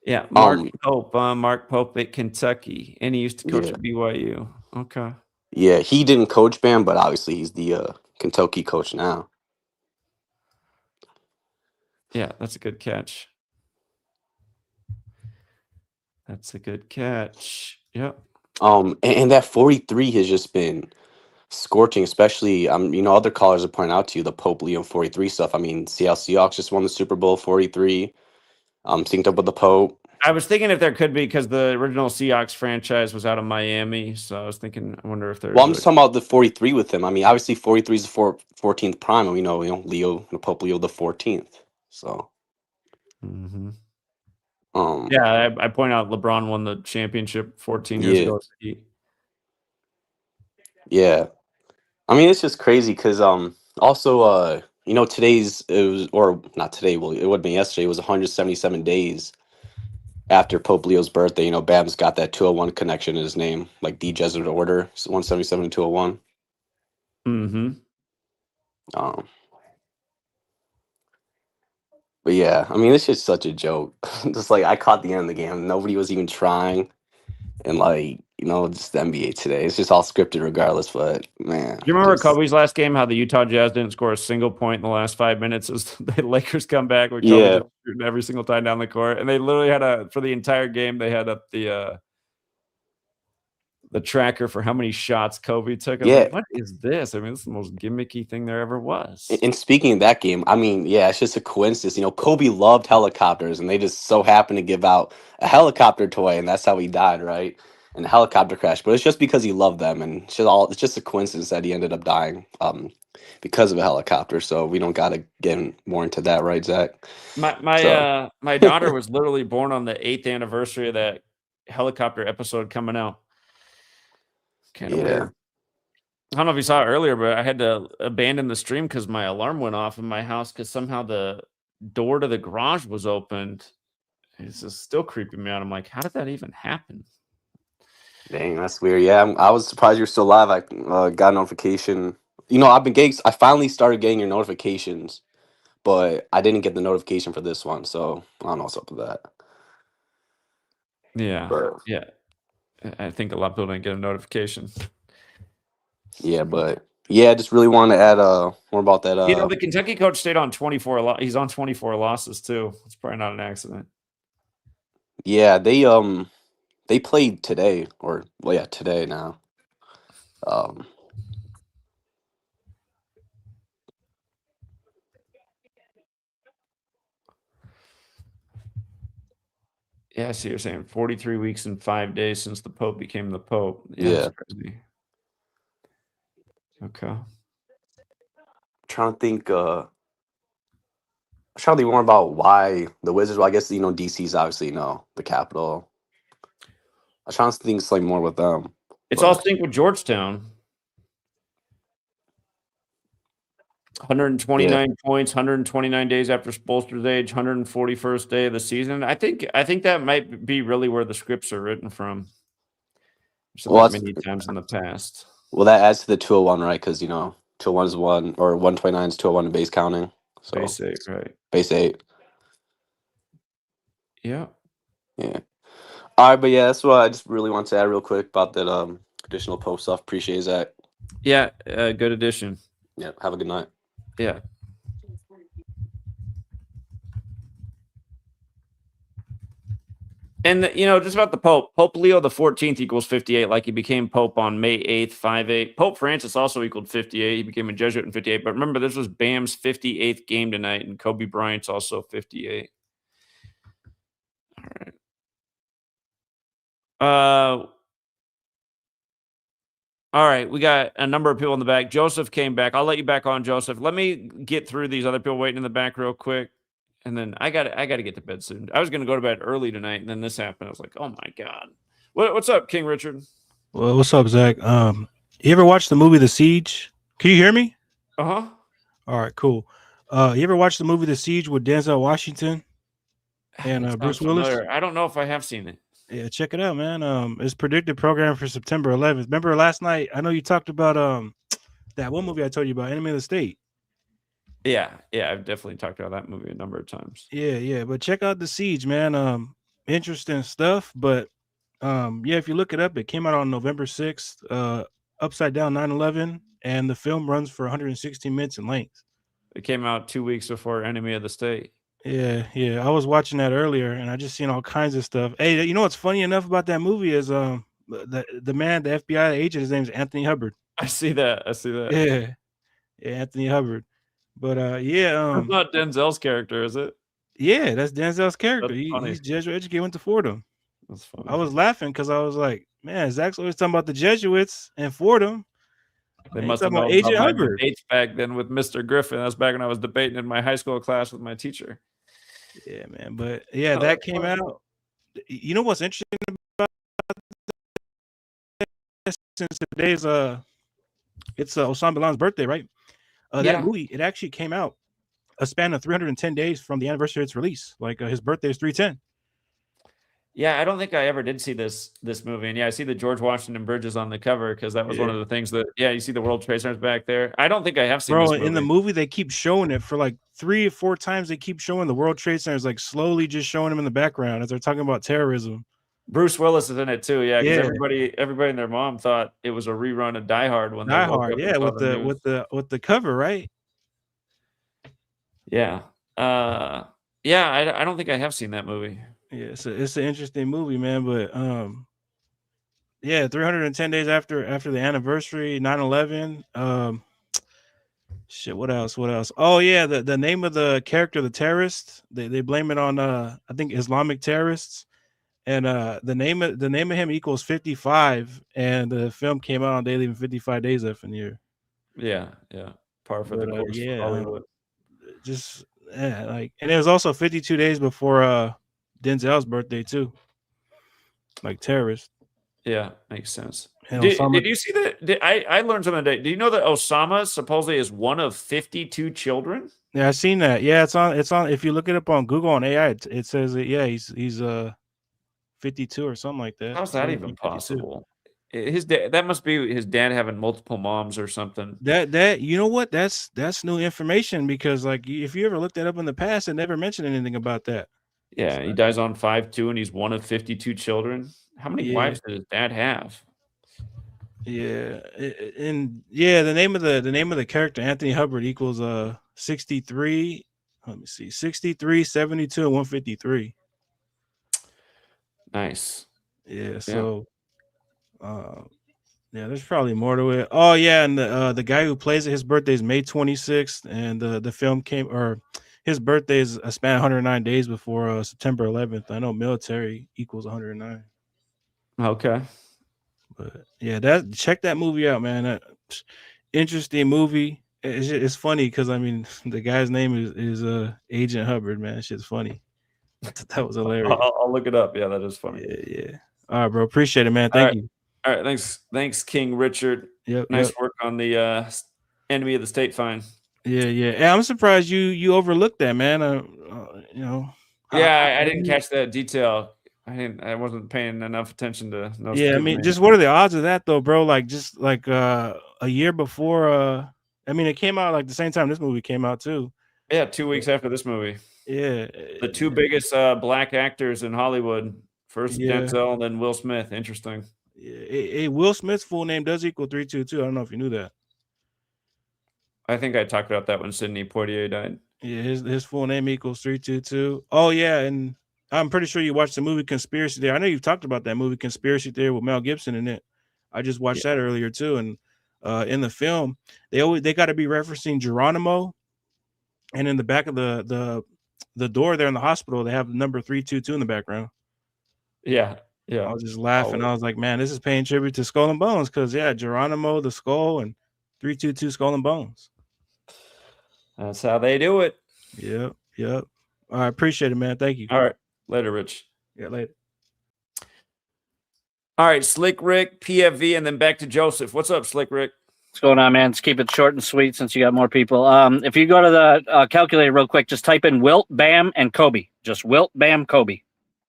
Yeah, Mark Pope at Kentucky, and he used to coach at BYU. Okay. Yeah, he didn't coach Bam, but obviously he's the Kentucky coach now. Yeah, that's a good catch. That's a good catch. Yep. And that 43 has just been scorching, especially other callers are pointing out to you the Pope Leo 43 stuff. I mean, Seattle Seahawks just won the Super Bowl 43. Synced up with the Pope. I was thinking if there could be because the original Seahawks franchise was out of Miami, so I was thinking, I wonder if there's. Well, I'm just talking about the 43 with him. I mean, obviously 43 is the 14th prime, and we know Leo, Pope Leo the 14th. So. Mm-hmm. Yeah, I point out LeBron won the championship 14 years ago. Yeah, I mean it's just crazy because also today's it would have been yesterday. It was 177 days after Pope Leo's birthday. Bam's got that 201 connection in his name, like the Jesuit order. So 177 and 201. Mm-hmm. But yeah, I mean it's just such a joke. Just like I caught the end of the game, nobody was even trying, and just the NBA today. It's just all scripted regardless. But man, Do you remember Kobe's last game? How the Utah Jazz didn't score a single point in the last 5 minutes as the Lakers come back with Kobe shooting every single time down the court, and they literally had for the entire game they had up the the tracker for how many shots Kobe took. I was Yeah. like, what is this? I mean, this is the most gimmicky thing there ever was. And speaking of that game, I mean, yeah, it's just a coincidence. You know, Kobe loved helicopters, and they just so happened to give out a helicopter toy, and that's how he died, right? In a helicopter crash. But it's just because he loved them, and it's just a coincidence that he ended up dying because of a helicopter. So we don't gotta get more into that, right, Zach? My daughter was literally born on the 8th anniversary of that helicopter episode coming out. Kind of weird. I don't know if you saw it earlier, but I had to abandon the stream because my alarm went off in my house because somehow the door to the garage was opened. It's just still creeping me out. I'm like, how did that even happen? Dang, that's weird. Yeah, I was surprised you're still alive. I got a notification. You know, I finally started getting your notifications, but I didn't get the notification for this one, so I don't know what's up with that. Yeah. But, Yeah. I think a lot of people didn't get a notification. yeah, but yeah, I just really wanted to add more about that. You know, the Kentucky coach stayed on 24 he's on 24 losses too. It's probably not an accident. Yeah, they played today, or well, yeah, today now. Yeah, I see you're saying 43 weeks and 5 days since the Pope became the Pope. Yeah. Yeah. That's crazy. Okay. I'm trying to think more about why the Wizards. Well, I guess DC's obviously the capital. I'm trying to think like more with them. It's all synced with Georgetown. 129 points, 129 days after Spolster's age, 141st day of the season. I think that might be really where the scripts are written from. I've said that many times in the past. Well, that adds to the 201, right? Because 201 is 1, or 129 is 201 in base counting. So Base 8, right? Base 8. Yeah. Yeah. All right, but yeah, that's what I just really want to add real quick about that additional Pope stuff. Appreciate that. Yeah, good addition. Yeah, have a good night. Yeah. And just about the Pope. Pope Leo the 14th equals 58, like he became Pope on May 8th, 5/8. Pope Francis also equaled 58. He became a Jesuit in 58. But remember, this was Bam's 58th game tonight, and Kobe Bryant's also 58. All right. All right, we got a number of people in the back. Joseph came back. I'll let you back on, Joseph. Let me get through these other people waiting in the back real quick. And then I got to get to bed soon. I was going to go to bed early tonight, and then this happened. I was like, oh, my God. What's up, King Richard? Well, what's up, Zach? You ever watch the movie The Siege? Can you hear me? Uh-huh. All right, cool. You ever watch the movie The Siege with Denzel Washington and Bruce Willis? Familiar. I don't know if I have seen it. Yeah, check it out, man. It's predicted program for September 11th. Remember last night? I know you talked about that one movie I told you about, Enemy of the State. Yeah, I've definitely talked about that movie a number of times. Yeah, but check out The Siege, man. Interesting stuff, but yeah, if you look it up, it came out on November 6th, upside down 9/11, and the film runs for 116 minutes in length. It came out 2 weeks before Enemy of the State. Yeah. I was watching that earlier, and I just seen all kinds of stuff. Hey, you know what's funny enough about that movie is the man, the FBI agent, his name's Anthony Hubbard. I see that. Yeah, Anthony Hubbard. But that's not Denzel's character, is it? Yeah, that's Denzel's character. That's funny. He's Jesuit educated, went to Fordham. That's funny. I was laughing because I was like, man, Zach's always talking about the Jesuits and Fordham. They must have known Agent about my Hubbard. debates back then with Mr. Griffin. That's back when I was debating in my high school class with my teacher. Yeah, man. But yeah, that came out. You know what's interesting about this? Since today's it's Osama bin Laden's birthday, right? That movie, it actually came out a span of 310 days from the anniversary of its release. Like his birthday is 310. Yeah, I don't think I ever did see this movie. And yeah, I see the George Washington Bridge is on the cover because that was one of the things that, you see the World Trade Center's back there. I don't think I have seen this movie. In the movie, they keep showing it for like 3 or 4 times. They keep showing the World Trade Center is like slowly just showing them in the background as they're talking about terrorism. Bruce Willis is in it too, because everybody and their mom thought it was a rerun of Die Hard when Die Hard, with the cover, right? Yeah. I don't think I have seen that movie. Yeah, it's an interesting movie, man. But Yeah, 310 days after the anniversary, 9/11. Shit, what else? What else? Oh yeah, the name of the character, the terrorist, they blame it on I think Islamic terrorists. And the name of him equals 55, and the film came out on day leaving 55 days left in the year. Yeah, par for the But course for Hollywood. just like, and it was also 52 days before Denzel's birthday too. Like terrorist. Yeah, makes sense. And Did you see that? I learned something today. Do you know that Osama supposedly is one of 52 children? Yeah, I seen that. Yeah, it's on. If you look it up on Google on AI, it says that. Yeah, he's 52 or something like that. How's that even possible? His dad, that must be his dad having multiple moms or something. That you know what? That's new information, because like if you ever looked that up in the past, it never mentioned anything about that. Yeah, he dies on 5'2", and he's one of 52 children. How many wives did his dad have? Yeah, and yeah, the name of the character, Anthony Hubbard, equals 63. Let me see, 63, 72, and 153. Nice. Yeah. So, yeah, there's probably more to it. Oh yeah, and the guy who plays it, his birthday is May 26th, and the film his birthday is a span 109 days before September 11th. I know military equals 109. Okay. But yeah, check that movie out, man. Interesting movie. It's funny because I mean the guy's name is Agent Hubbard, man. That shit's funny. That was hilarious. I'll look it up. Yeah, that is funny. Yeah. All right, bro. Appreciate it, man. Thank you. All right, thanks, King Richard. Yep. Nice work on the enemy of the state fine. Yeah. I'm surprised you overlooked that, man. You know. Yeah, I didn't catch that detail. I wasn't paying enough attention to know. Yeah, I mean, just what are the odds of that though, bro? Like just like a year before I mean, it came out like the same time this movie came out too. Yeah, 2 weeks after this movie. Yeah. The two biggest black actors in Hollywood. First Denzel, then Will Smith. Interesting. Yeah. Will Smith's full name does equal 322. I don't know if you knew that. I think I talked about that when Sidney Poitier died. Yeah, his full name equals 322. Oh yeah, and I'm pretty sure you watched the movie Conspiracy Theory. I know you've talked about that movie Conspiracy Theory with Mel Gibson in it. I just watched that earlier too, and in the film they got to be referencing Geronimo, and in the back of the door there in the hospital they have the number 322 in the background. Yeah. I was just laughing. I was like, man, this is paying tribute to Skull and Bones, because Geronimo the Skull and 322 Skull and Bones. That's how they do it. Yep. I appreciate it, man. Thank you. All right. Later, Rich. Yeah, later. All right, Slick Rick, PFV, and then back to Joseph. What's up, Slick Rick? What's going on, man? Let's keep it short and sweet since you got more people. If you go to the calculator real quick, just type in Wilt, Bam, and Kobe. Just Wilt, Bam, Kobe.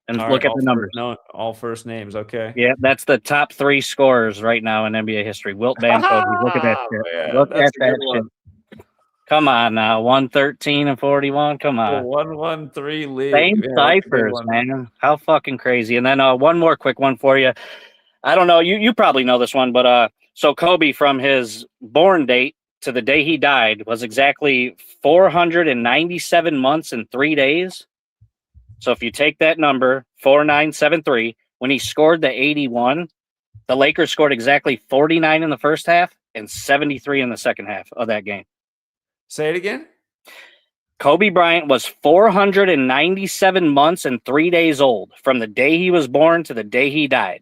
And look at the numbers. All first names, okay. Yeah, that's the top 3 scorers right now in NBA history. Wilt, Bam, Kobe. Look at that shit. Yeah, look at that shit. Come on now, 113 and 41. Come on, 113 league. Same ciphers, man. How fucking crazy! And then one more quick one for you. I don't know. You probably know this one, but so Kobe, from his born date to the day he died, was exactly 497 months and 3 days. So if you take that number 4973, when he scored the 81, the Lakers scored exactly 49 in the first half and 73 in the second half of that game. Say it again. Kobe Bryant was 497 months and 3 days old from the day he was born to the day he died.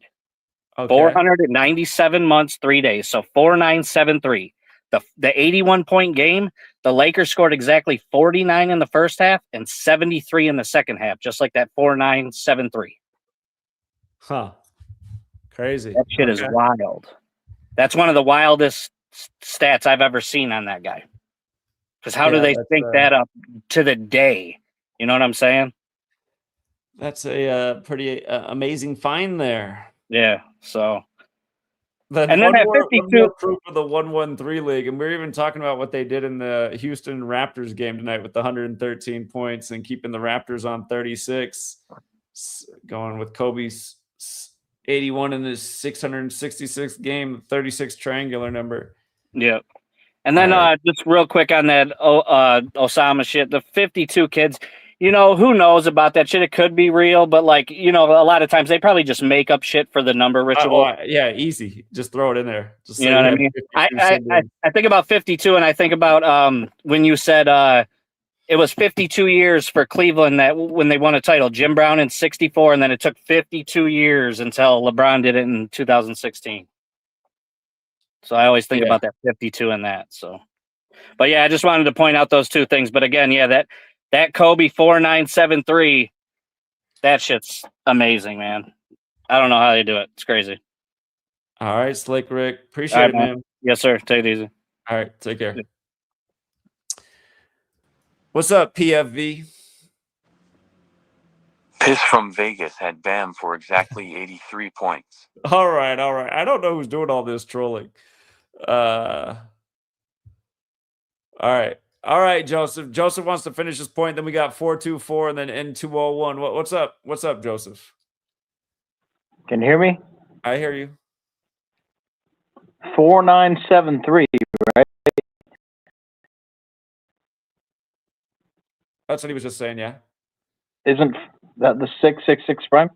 Okay. 497 months, 3 days. So 4973. The 81-point game, the Lakers scored exactly 49 in the first half and 73 in the second half, just like that 4973. Huh. Crazy. That shit is wild. That's one of the wildest stats I've ever seen on that guy. Because how do they think that up to the day? You know what I'm saying? That's a pretty amazing find there. Yeah. So. And then at 52, proof of the 113 league, and we're even talking about what they did in the Houston Raptors game tonight with the 113 points and keeping the Raptors on 36, going with Kobe's 81 in his 666th game, 36 triangular number. Yep. And then just real quick on that Osama shit, the 52 kids, who knows about that shit? It could be real, but like, a lot of times they probably just make up shit for the number ritual. Yeah, easy. Just throw it in there. Just You say know what we I have mean? 52 I siblings. think about 52, and I think about when you said it was 52 years for Cleveland that when they won a title. Jim Brown in 64, and then it took 52 years until LeBron did it in 2016. So I always think about that 52 and that. So, but yeah, I just wanted to point out those two things. But again, yeah, that Kobe 4973, that shit's amazing, man. I don't know how they do it. It's crazy. All right, Slick Rick. All Appreciate right, it, man. Yes, sir. Take it easy. All right, take care. What's up, PFV? Piss from Vegas had Bam for exactly 83 points. All right. I don't know who's doing all this trolling. All right, Joseph. Joseph wants to finish his point. Then we got 424 and then N201. What's up? What's up, Joseph? Can you hear me? I hear you. 4973, right? That's what he was just saying, yeah. Isn't that the 666 prime?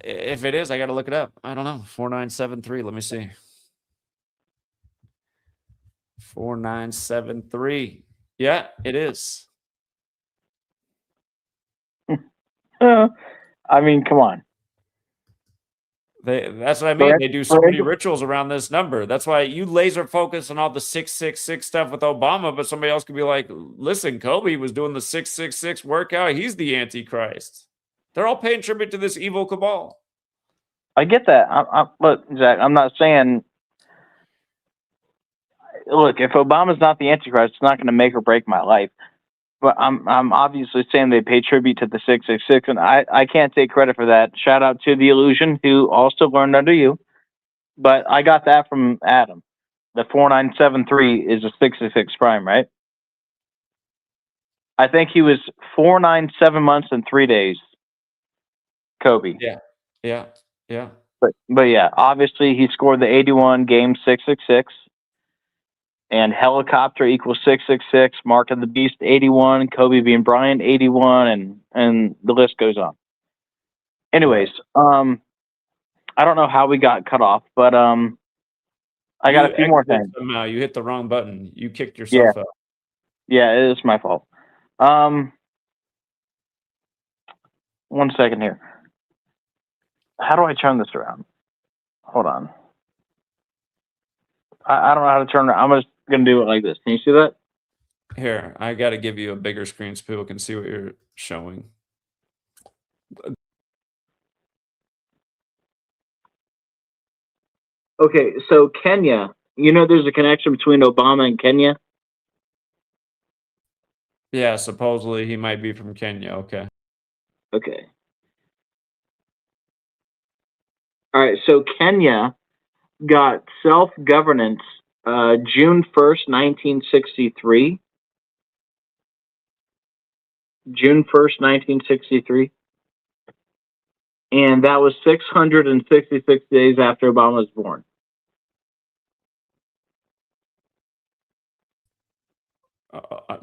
If it is, I got to look it up. I don't know. 4973. Let me see. 4973. Yeah, it is. I mean, come on. That's what I mean. They do so many rituals around this number. That's why you laser focus on all the 666 stuff with Obama, but somebody else could be like, listen, Kobe was doing the 666 workout. He's the Antichrist. They're all paying tribute to this evil cabal. I get that. Look, Zach, I'm not saying. Look, if Obama's not the Antichrist, it's not going to make or break my life. But I'm obviously saying they pay tribute to the 666, and I can't take credit for that. Shout out to the Illusion, who also learned under you. But I got that from Adam. The 4973 is a 666 prime, right? I think he was 497 months and 3 days. Kobe. Yeah. But yeah, obviously he scored the 81 game 666. And helicopter equals 666, Mark of the Beast 81, Kobe being Bryant 81, and the list goes on. Anyways, I don't know how we got cut off, but I got a few more things. Somehow you hit the wrong button. You kicked yourself out. Yeah, it is my fault. 1 second here. How do I turn this around? Hold on. I don't know how to turn it. I'm just going to do it like this. Can you see that? Here, I got to give you a bigger screen so people can see what you're showing. Okay, so Kenya, there's a connection between Obama and Kenya? Yeah, supposedly he might be from Kenya. Okay. Okay. All right, so Kenya got self-governance June 1st, 1963. June 1st, 1963. And that was 666 days after Obama was born.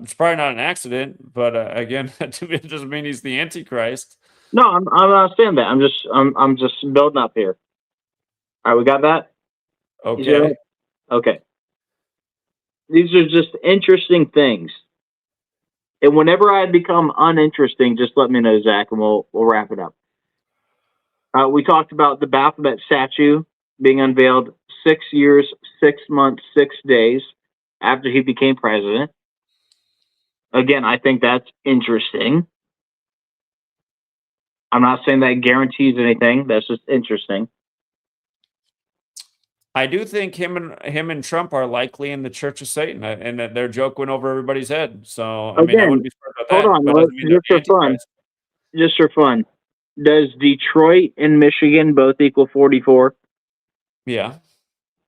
It's probably not an accident, but again, that doesn't mean he's the Antichrist. No, I'm not saying that. I'm just building up here. All right, we got that? Okay. Okay. These are just interesting things. And whenever I become uninteresting, just let me know, Zach, and we'll wrap it up. We talked about the Baphomet statue being unveiled 6 years, 6 months, 6 days after he became president. Again, I think that's interesting. I'm not saying that guarantees anything. That's just interesting. I do think him and Trump are likely in the Church of Satan, and that their joke went over everybody's head. So I mean, I wouldn't be smart about that. Hold on, but doesn't mean just they're for fun. Antichrist. Just for fun. Does Detroit and Michigan both equal 44? Yeah.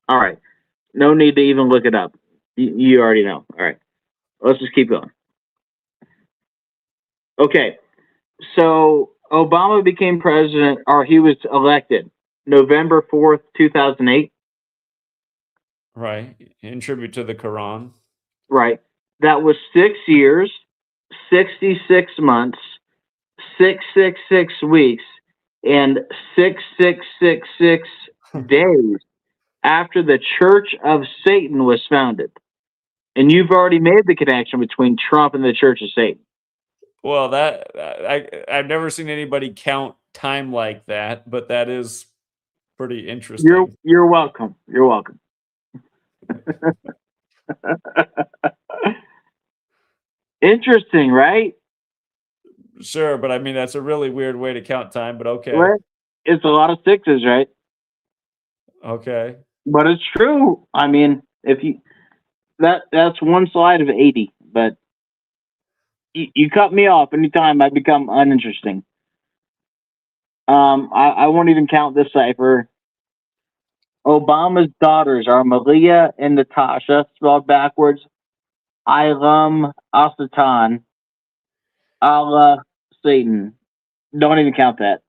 All right. No need to even look it up. You already know. All right. Let's just keep going. Okay. So Obama became president, or he was elected November 4th, 2008. Right. In tribute to the Quran. Right. that was 6 years, 66 months, 666 weeks, and 6666 days after the Church of Satan was founded. And you've already made the connection between Trump and the Church of Satan. Well, I've never seen anybody count time like that, but that is pretty interesting. You're welcome. You're welcome. Interesting, right? Sure, but I mean that's a really weird way to count time, but okay. Right? It's a lot of sixes, right? Okay. But it's true. I mean, if you that's one slide of 80, but you cut me off anytime I become uninteresting. I won't even count this cipher. Obama's daughters are Malia and Natasha, spelled backwards. Ilam Asatan, Allah Satan. Don't even count that.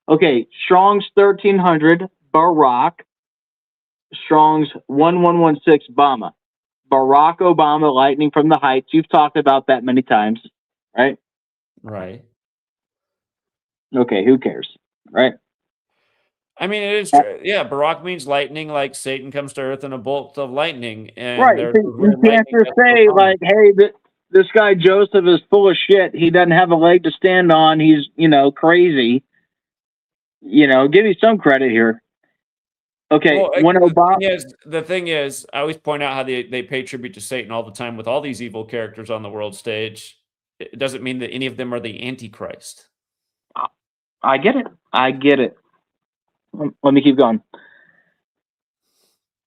Okay, Strong's 1300, Barack. Strong's 1116, Obama. Barack Obama, lightning from the heights. You've talked about that many times, right? Right. Okay, who cares, right? I mean, it is true. Yeah, Barack means lightning, like Satan comes to earth in a bolt of lightning. And Right. there's So you can't just say, like, hey, this guy Joseph is full of shit. He doesn't have a leg to stand on. He's, crazy. Give me some credit here. Okay, Well, when Obama... the thing is, I always point out how they pay tribute to Satan all the time with all these evil characters on the world stage. It doesn't mean that any of them are the Antichrist. I get it. Let me keep going.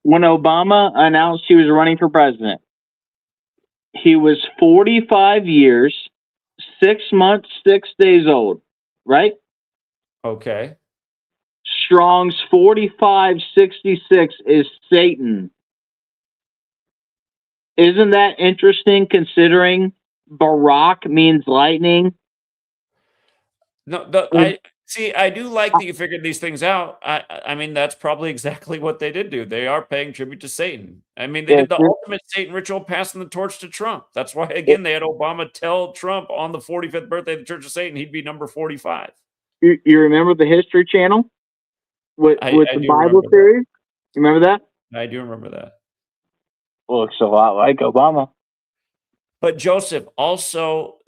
When Obama announced he was running for president, he was 45 years, 6 months, 6 days old, right? Okay. Strong's 4566 is Satan. Isn't that interesting considering Barack means lightning? No, I do like that you figured these things out. I mean, that's probably exactly what they did do. They are paying tribute to Satan. I mean, they did the ultimate Satan ritual, passing the torch to Trump. That's why, again, they had Obama tell Trump on the 45th birthday of the Church of Satan, he'd be number 45. You remember the History Channel with the Bible series? You remember that? I do remember that. Looks a lot like Obama. But Joseph, also,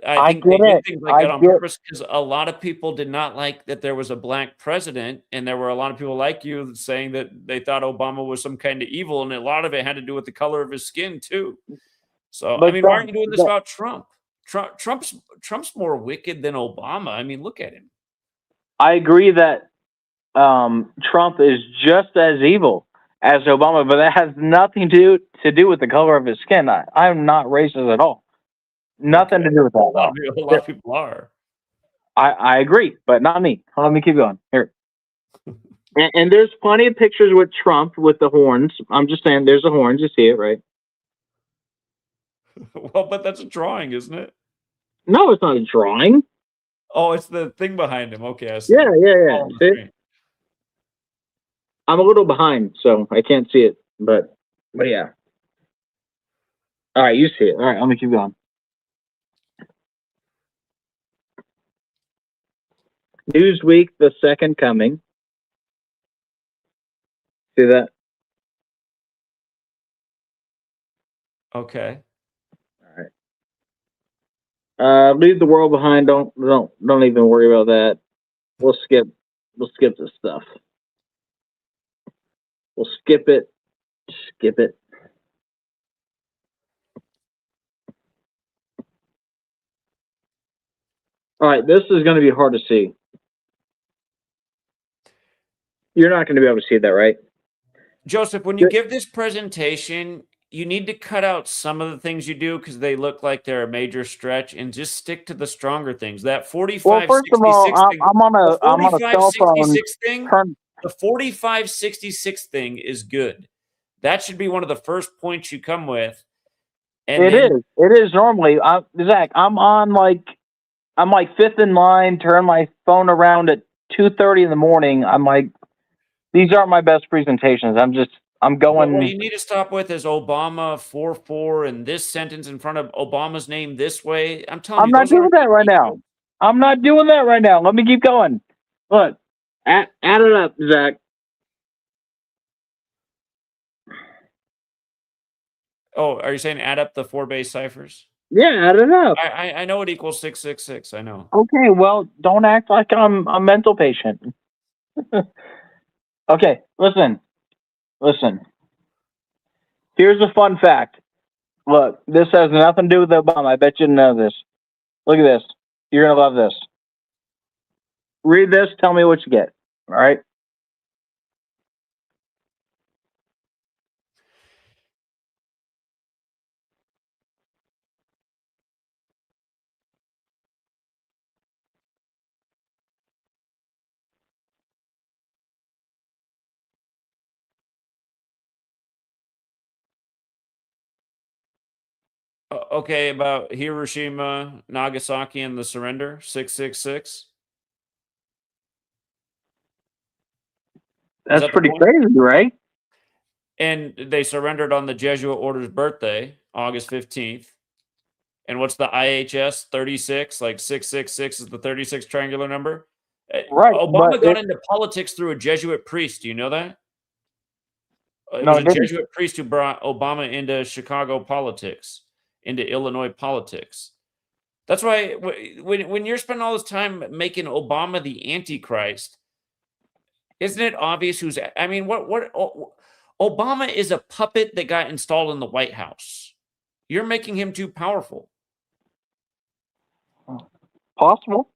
I think they did things like that on purpose because a lot of people did not like that there was a black president, and there were a lot of people like you saying that they thought Obama was some kind of evil, and a lot of it had to do with the color of his skin too. So, I mean, why aren't you doing this about Trump? Trump's more wicked than Obama. I mean, look at him. I agree that Trump is just as evil as Obama, but that has nothing to do with the color of his skin. I'm not racist at all. Nothing to do with that. A lot of people are. I agree, but not me. Let me keep going here. And there's plenty of pictures with Trump with the horns. I'm just saying, there's the horns. You see it, right? Well, but that's a drawing, isn't it? No, it's not a drawing. Oh, it's the thing behind him. Okay, I see. Yeah. See? I'm a little behind, so I can't see it, but yeah. All right, you see it. All right, let me keep going. Newsweek, The Second Coming. See that? Okay. All right. Leave the world behind. Don't even worry about that. We'll skip this stuff. We'll skip it. Skip it. All right, this is going to be hard to see. You're not going to be able to see that, right? Joseph, when you give this presentation, you need to cut out some of the things you do because they look like they're a major stretch, and just stick to the stronger things. That 45, well, first of all, thing, I'm on a cell phone. Thing, the 45-66 thing is good. That should be one of the first points you come with. And It is normally. Zach, I'm like fifth in line. Turn my phone around at 2:30 in the morning. I'm like, these aren't my best presentations. I'm But what going. you need to stop with is Obama 4-4 and this sentence in front of Obama's name this way. I'm telling I'm you, not those doing aren't that right now. I'm not doing that right now. Let me keep going. Look, add it up, Zach. Oh, are you saying add up the 4 base ciphers? Yeah, add it up. I know it equals 666. I know. Okay, well, don't act like I'm a mental patient. Okay, listen. Here's a fun fact. Look, this has nothing to do with Obama. I bet you know this. Look at this. You're gonna love this. Read this. Tell me what you get. All right. Okay, about Hiroshima, Nagasaki, and the surrender, 666. That's that the pretty point? crazy, right? And they surrendered on the Jesuit order's birthday, August 15th. And what's the IHS 36? Like 666 is the 36 triangular number. Right, Obama but got it, into politics through a Jesuit priest. Do you know that? It no, was it a didn't. Jesuit priest who brought Obama into Chicago politics, into Illinois politics. That's why when you're spending all this time making Obama the Antichrist, isn't it obvious who's? I mean, Obama is a puppet that got installed in the White House. You're making him too powerful. Possible.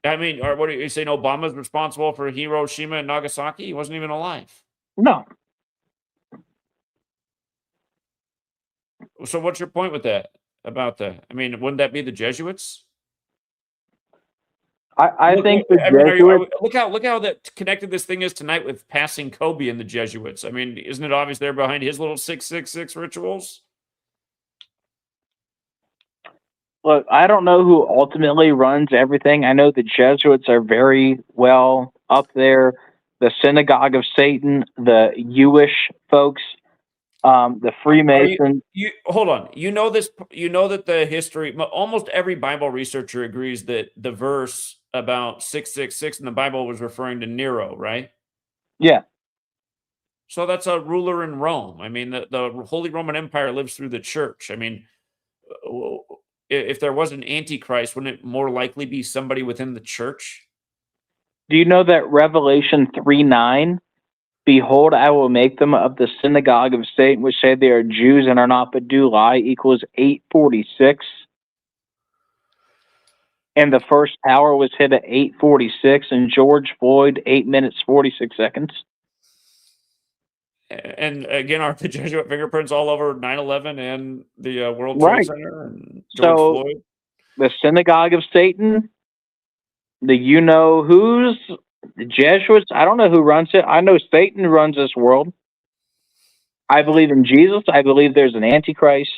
I mean, or what are you saying? Obama's responsible for Hiroshima and Nagasaki? He wasn't even alive. No. So what's your point with that? About that? I mean, wouldn't that be the Jesuits? I think the I mean, Jesuits. look how that connected this thing is tonight with passing Kobe and the Jesuits. I mean, isn't it obvious they're behind his little 666 rituals? Look, I don't know who ultimately runs everything. I know the Jesuits are very well up there. The Synagogue of Satan, the Jewish folks, the Freemasons. You hold on. You know this. You know that the history. Almost every Bible researcher agrees that the verse about 666 in the Bible was referring to Nero, right? Yeah. So that's a ruler in Rome. I mean, the Holy Roman Empire lives through the church. I mean, if there was an Antichrist, wouldn't it more likely be somebody within the church? Do you know that Revelation 3:9? Behold, I will make them of the synagogue of Satan, which say they are Jews and are not but do lie, equals 846. And the first tower was hit at 8:46, and George Floyd 8 minutes 46 seconds. And again, are the Jesuit fingerprints all over 9/11 and the World Trade Right. Center and George So Floyd? the synagogue of Satan, the you know who's, the Jesuits. I don't know who runs it. I know Satan runs this world. I believe in Jesus. I believe there's an Antichrist.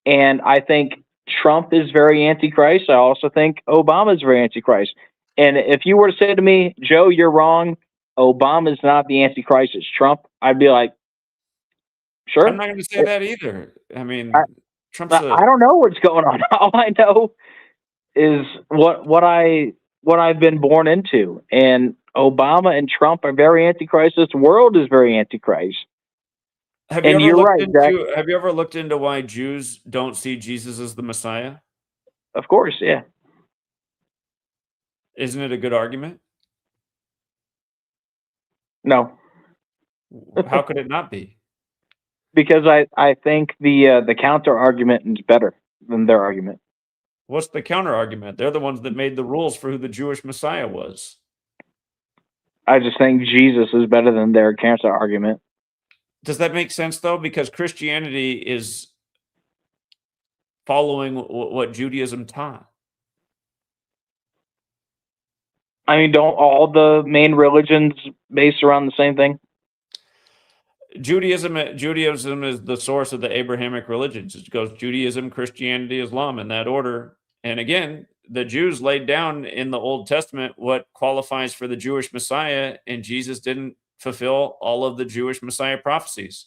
And I think Trump is very Antichrist. I also think Obama is very Antichrist. And if you were to say to me, Joe, you're wrong, Obama is not the Antichrist, it's Trump, I'd be like, sure. I'm not going to say that either. I mean, Trump's I don't know what's going on. All I know is what I've been born into. And Obama and Trump are very Antichrist. This world is very Antichrist. Have you And ever you're looked right, Zach. into have you ever looked into why Jews don't see Jesus as the Messiah? Of course, yeah. Isn't it a good argument? No. How could it not be? Because I think the counter argument is better than their argument. What's the counter argument? They're the ones that made the rules for who the Jewish Messiah was. I just think Jesus is better than their counter argument. Does that make sense though? Because Christianity is following what Judaism taught. I mean, don't all the main religions base around the same thing? Judaism is the source of the Abrahamic religions. It goes Judaism, Christianity, Islam in that order. And again, the Jews laid down in the Old Testament what qualifies for the Jewish Messiah, and Jesus didn't fulfill all of the Jewish Messiah prophecies.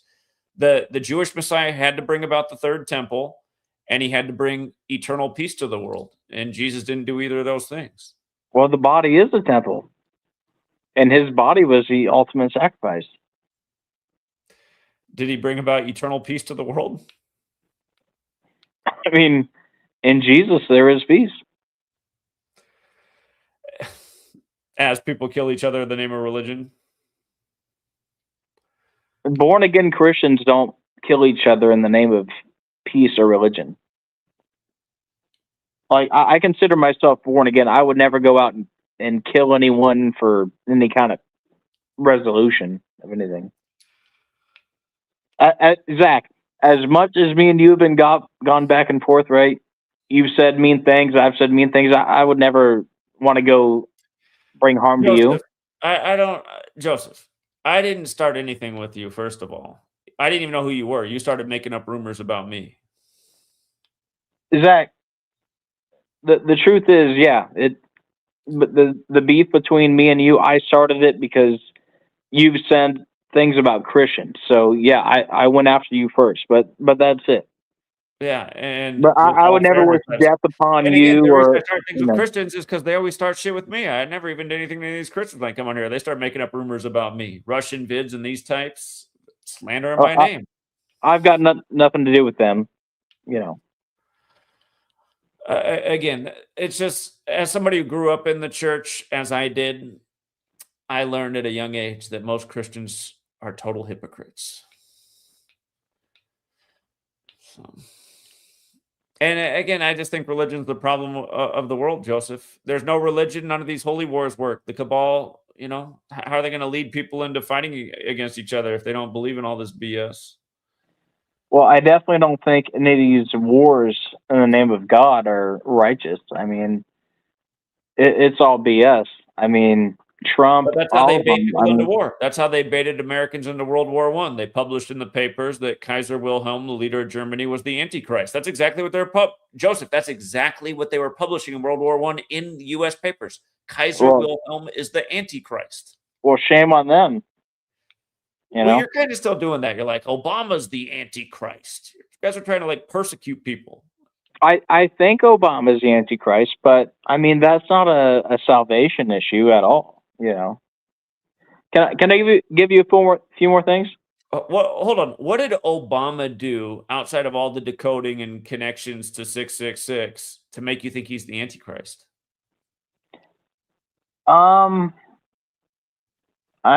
The Jewish Messiah had to bring about the third temple, and he had to bring eternal peace to the world, and Jesus didn't do either of those things. Well, the body is the temple, and his body was the ultimate sacrifice. Did he bring about eternal peace to the world? I mean, in Jesus, there is peace. As people kill each other in the name of religion? Born again Christians don't kill each other in the name of peace or religion. Like, I consider myself born again. I would never go out and kill anyone for any kind of resolution of anything. Zach, as much as me and you have been gone back and forth, right? You've said mean things. I've said mean things. I would never want to go bring harm to you. I don't, Joseph, I didn't start anything with you, first of all. I didn't even know who you were. You started making up rumors about me. Zach, the truth is, yeah, but the beef between me and you, I started it because you've said things about Christians. So yeah, I went after you first, but that's it. Yeah, and But I would never wish death upon and you. again, the reason Or I start things with Christians is because they always start shit with me. I never even did anything to these Christians like come on here. They start making up rumors about me, Russian vids and these types, slandering my name. I've got nothing to do with them, you know. Again, it's just as somebody who grew up in the church, as I did, I learned at a young age that most Christians are total hypocrites. So. And again, I just think religion's the problem of the world, Joseph. There's no religion. None of these holy wars work. The cabal, you know, how are they going to lead people into fighting against each other if they don't believe in all this BS? Well, I definitely don't think any of these wars in the name of God are righteous. I mean, it's all BS. I mean, Trump. But that's how they bait people into war. That's how they baited Americans into World War I. They published in the papers that Kaiser Wilhelm, the leader of Germany, was the Antichrist. That's exactly what they're Joseph. That's exactly what they were publishing in World War I in the U.S. papers. Kaiser Wilhelm is the Antichrist. Well, shame on them. You know, you're kind of still doing that. You're like, Obama's the Antichrist. You guys are trying to like persecute people. I think Obama is the Antichrist, but I mean that's not a salvation issue at all. You know, can I give you a few more things? Hold on. What did Obama do outside of all the decoding and connections to 666 to make you think he's the Antichrist? I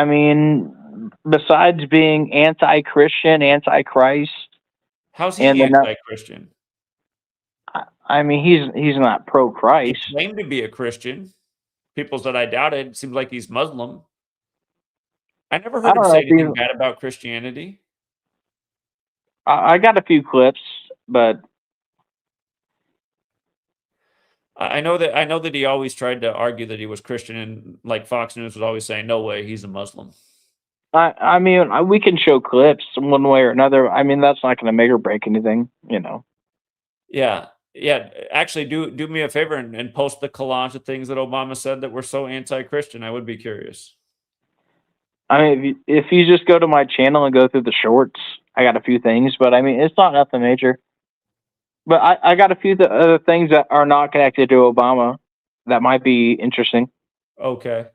mean, besides being anti-Christian, anti-Christ, how's he anti-Christian? I mean, he's not pro-Christ. He claimed to be a Christian. People said I doubted. It seems like he's Muslim. I never heard him say anything bad about Christianity. I got a few clips, but I know that he always tried to argue that he was Christian, and like Fox News was always saying, "No way, he's a Muslim." I mean, we can show clips one way or another. I mean, that's not going to make or break anything, you know. Yeah. Actually, do me a favor and post the collage of things that Obama said that were so anti-Christian. I would be curious. I mean, if you just go to my channel and go through the shorts, I got a few things, but I mean, it's not nothing major. But I got a few other things that are not connected to Obama that might be interesting. Okay.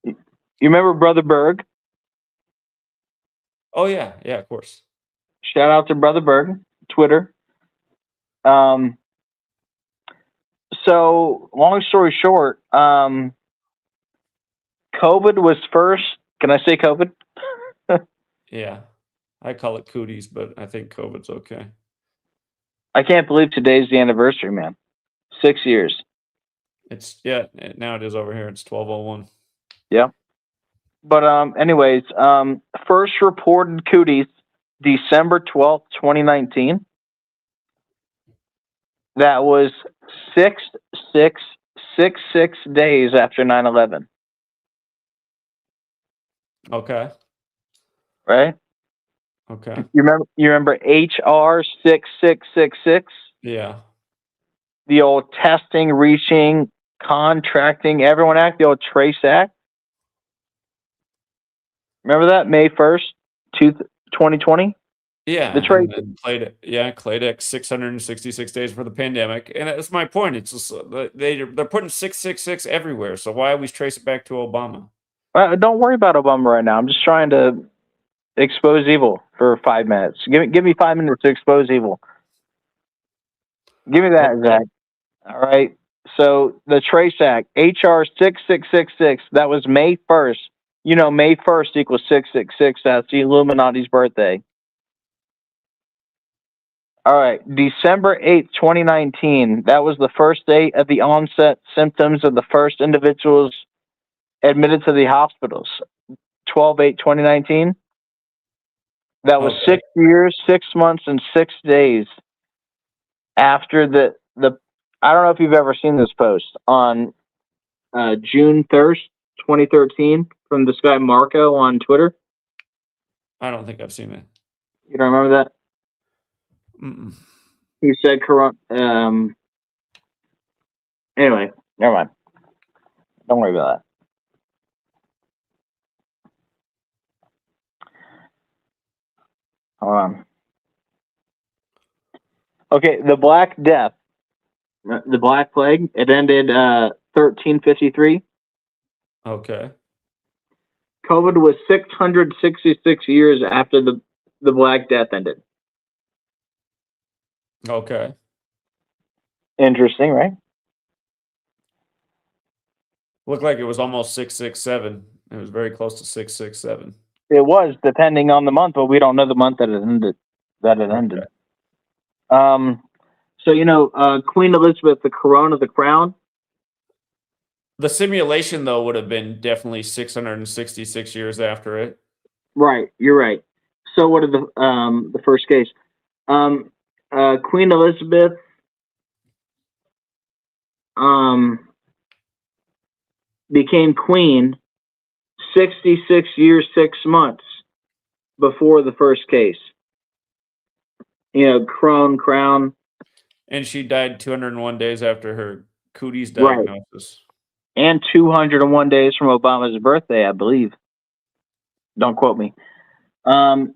You remember Brother Berg? Oh yeah, of course. Shout out to Brother Berg, Twitter. So long story short, COVID was first. Can I say COVID? Yeah, I call it cooties, but I think COVID's okay. I can't believe today's the anniversary, man. 6 years. Now it is over here. It's 12:01. Yeah. But anyways, first reported cooties December 12th, 2019. That was 6 days after 9/11. Okay. Right? Okay. You remember HR 6666? Yeah. the old testing, reaching, contracting everyone act, the old Trace Act. Remember that? May 1st, 2020? Yeah, The Trace. and Claydex 666 days for the pandemic, and that's my point. It's just they're putting 666 everywhere. So why always trace it back to Obama? Don't worry about Obama right now. I'm just trying to expose evil for 5 minutes. Give me 5 minutes to expose evil. Give me that, Okay. Zach. All right. So the Trace Act, HR 6666, that was May 1st. You know, May 1st equals 666. That's the Illuminati's birthday. All right. December 8th, 2019. That was the first day of the onset symptoms of the first individuals admitted to the hospitals. 12/8/2019. That was Okay. 6 years, 6 months, and 6 days after the I don't know if you've ever seen this post on June 1st, 2013 from this guy Marco on Twitter. I don't think I've seen it. You don't remember that? Mm-mm. He said anyway, never mind. Don't worry about that. Hold on. Okay, the Black Death, the Black Plague, it ended 1353. Okay. COVID was 666 years after the Black Death ended. Okay. Interesting, right? Looked like it was almost 667. It was very close to 667. It was, depending on the month, but we don't know the month that it ended. Ended. So Queen Elizabeth, the corona, the crown. The simulation, though, would have been definitely 666 years after it. Right, you're right. So what are the first case? Queen Elizabeth became queen 66 years, 6 months before the first case. Crown. And she died 201 days after her cooties Right. diagnosis. And 201 days from Obama's birthday, I believe. Don't quote me. I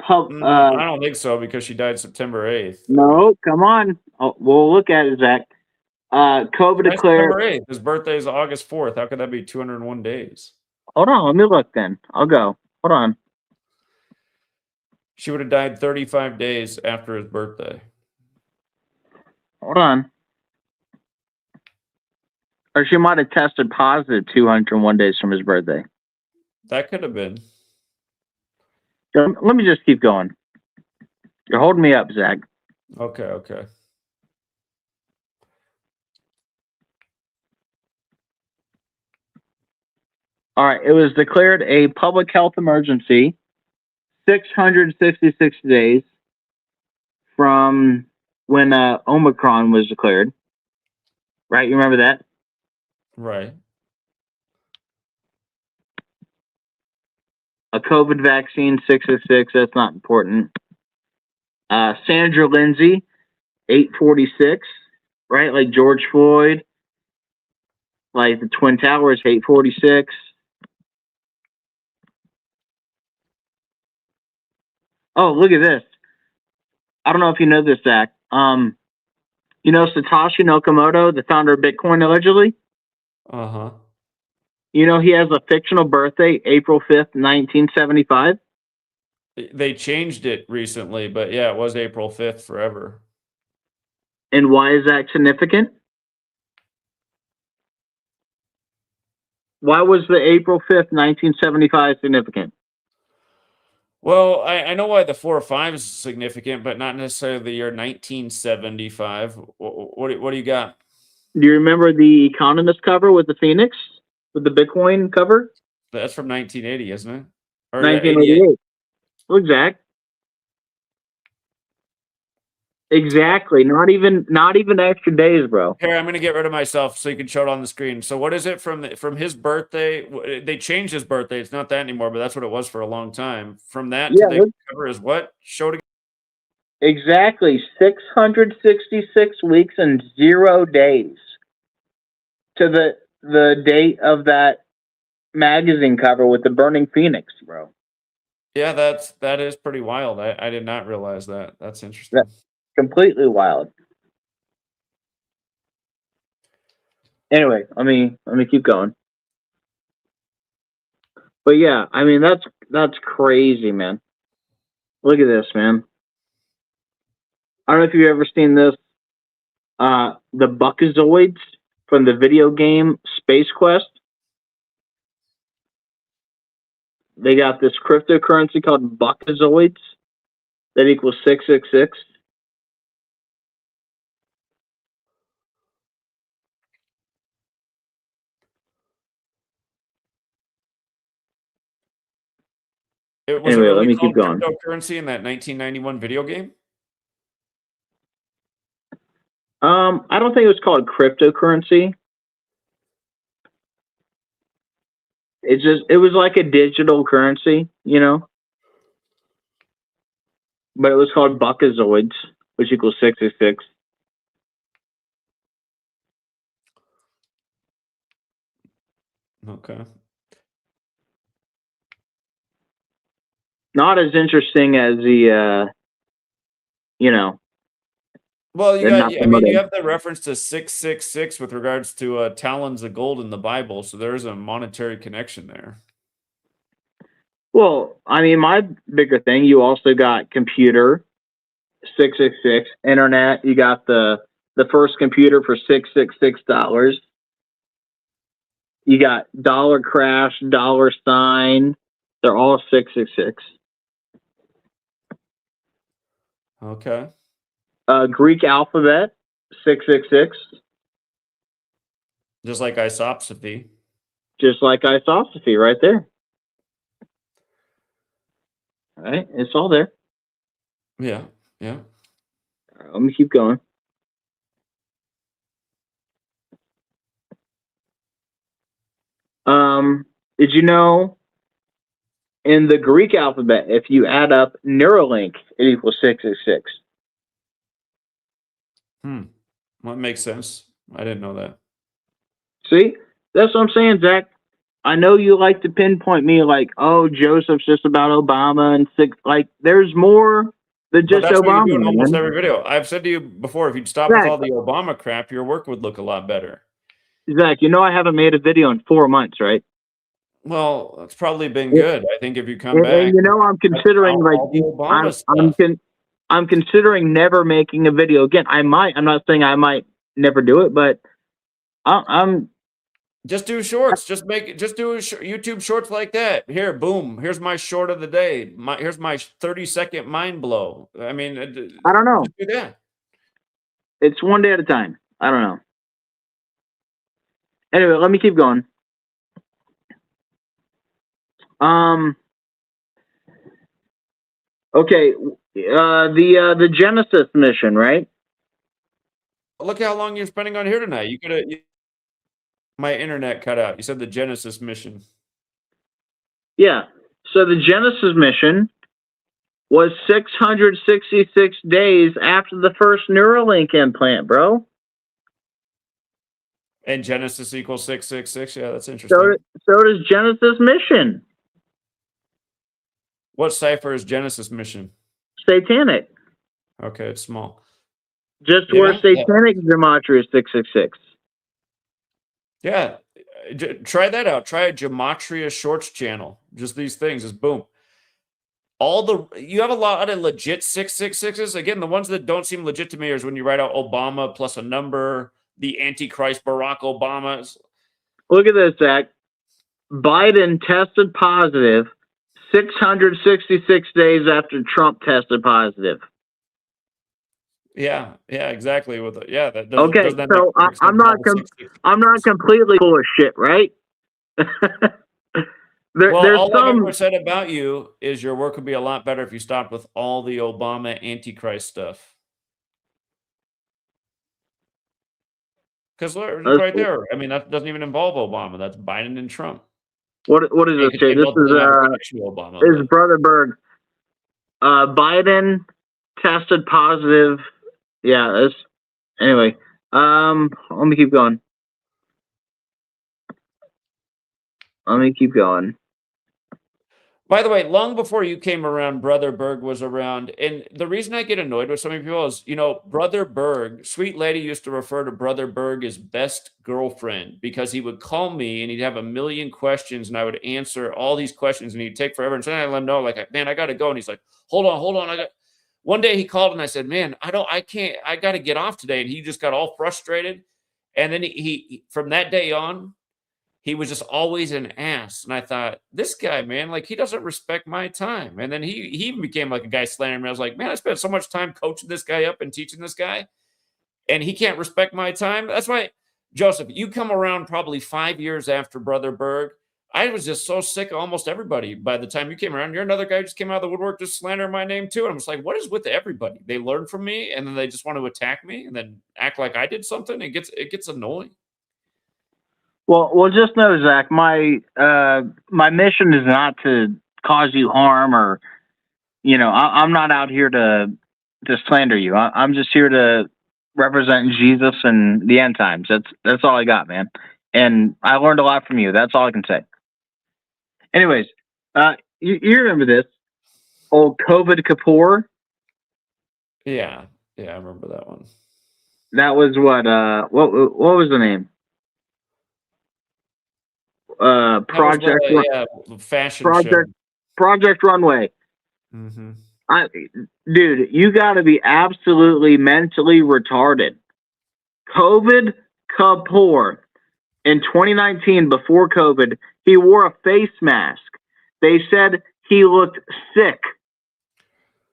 don't think so, because she died September 8th. No, come on. We'll look at it, Zach. COVID declared. September 8th. His birthday is August 4th. How could that be 201 days? Hold on, let me look then. I'll go. Hold on. She would have died 35 days after his birthday. Hold on. Or she might have tested positive 201 days from his birthday. That could have been. Let me just keep going. You're holding me up, Zach. Okay. All right. It was declared a public health emergency 666 days from when Omicron was declared. Right? You remember that? Right. A COVID vaccine, 666. That's not important. Sandra Lindsay, 846. Right? Like George Floyd. Like the Twin Towers, 846. Oh, look at this. I don't know if you know this, Zach. Satoshi Nakamoto, the founder of Bitcoin, allegedly? Uh-huh. He has a fictional birthday, April 5th, 1975. They changed it recently, but yeah, it was April 5th forever. And why is that significant? Why was the April 5th, 1975 significant? Well, I know why the 4 or 5 is significant, but not necessarily the year 1975. What do you got? Do you remember the Economist cover with the Phoenix? With the Bitcoin cover? That's from 1980, isn't it? Or 1988. Look, Zach. Exactly. Not even extra days, bro. Here, I'm going to get rid of myself so you can show it on the screen. So what is it from his birthday? They changed his birthday. It's not that anymore, but that's what it was for a long time. From that to the cover is what? Show it again. Exactly 666 weeks and 0 days to the date of that magazine cover with the burning phoenix, bro. Yeah, that is pretty wild. I did not realize that. That's interesting. That's completely wild. Anyway, let me keep going. But yeah, I mean that's crazy, man. Look at this, man. I don't know if you've ever seen this. The Buckazoids from the video game Space Quest. They got this cryptocurrency called Buckazoids that equals 666. Was it Anyway, let really me keep called going. cryptocurrency in that 1991 video game? I don't think it was called cryptocurrency. It was like a digital currency, you know? But it was called Buckazoids, which equals 666. Okay. Not as interesting as the you know. Well, you they're got. not I mean, you promoted. have the reference to 666 with regards to talons of gold in the Bible, so there's a monetary connection there. Well, I mean, my bigger thing, you also got computer 666, internet, you got the first computer for $666. You got dollar crash, dollar sign. They're all 666. Okay. Greek alphabet 666. Just like isopsophy. Just like isopsophy right there. All right, it's all there. Yeah. Yeah. All right, let me keep going. Did you know in the Greek alphabet, if you add up Neuralink, it equals 666? Well, that makes sense. I didn't know that. See, that's what I'm saying, Zach. I know you like to pinpoint me like, oh, Joseph's just about Obama and six. Like, there's more than But just that's what you do Obama, in almost man. every video. I've said to you before, if you'd stop with Zach, all the Obama crap, your work would look a lot better. Zach, you know I haven't made a video in 4 months, right? Well, it's probably been good. I think if you come And back, you know I'm considering like all the Obama stuff. I'm considering never making a video again. I might. I'm not saying I might never do it, but I'm Just do shorts. Just do YouTube shorts like that. Here, boom. Here's my short of the day. Here's my 30-second mind blow. I mean, I don't know. just do that. It's one day at a time. I don't know. Anyway, let me keep going. Okay. The Genesis mission, right? Look how long you're spending on here tonight. You could have. My internet cut out. You said the Genesis mission. Yeah. So the Genesis mission was 666 days after the first Neuralink implant, bro. And Genesis equals 666. Yeah, that's interesting. So does Genesis mission. What cipher is Genesis mission? Satanic. Okay, it's small. Just Yeah, where satanic gematria is 666. Yeah. Try that out. Try a Gematria Shorts channel. Just these things. Just boom. You have a lot of legit 666s. Again, the ones that don't seem legit to me is when you write out Obama plus a number, the Antichrist Barack Obama. Look at this, Zach. Biden tested positive 666 days after Trump tested positive. Yeah, exactly. That doesn't. Okay, doesn't that so make sense? I'm not completely full of shit, right? There's all I've some. ever said about you is your work would be a lot better if you stopped with all the Obama Antichrist stuff. Because right there, I mean, that doesn't even involve Obama. That's Biden and Trump. What does this say? This is Obama, Brother Berg. Biden tested positive. Yeah. Anyway, let me keep going. By the way, long before you came around, Brother Berg was around. And the reason I get annoyed with so many people is, Brother Berg, Sweet Lady used to refer to Brother Berg as best girlfriend because he would call me and he'd have a million questions and I would answer all these questions and he'd take forever. And so I let him know, like, man, I got to go. And he's like, hold on. One day he called and I said, man, I got to get off today. And he just got all frustrated. And then he from that day on, he was just always an ass. And I thought, this guy, man, like, he doesn't respect my time. And then he even became like a guy slandering me. I was like, man, I spent so much time coaching this guy up and teaching this guy, and he can't respect my time. That's why, Joseph, you come around probably 5 years after Brother Berg. I was just so sick of almost everybody by the time you came around. You're another guy who just came out of the woodwork just slandering my name too. And I'm just like, what is with everybody? They learn from me and then they just want to attack me and then act like I did something. It gets annoying. Well, just know, Zach, my mission is not to cause you harm or, I'm not out here to slander you. I'm just here to represent Jesus and the end times. That's all I got, man. And I learned a lot from you. That's all I can say. Anyways, you remember this old COVID Kapoor? Yeah, I remember that one. That was what was the name? Project fashion Project show. Project Runway. Mm-hmm. Dude, you got to be absolutely mentally retarded. COVID Kapoor in 2019, before COVID, he wore a face mask. They said he looked sick.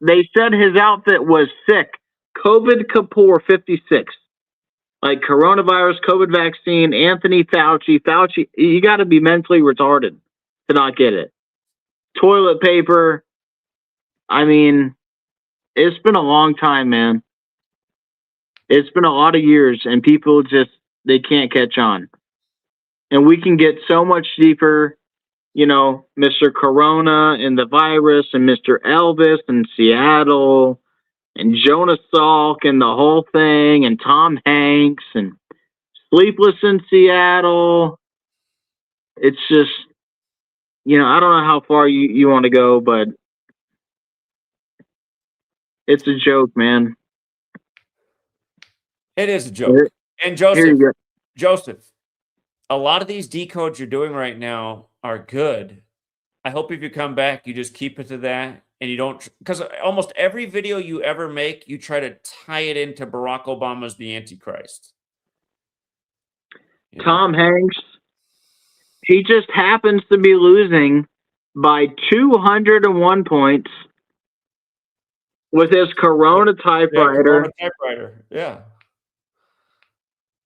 They said his outfit was sick. COVID Kapoor 56. Like coronavirus, COVID vaccine, Anthony Fauci, you got to be mentally retarded to not get it. Toilet paper. I mean, it's been a long time, man. It's been a lot of years, and people they can't catch on. And we can get so much deeper, Mr. Corona and the virus and Mr. Elvis and Seattle and Jonas Salk and the whole thing and Tom Hanks and Sleepless in Seattle. It's just, I don't know how far you want to go, but it's a joke, man. It is a joke. And Joseph, a lot of these decodes you're doing right now are good. I hope if you come back, you just keep it to that and you don't, because almost every video you ever make, you try to tie it into Barack Obama's the Antichrist. Tom Hanks, he just happens to be losing by 201 points with his Corona typewriter. Yeah, Corona typewriter. Yeah.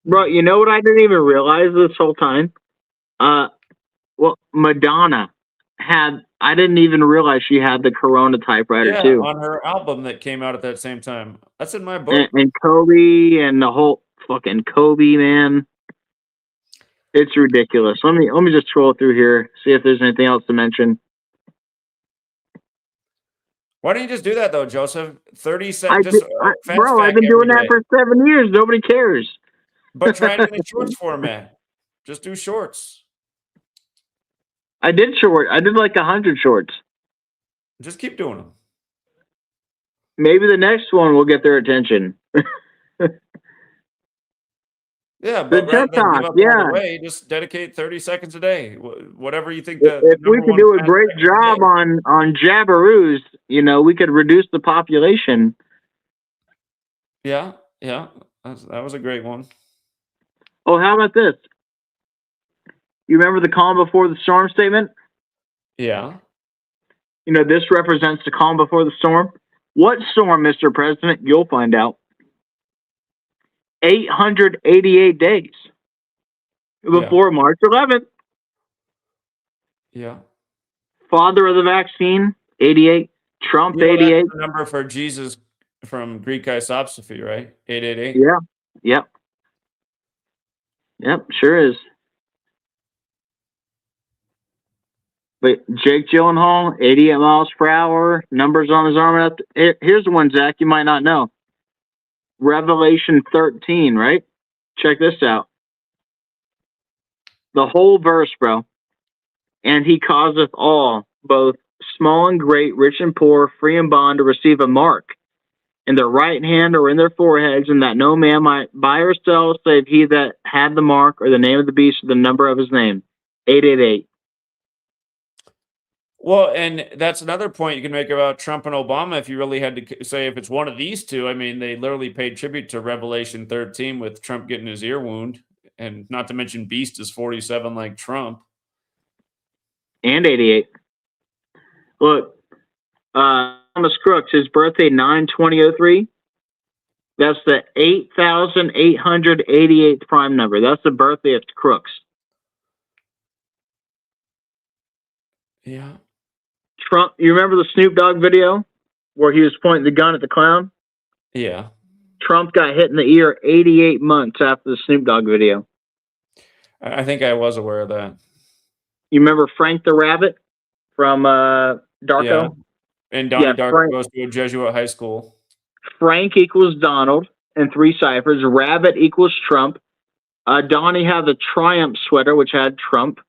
Bro, you know what I didn't even realize this whole time? Madonna I didn't even realize she had the Corona typewriter too. On her album that came out at that same time. That's in my book. And Kobe and the whole fucking Kobe, man. It's ridiculous. Let me just scroll through here, see if there's anything else to mention. Why don't you just do that though, Joseph? 30 seconds. Bro, I've been doing that for 7 years. Nobody cares. But try it in the shorts format. Just do shorts. I did like 100 shorts. Just keep doing them. Maybe the next one will get their attention. Yeah, but rather than give up all the way, just dedicate 30 seconds a day. Whatever you think that. If we could do a great job on Jabberoos, we could reduce the population. Yeah, that was a great one. Oh, how about this? You remember the calm before the storm statement? Yeah. This represents the calm before the storm. What storm, Mr. President? You'll find out. 888 days before March 11th. Yeah. Father of the vaccine, 88. Trump, 88. That's the number for Jesus from Greek isopsophy, right? 888. Yeah. Yep, sure is. But Jake Gyllenhaal, 88 miles per hour, numbers on his arm. Here's the one, Zach, you might not know. Revelation 13, right? Check this out. The whole verse, bro. And he causeth all, both small and great, rich and poor, free and bond, to receive a mark in their right hand or in their foreheads, and that no man might buy or sell save he that had the mark or the name of the beast or the number of his name. 888. Well, and that's another point you can make about Trump and Obama. If you really had to say if it's one of these two, I mean, they literally paid tribute to Revelation 13 with Trump getting his ear wound, and not to mention Beast is 47 like Trump. And 88. Look, Thomas Crooks, his birthday 9/20/03. That's the 8,888th prime number. That's the birthday of Crooks. Yeah. Trump, you remember the Snoop Dogg video where he was pointing the gun at the clown? Yeah. Trump got hit in the ear 88 months after the Snoop Dogg video. I think I was aware of that. You remember Frank the Rabbit from Darko? Yeah. And Donnie Darko Frank, goes to a Jesuit high school. Frank equals Donald in 3 ciphers. Rabbit equals Trump. Donnie had the Triumph sweater, which had Trump.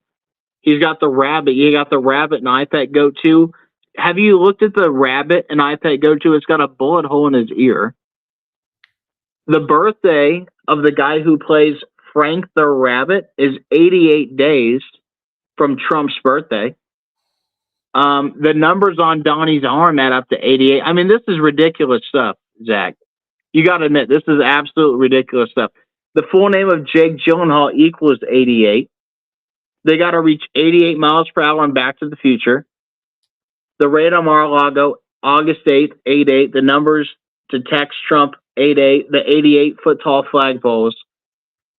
He's got the rabbit. You got the rabbit and iPad Go 2. Have you looked at the rabbit and iPad Go 2? It's got a bullet hole in his ear. The birthday of the guy who plays Frank the Rabbit is 88 days from Trump's birthday. The numbers on Donnie's arm add up to 88. I mean, this is ridiculous stuff, Zach. You got to admit, this is absolute ridiculous stuff. The full name of Jake Gyllenhaal equals 88. They got to reach 88 miles per hour on Back to the Future. The rate on Mar-a-Lago, August 8th, 88. The numbers to text Trump, 88. The 88-foot-tall flagpoles.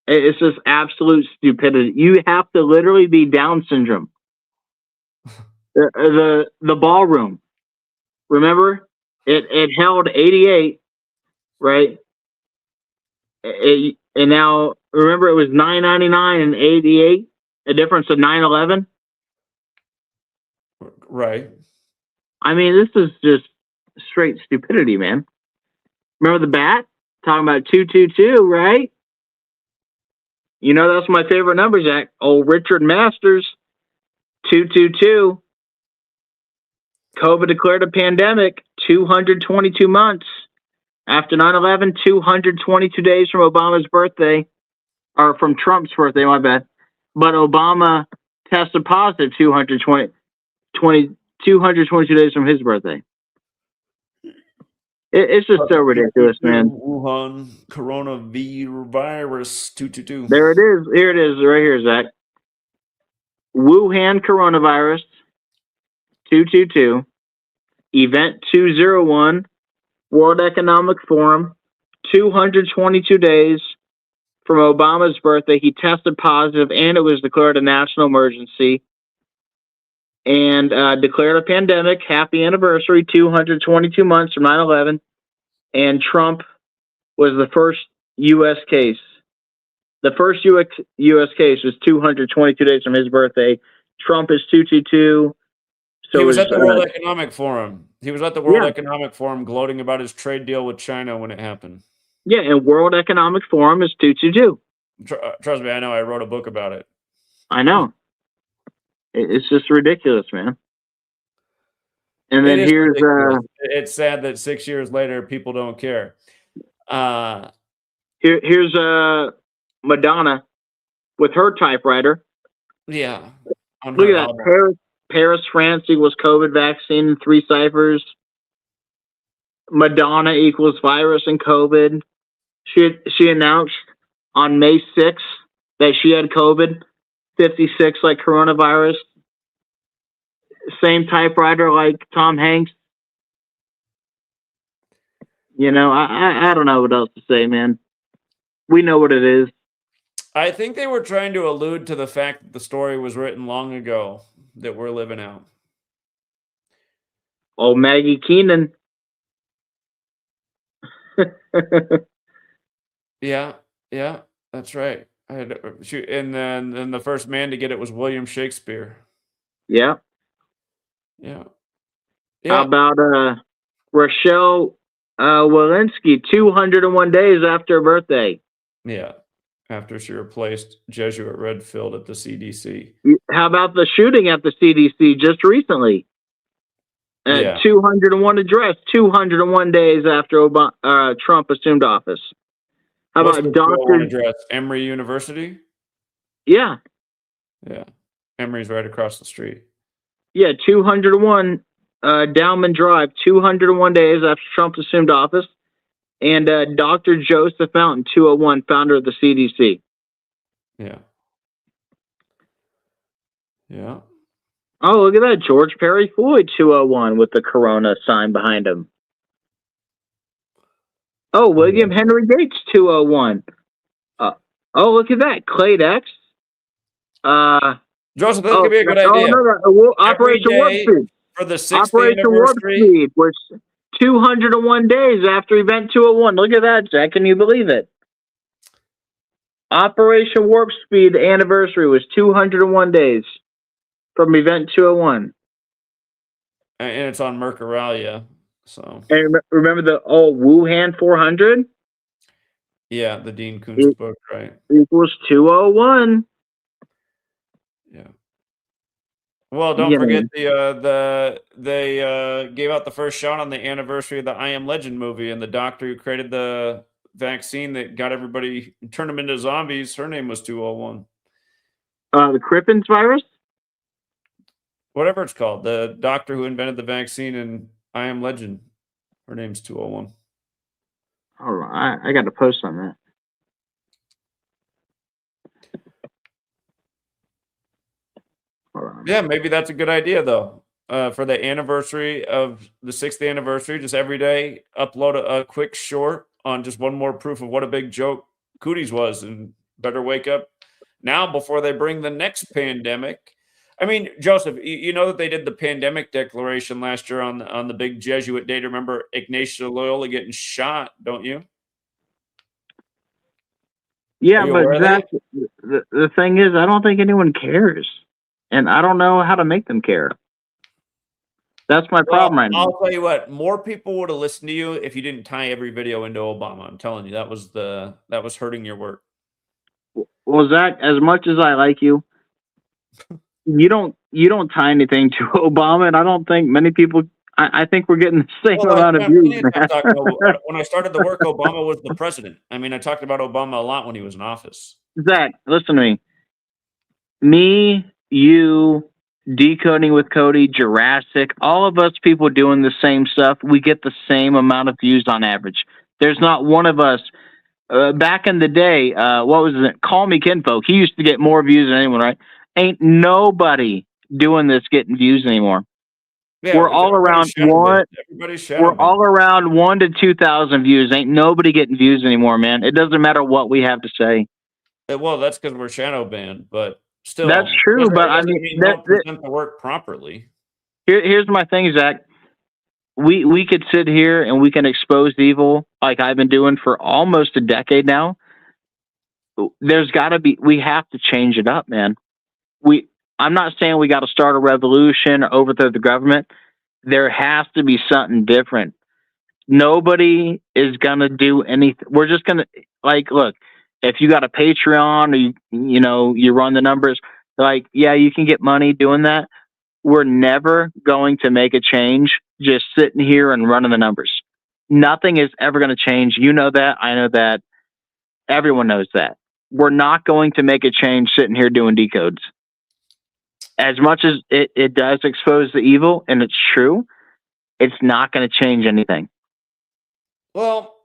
It's just absolute stupidity. You have to literally be Down syndrome. The ballroom, remember? It held 88, right? And now, remember, it was 999 and 88. A difference of 911. Right. I mean, this is just straight stupidity, man. Remember the bat? Talking about 222, right? You know, that's my favorite number, Zach. Old Richard Masters, 222. COVID declared a pandemic, 222 months. After 9/11, 222 days from Obama's birthday, or from Trump's birthday, my bad. But Obama tested positive 222 days from his birthday. It's just so ridiculous, man. Wuhan coronavirus 222. There it is. Here it is, right here, Zach. Wuhan coronavirus 222. Event 201. World Economic Forum. 222 days from Obama's birthday. He tested positive, and it was declared a national emergency. And declared a pandemic. Happy anniversary. 222 months from 9/11. And Trump was the first U.S. case. The first U.S. case was 222 days from his birthday. Trump is 222. So he was at the World Economic Forum. He was at the World Economic Forum gloating about his trade deal with China when it happened. Yeah, and World Economic Forum is 222. Trust me, I know. I wrote a book about it. I know. It's just ridiculous, man. And then here's it's sad that 6 years later people don't care. Here's Madonna with her typewriter. Yeah. Look at that. Paris, France equals COVID vaccine in 3 ciphers. Madonna equals virus and COVID. She announced on May 6th that she had COVID. 56 like coronavirus. Same typewriter like Tom Hanks. You know, I don't know what else to say, man. We know what it is. I think they were trying to allude to the fact that the story was written long ago that we're living out. Oh, Maggie Keenan. Yeah, that's right. And then the first man to get it was William Shakespeare. Yeah. Yeah. How about Rochelle Walensky, 201 days after her birthday? Yeah. After she replaced Jesuit Redfield at the CDC. How about the shooting at the CDC just recently? Yeah. 201 address, 201 days after Trump assumed office. How What's about the 201 Dr. address? Emory University? Yeah. Yeah. Emory's right across the street. Yeah, 201 Dowman Drive, 201 days after Trump assumed office. And Dr. Joseph Fountain, 201, founder of the CDC. Yeah. Yeah. Oh, look at that. George Perry Floyd, 201, with the Corona sign behind him. Oh, William Henry Gates, 201. Oh, look at that. Clade X. Joseph, this could be a good idea. Operation Warp Every day Speed. for the 6th Operation Warp anniversary. Speed was 201 days after Event 201. Look at that, Jack. Can you believe it? Operation Warp Speed anniversary was 201 days from Event 201. And it's on Mercuralia. So And remember the Wuhan 400? yeah, the Dean Koontz book, right? Equals 201. Yeah. Well, don't forget they gave out the first shot on the anniversary of the I Am Legend movie, and the doctor who created the vaccine that got everybody turned them into zombies. Her name was 201. The Crippens virus? Whatever it's called. The doctor who invented the vaccine in I Am Legend. Her name's 201. All right, I got to post on that. Yeah, maybe that's a good idea though. For the anniversary of the 6th anniversary, just every day upload a quick short on just one more proof of what a big joke Cooties was, and better wake up now before they bring the next pandemic. I mean, Joseph, you know that they did the pandemic declaration last year on the big Jesuit day to remember Ignatius Loyola getting shot, don't you? Yeah, Are you but aware of that? the thing is, I don't think anyone cares. And I don't know how to make them care. That's my problem right now. I'll tell you what, more people would have listened to you if you didn't tie every video into Obama. I'm telling you, that was hurting your work. Well, Zach, as much as I like you, you don't tie anything to Obama, and I don't think many people. I think we're getting the same amount of views. When I started the work, Obama was the president. I mean, I talked about Obama a lot when he was in office. Zach, listen to me. Me, you, Decoding with Cody, Jurassic, all of us people doing the same stuff, we get the same amount of views on average. There's not one of us. Back in the day, what was it? Call Me Kinfolk. He used to get more views than anyone, right? Ain't nobody doing this getting views anymore. Yeah, we're all around one. We're all around 1,000 to 2,000 views. Ain't nobody getting views anymore, man. It doesn't matter what we have to say. Well, that's because we're shadow banned, but still, that's true. But I mean, we don't present the work properly. Here's my thing, Zach. We could sit here and we can expose evil like I've been doing for almost a decade now. There's got to be. We have to change it up, man. I'm not saying we got to start a revolution or overthrow the government. There has to be something different. Nobody is going to do anything. We're just going to, look, if you got a Patreon or you run the numbers, yeah, you can get money doing that. We're never going to make a change just sitting here and running the numbers. Nothing is ever going to change. You know that. I know that. Everyone knows that. We're not going to make a change sitting here doing decodes. As much as it does expose the evil, and it's true, it's not going to change anything. Well,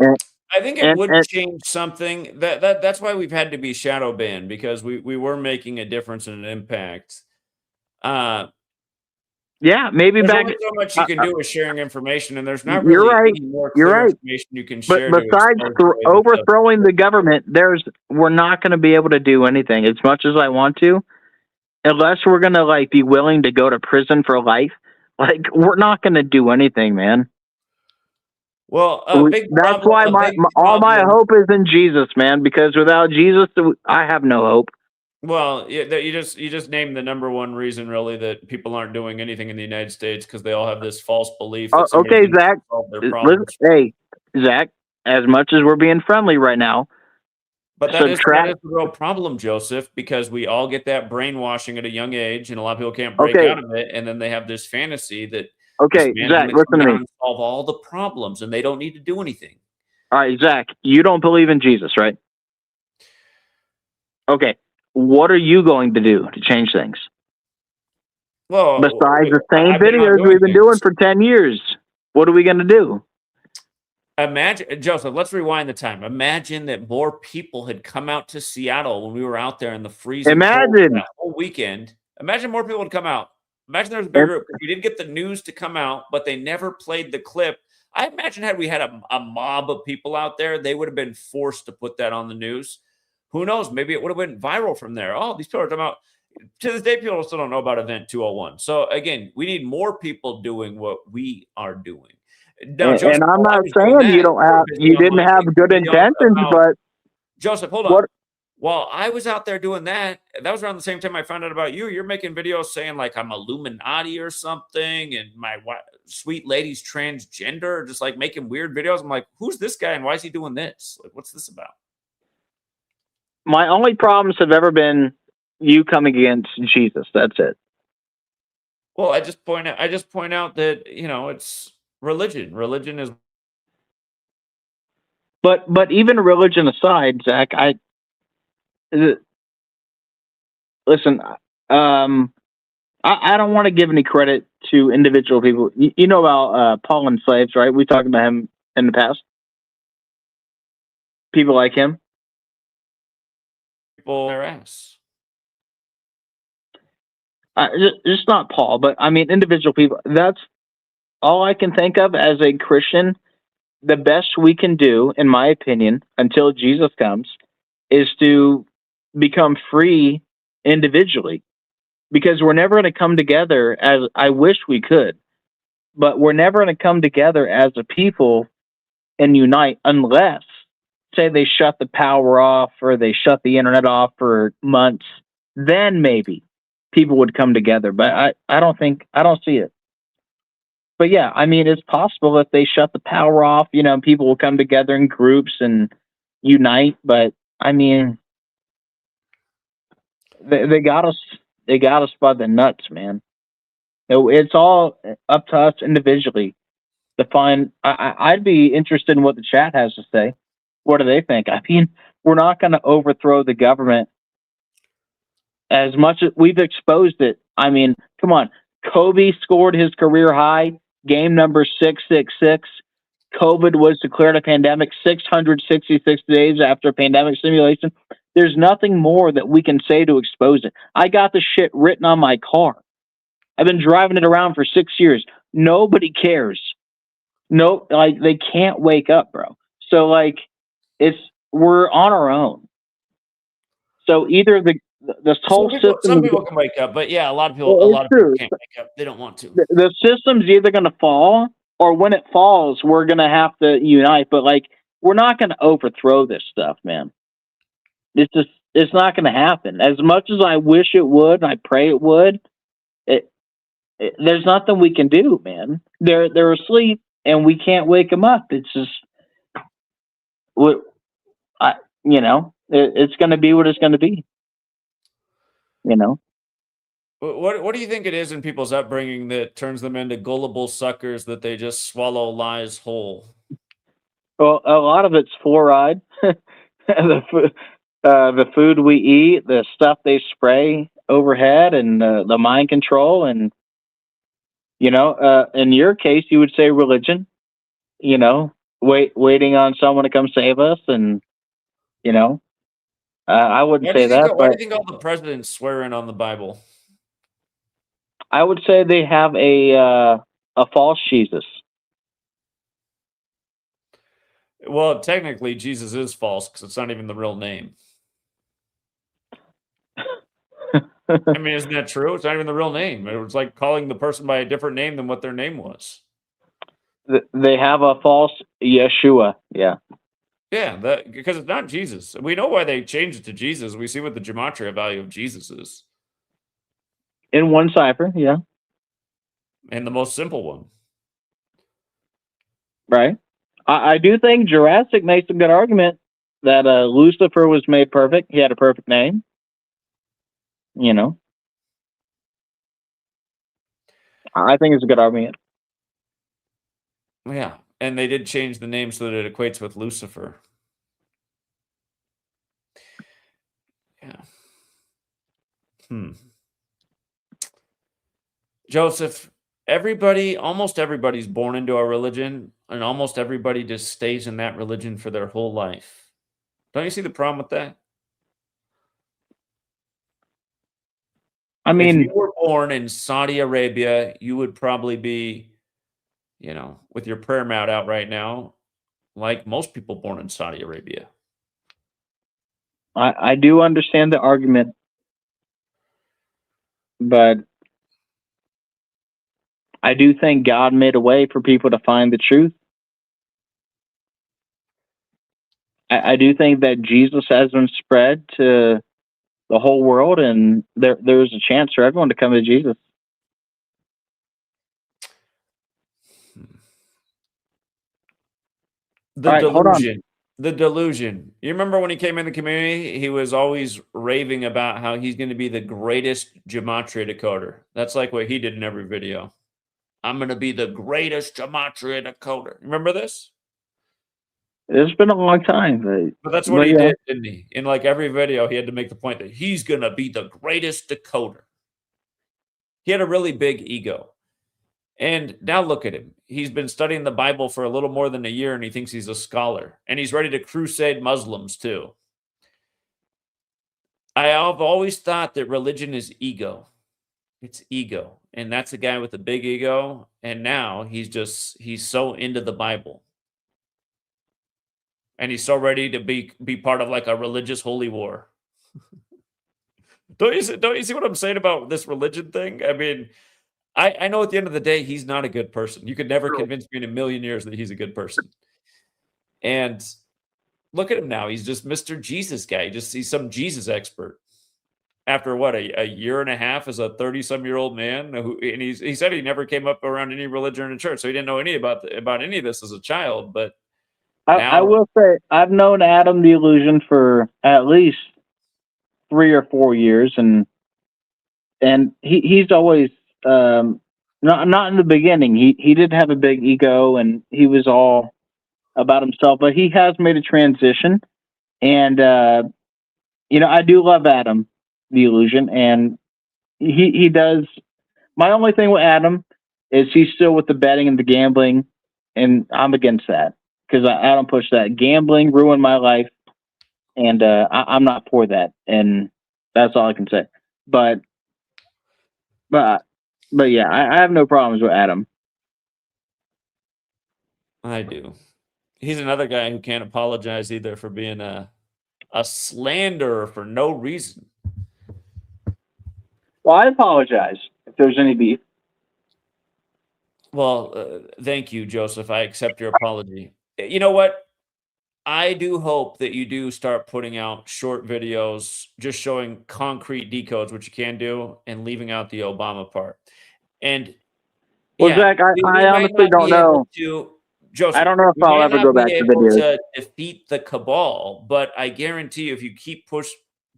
I think it would change something. That's why we've had to be shadow banned, because we were making a difference and an impact. Yeah, maybe there's back. Only so much you can do with sharing information, and there's not You're really right. any more You're clear right. information you can share. But besides overthrowing the government, we're not going to be able to do anything as much as I want to, unless we're going to be willing to go to prison for life. We're not going to do anything, man. Well, that's why all my hope is in Jesus, man. Because without Jesus, I have no hope. Well, you just named the number one reason really that people aren't doing anything in the United States because they all have this false belief that somebody's Okay, going to Zach. solve their Listen, problems. hey, Zach. As much as we're being friendly right now, But that is subtract. the real problem, Joseph, because we all get that brainwashing at a young age, and a lot of people can't break Okay. out of it, and then they have this fantasy that this Okay, man's Zach. going to Listen come to down me. and solve all the problems, and they don't need to do anything. All right, Zach. You don't believe in Jesus, right? Okay. What are you going to do to change things? Well, Besides the same I've been out videos doing we've been things. doing for 10 years, what are we going to do? Imagine, Joseph, let's rewind the time. Imagine that more people had come out to Seattle when we were out there in the freezing cold Imagine. that whole weekend. Imagine more people would come out. Imagine there was a bigger group. We didn't get the news to come out, but they never played the clip. I imagine had we had a mob of people out there, they would have been forced to put that on the news. Who knows? Maybe it would have went viral from there. Oh, these people are talking about. To this day, people still don't know about Event 201. So again, we need more people doing what we are doing. Now, Joseph, And I'm while I not was doing saying you that, don't you were have, busy you didn't online have making good videos intentions, about but Joseph, hold on. what? While I was out there doing that, that was around the same time I found out about you. You're making videos saying like I'm Illuminati or something, and my sweet lady's transgender, just like making weird videos. I'm like, who's this guy, and why is he doing this? Like, what's this about? My only problems have ever been you coming against Jesus. That's it. Well, I just point out that it's religion. Religion is. But even religion aside, Zach, listen. I don't want to give any credit to individual people. You know about Paul and slaves, right? We talked about him in the past. People like him. People their ass. Just not Paul, but I mean individual people. That's all I can think of as a Christian. The best we can do, in my opinion, until Jesus comes, is to become free individually. Because we're never going to come together as I wish we could, but we're never going to come together as a people and unite unless, say, they shut the power off or they shut the internet off for months. Then maybe people would come together. But I don't see it. But yeah, I mean, it's possible that they shut the power off, people will come together in groups and unite. But I mean, they got us by the nuts, man. It's all up to us individually to find. I'd be interested in what the chat has to say. What do they think? I mean, we're not going to overthrow the government as much as we've exposed it. I mean, come on. Kobe scored his career high, game number 666. COVID was declared a pandemic 666 days after a pandemic simulation. There's nothing more that we can say to expose it. I got the shit written on my car. I've been driving it around for 6 years. Nobody cares. No, like they can't wake up, bro. So like, we're on our own. So either this whole system. Some people can wake up, but yeah, a lot of people can't wake up. They don't want to. The system's either going to fall, or when it falls, we're going to have to unite. But like, we're not going to overthrow this stuff, man. It's not going to happen. As much as I wish it would, and I pray it would. There's nothing we can do, man. They're asleep, and we can't wake them up. It's just, it's going to be what it's going to be. What do you think it is in people's upbringing that turns them into gullible suckers that they just swallow lies whole? Well, a lot of it's fluoride, the food we eat, the stuff they spray overhead, and the mind control, and in your case, you would say religion. Waiting on someone to come save us, and I wouldn't say that. Why do But you think all the presidents swear in on the Bible? I would say they have a false Jesus. Well, technically, Jesus is false because it's not even the real name. I mean, isn't that true? It's not even the real name. It was like calling the person by a different name than what their name was. They have a false Yeshua. Yeah. Yeah, because it's not Jesus. We know why they changed it to Jesus. We see what the gematria value of Jesus is. In one cipher, yeah. And the most simple one. Right. I do think Jurassic makes a good argument that Lucifer was made perfect. He had a perfect name. You know. I think it's a good argument. Yeah. And they did change the name so that it equates with Lucifer. Yeah. Joseph, almost everybody's born into a religion, and almost everybody just stays in that religion for their whole life. Don't you see the problem with that? I If mean, you were born in Saudi Arabia, you would probably be, with your prayer mat out right now, like most people born in Saudi Arabia. I do understand the argument, but I do think God made a way for people to find the truth. I do think that Jesus has been spread to the whole world, and there's a chance for everyone to come to Jesus. The All right, hold on. delusion. The delusion. You remember when he came in the community, he was always raving about how he's going to be the greatest gematria decoder. That's like what he did in every video. I'm going to be the greatest gematria decoder. Remember this? It's been a long time, But that's what but he yeah. did, didn't he? In like every video, he had to make the point that he's going to be the greatest decoder. He had a really big ego. And now look at him. He's been studying the Bible for a little more than a year, and he thinks he's a scholar. And he's ready to crusade Muslims, too. I have always thought that religion is ego. It's ego. And that's a guy with a big ego. And now he's so into the Bible. And he's so ready to be part of like a religious holy war. Don't you see what I'm saying about this religion thing? I mean, I know at the end of the day, he's not a good person. You could never convince me in a million years that he's a good person. And look at him now. He's just Mr. Jesus guy. He's some Jesus expert. After what, a year and a half as a 30-some-year-old man, and he said he never came up around any religion in church, so he didn't know about any of this as a child. But I will say I've known Adam the Illusion for at least 3 or 4 years, and he's always not in the beginning. He did have a big ego, and he was all about himself, but he has made a transition, and I do love Adam the Illusion, and he does. My only thing with Adam is he's still with the betting and the gambling, and I'm against that because Adam pushed that. Gambling ruined my life, and I'm not for that, and that's all I can say. But yeah, I have no problems with Adam. I do. He's another guy who can't apologize either for being a slanderer for no reason. Well, I apologize if there's any beef. Well, thank you, Joseph. I accept your apology. You know what? I do hope that you do start putting out short videos just showing concrete decodes, which you can do, and leaving out the Obama part. And Well, yeah, Zach, I might honestly not don't be able know. to, Joseph, I don't know if we I'll might ever not go be back to able videos. to defeat the cabal, but I guarantee you, if you keep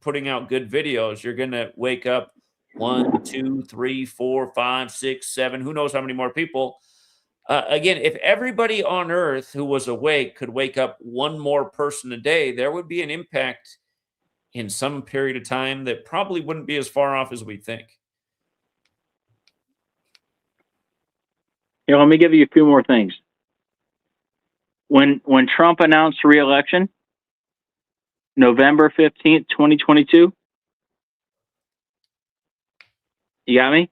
putting out good videos, you're gonna wake up 1, 2, 3, 4, 5, 6, 7, who knows how many more people. Again, if everybody on Earth who was awake could wake up one more person a day, there would be an impact in some period of time that probably wouldn't be as far off as we think. Here, let me give you a few more things. When Trump announced re-election, November 15th, 2022, you got me?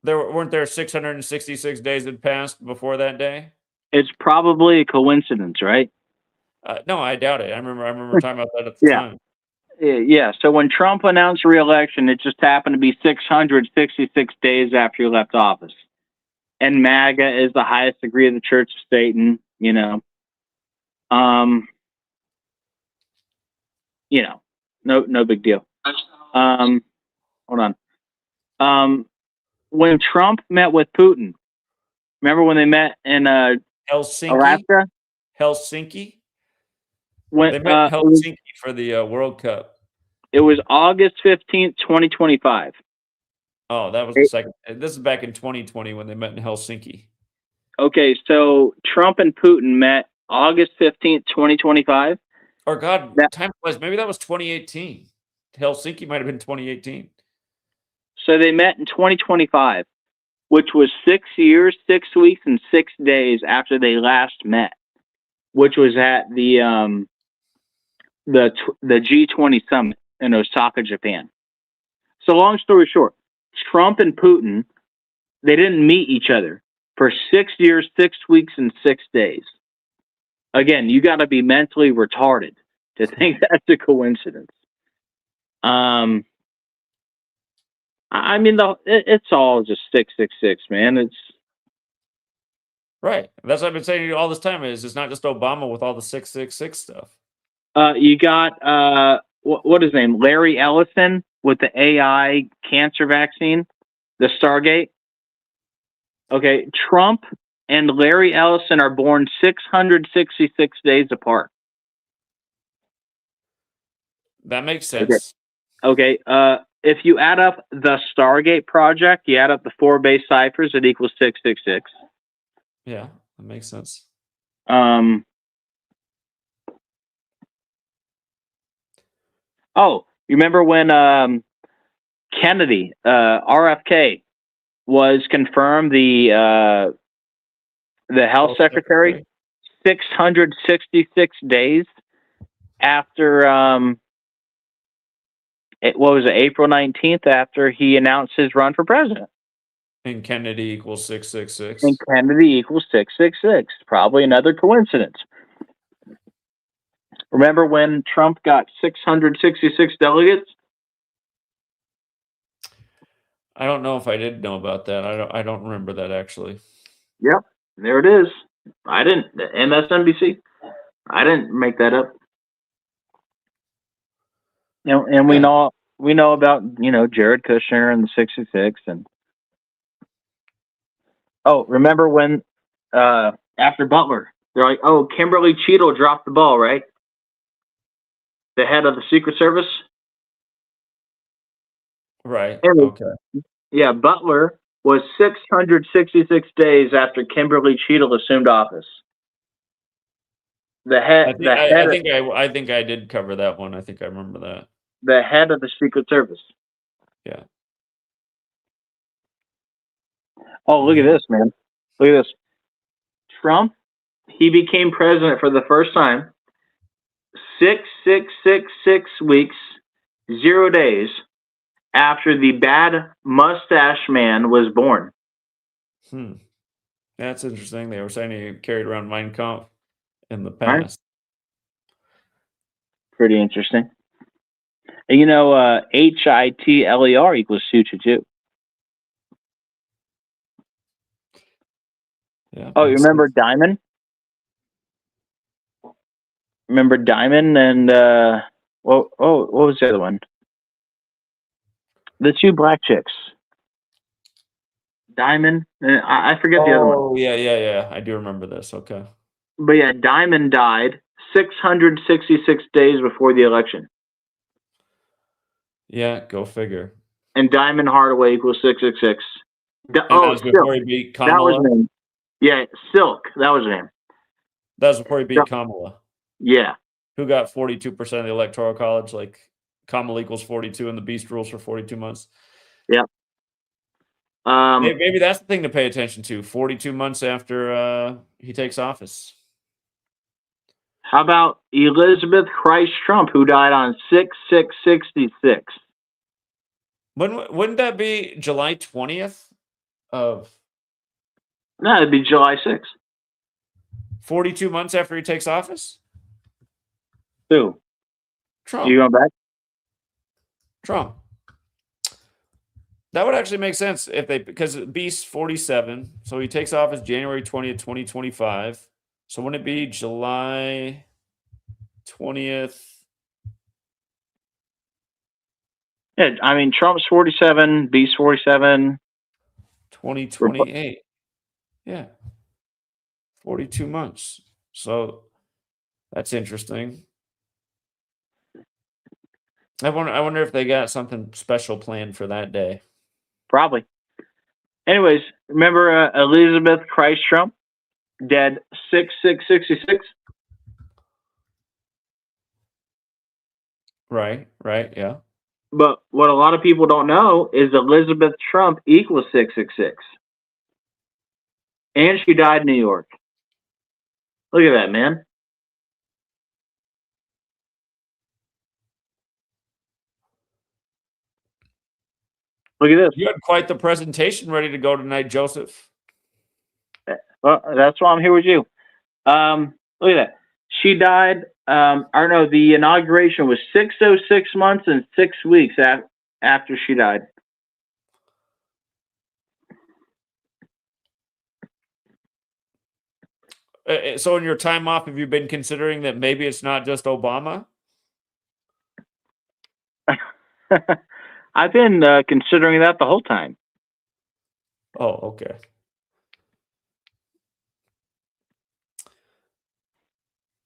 Weren't there 666 days that passed before that day? It's probably a coincidence, right? No, I doubt it. I remember talking about that at the Yeah. time. Yeah. So when Trump announced re-election, it just happened to be 666 days after he left office. And MAGA is the highest degree of the Church of Satan, no big deal. Hold on. When Trump met with Putin, remember when they met in Helsinki. Alaska? Helsinki. When They met in Helsinki for the World Cup. it was August 15th, 2025. Oh, that was the second. This is back in 2020 when they met in Helsinki. Okay, so Trump and Putin met August 15th, 2025. Or God, time flies. Maybe that was 2018. Helsinki might have been 2018. So they met in 2025, which was 6 years, 6 weeks, and 6 days after they last met, which was at the G20 summit in Osaka, Japan. So long story short, Trump and Putin, they didn't meet each other for 6 years, 6 weeks, and 6 days. Again, you got to be mentally retarded to think that's a coincidence. I mean, it's all just 666, man. It's right. That's what I've been saying to you all this time. Is it's not just Obama with all the 666 stuff. You got what is his name? Larry Ellison with the AI cancer vaccine, the Stargate. Okay, Trump and Larry Ellison are born 666 days apart. That makes sense. Okay. If you add up the Stargate project, you add up the 4 base ciphers, it equals 666. Yeah, that makes sense. Oh, you remember when Kennedy, RFK, was confirmed the health secretary 666 days after what was it, April 19th, after he announced his run for president. And Kennedy equals 666. And Kennedy equals 666. Probably another coincidence. Remember when Trump got 666 delegates? I don't know if I did know about that. I don't remember that actually. Yep, there it is. I didn't. MSNBC. I didn't make that up. And we know about Jared Kushner and the 66 and remember when after Butler they're like, oh, Kimberly Cheadle dropped the ball, right? The head of the Secret Service. Right. Anyway, Okay. Yeah, Butler was 666 days after Kimberly Cheadle assumed office. I think I did cover that one. I think I remember that. The head of the Secret Service. Yeah. Oh, look at this, man. Look at this. Trump, he became president for the first time 6 weeks, 0 days after the bad mustache man was born. That's interesting. They were saying he carried around Mein Kampf in the Right. past. Pretty interesting. And HITLER equals 222. Yeah. Oh, you remember Diamond? Remember Diamond and what was the other one? The 2 black chicks. Diamond, and I forget the other one. Oh, yeah. I do remember this. Okay. But yeah, Diamond died 666 days before the election. Yeah, go figure. And Diamond Hardaway equals 666. That was before he beat Kamala. That was his name. Yeah, Silk. That was his name. That was before he beat Kamala. Yeah. Who got 42% of the Electoral College? Like Kamala equals 42 and the beast rules for 42 months. Yep. Maybe that's the thing to pay attention to. 42 months after he takes office. How about Elizabeth Christ Trump, who died on 6/6/66? Wouldn't that be July 20th of? No, it'd be July 6th. 42 months after he takes office? Who? Trump. You going back? Trump. That would actually make sense because Beast 47, so he takes office January 20th, 2025. So wouldn't it be July 20th? Yeah, I mean, Trump's 47, Beast 47. 2028. Yeah. 42 months. So that's interesting. I wonder if they got something special planned for that day. Probably. Anyways, remember Elizabeth Christ Trump, dead 6/6/66? Right, yeah. But what a lot of people don't know is Elizabeth Trump equals 666. And she died in New York. Look at that, man. Look at this. You had quite the presentation ready to go tonight, Joseph. Well, that's why I'm here with you. Look at that. She died, the inauguration was 606 months and 6 weeks after she died. So in your time off, have you been considering that maybe it's not just Obama? I've been considering that the whole time. Oh, okay.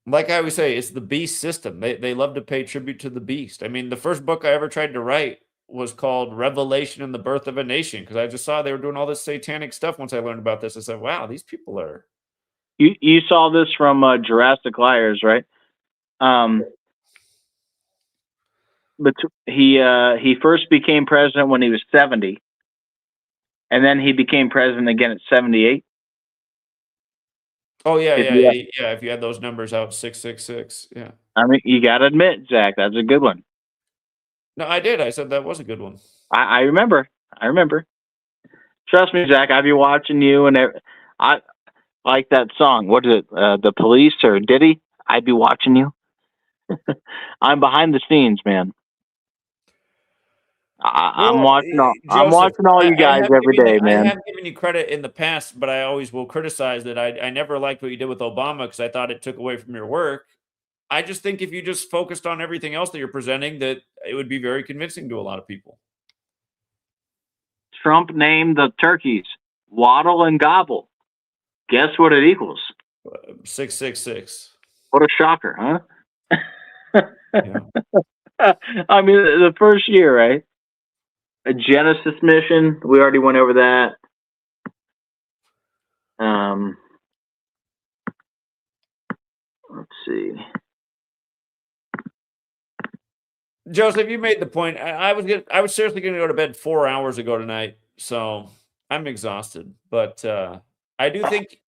Like I always say, it's the beast system. They love to pay tribute to the beast. I mean, the first book I ever tried to write was called Revelation and the Birth of a Nation, because I just saw they were doing all this satanic stuff. Once I learned about this, I said, wow, these people are... You saw this from Jurassic Liars, right? But he first became president when he was 70, and then he became president again at 78. Oh, yeah. If you had those numbers out, 666, yeah. I mean, you got to admit, Zach, that's a good one. No, I did. I said that was a good one. I remember. Trust me, Zach. I'd be watching you, and I like that song. What is it? The Police or Diddy? I'd be watching you. I'm behind the scenes, man. I'm watching all you guys every day, man. I have given you credit in the past, but I always will criticize that I never liked what you did with Obama because I thought it took away from your work. I just think if you just focused on everything else that you're presenting, that it would be very convincing to a lot of people. Trump named the turkeys Waddle and Gobble. Guess what it equals? 666. What a shocker, huh? Yeah. I mean, the first year, right? A Genesis mission. We already went over that. Let's see. Joseph, you made the point. I was seriously going to go to bed 4 hours ago tonight, so I'm exhausted. But I do think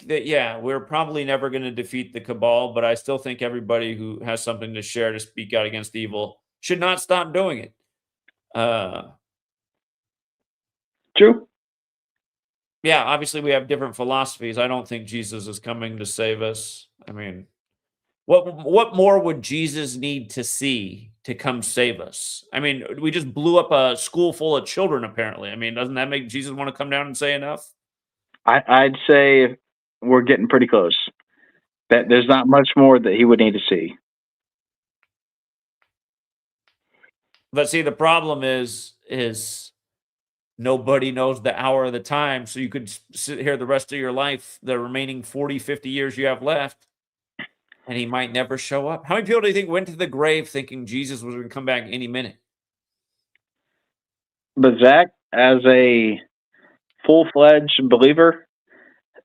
that, yeah, we're probably never going to defeat the cabal, but I still think everybody who has something to share to speak out against evil should not stop doing it. True. Yeah, obviously we have different philosophies. I don't think Jesus is coming to save us. I mean, what more would Jesus need to see to come save us? I mean, we just blew up a school full of children, apparently. I mean, doesn't that make Jesus want to come down and say enough? I'd say we're getting pretty close. That there's not much more that he would need to see. But see, the problem is nobody knows the hour of the time. So you could sit here the rest of your life, the remaining 40, 50 years you have left, and he might never show up. How many people do you think went to the grave thinking Jesus was going to come back any minute? But Zach, as a full-fledged believer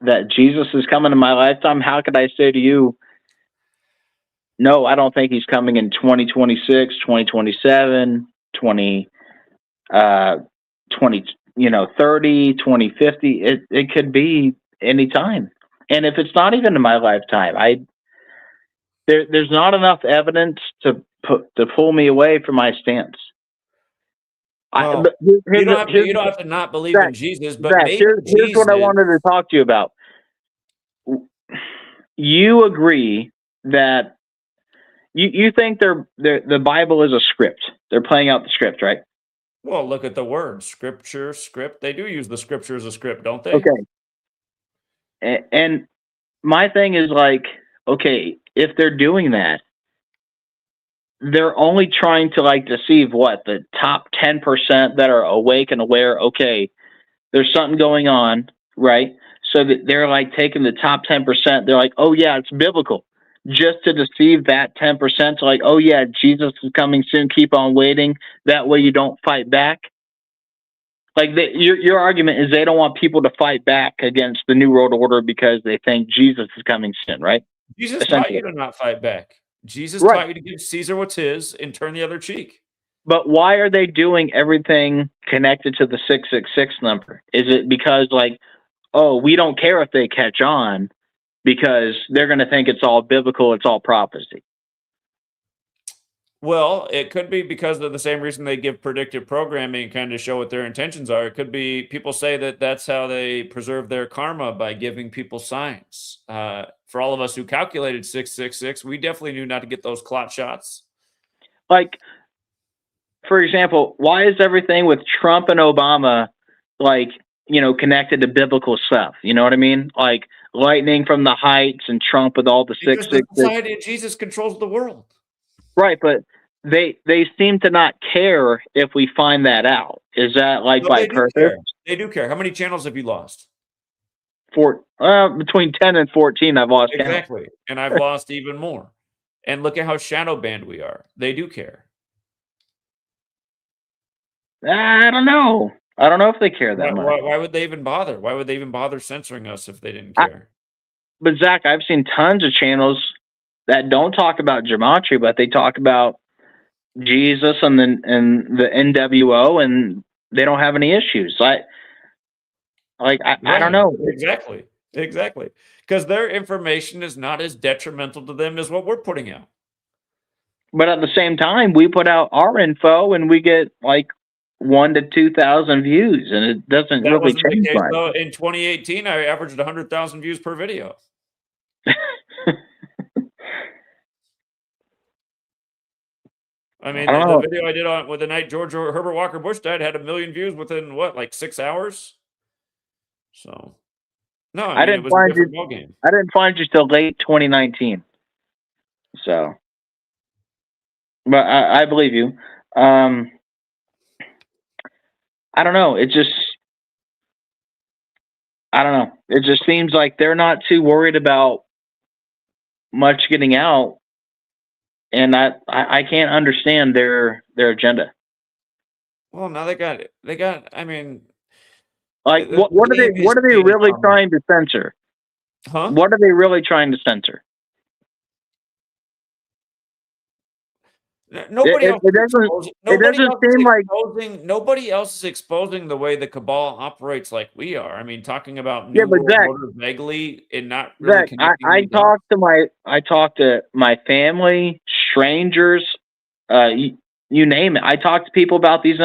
that Jesus is coming in my lifetime, how could I say to you, no, I don't think he's coming in 2026, 2027, 2030, 2050. It could be any time. And if it's not even in my lifetime, there's not enough evidence to pull me away from my stance. Well, you don't have to not believe in Jesus, but Zach, maybe here's what I wanted to talk to you about. You agree that you think the Bible is a script. They're playing out the script, right? Well, look at the word scripture, script. They do use the scripture as a script, don't they? Okay. And my thing is like, okay, if they're doing that, they're only trying to like deceive what the top 10% that are awake and aware. Okay, there's something going on, right? So that they're like taking the top 10%. They're like, oh yeah, it's biblical, just to deceive that 10%. To like, oh yeah, Jesus is coming soon. Keep on waiting. That way you don't fight back. Like your argument is they don't want people to fight back against the New World Order because they think Jesus is coming soon, right? Jesus taught you to not fight back. Jesus Right. taught you to give Caesar what's his and turn the other cheek. But why are they doing everything connected to the 666 number? Is it because like, oh, we don't care if they catch on because they're going to think it's all biblical, it's all prophecy? Well, it could be because of the same reason they give predictive programming and kind of show what their intentions are. It could be people say that that's how they preserve their karma by giving people signs. For all of us who calculated 666, we definitely knew not to get those clot shots. Like, for example, why is everything with Trump and Obama like, connected to biblical stuff? You know what I mean? Like lightning from the heights and Trump with all the Because the 666. society of Jesus controls the world. Right, but they seem to not care if we find that out. Is that like No, by they do purpose? care. They do care. How many channels have you lost? Between 10 and 14, I've lost count. Exactly. And I've lost even more. And look at how shadow banned we are. They do care. I don't know. I don't know if they care that much. Why would they even bother? Why would they even bother censoring us if they didn't care? But Zach, I've seen tons of channels that don't talk about gematria, but they talk about Jesus and the NWO, and they don't have any issues. I don't know. Exactly. Because their information is not as detrimental to them as what we're putting out. But at the same time, we put out our info and we get like 1,000 to 2,000 views, and it doesn't That really wasn't the change case, much. though. In 2018, I averaged 100,000 views per video. I mean, the video I did on with the night George Herbert Walker Bush died had 1 million views within like 6 hours. So, no, I mean, it was a different ballgame. I didn't find you till late 2019. So, but I believe you. I don't know. I don't know. It just seems like they're not too worried about much getting out, and I can't understand their agenda. Well, now they got it. I mean, like what are they really trying to censor? Huh? What are they really trying to censor? Nobody else is exposing the way the cabal operates like we are. I mean, talking about New World Order vaguely and not really connecting. I talk to my family, strangers, you name it. I talk to people about these.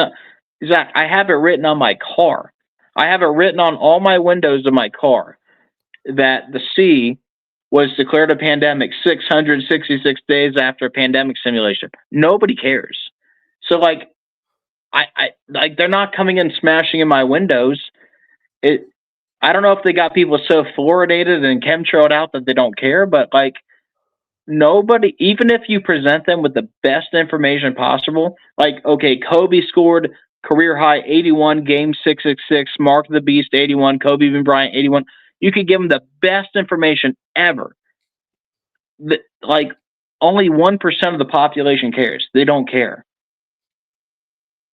Zach, I have it written on my car. I have it written on all my windows of my car that the sea was declared a pandemic 666 days after a pandemic simulation. Nobody cares. So like, I like they're not coming in smashing in my windows. I don't know if they got people so fluoridated and chemtrailed out that they don't care, but like nobody, even if you present them with the best information possible, like, okay, Kobe scored career high 81, game 666, Mark the Beast 81, Kobe Bryant 81. You could give them the best information ever. Like only 1% of the population cares. They don't care.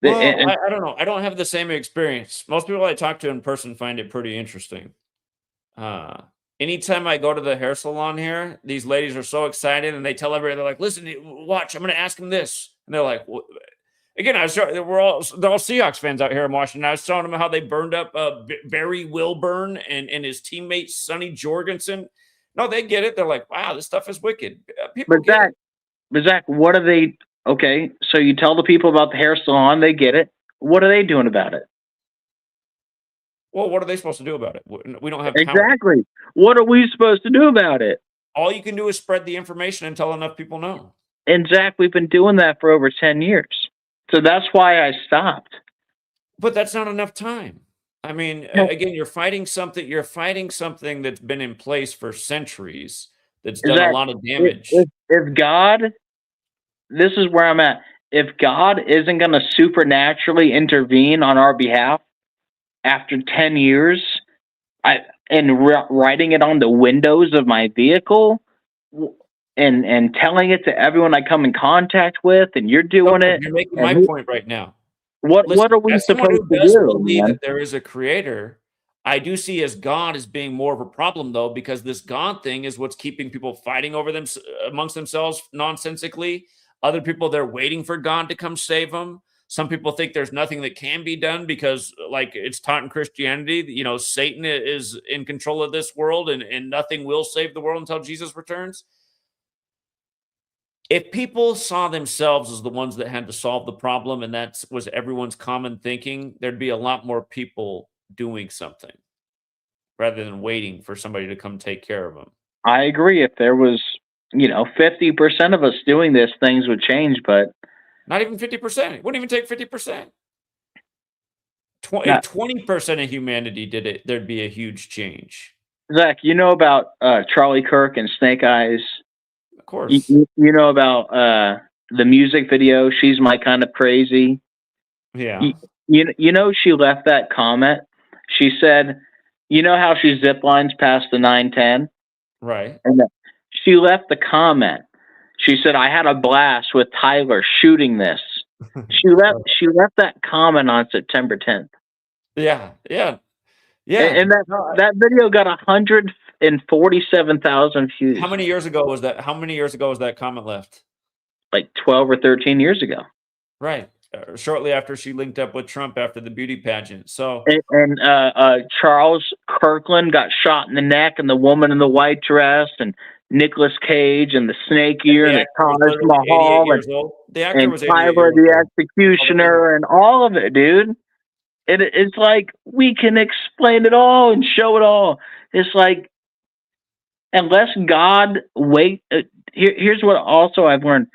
Well, I don't know. I don't have the same experience. Most people I talk to in person find it pretty interesting. Anytime I go to the hair salon here, these ladies are so excited and they tell everybody, they're like, listen, watch, I'm going to ask them this. And they're like, well, again, they're all Seahawks fans out here in Washington. I was telling them how they burned up Barry Wilburn and his teammate Sonny Jorgensen. No, they get it. They're like, wow, this stuff is wicked. People get it. But Zach, what are they? Okay, so you tell the people about the hair salon, they get it. What are they doing about it? Well, what are they supposed to do about it? We don't have power. Exactly. What are we supposed to do about it? All you can do is spread the information until enough people know. And Zach, we've been doing that for over 10 years. So that's why I stopped. But that's not enough time. I mean, again, you're fighting something that's been in place for centuries, that's done a lot of damage. If God this is where I'm at. If God isn't going to supernaturally intervene on our behalf after 10 years, writing it on the windows of my vehicle and telling it to everyone I come in contact with, and you're doing Okay, it. you're making and my point right now. What Listen, are we as someone supposed who to does do, believe man? that there is a creator, I do see as God as being more of a problem, though, because this God thing is what's keeping people fighting over them amongst themselves nonsensically. Other people, they're waiting for God to come save them. Some people think there's nothing that can be done because, like it's taught in Christianity, you know, Satan is in control of this world and nothing will save the world until Jesus returns. If people saw themselves as the ones that had to solve the problem and that was everyone's common thinking, there'd be a lot more people doing something rather than waiting for somebody to come take care of them. I agree. If there was, 50% of us doing this, things would change, but not even 50%. It wouldn't even take 50%. Nah. If 20% of humanity did it, there'd be a huge change. Zach, you know about Charlie Kirk and Snake Eyes? Of course. You know about the music video, She's My Kind of Crazy? Yeah. You know she left that comment? She said, you know how she zip lines past the 910? Right. And she left the comment. She said, I had a blast with Tyler shooting this. She left that comment on September 10th. Yeah. And that video got 147,000 views. How many years ago was that? How many years ago was that comment left? Like 12 or 13 years ago. Right. Shortly after she linked up with Trump after the beauty pageant. So and Charles Kirkland got shot in the neck, and the woman in the white dress, and Nicolas Cage and the snake ear and the Taj Mahal and Tyler the Executioner and all of it, dude. It's like we can explain it all and show it all. It's like unless God here's what also I've learned.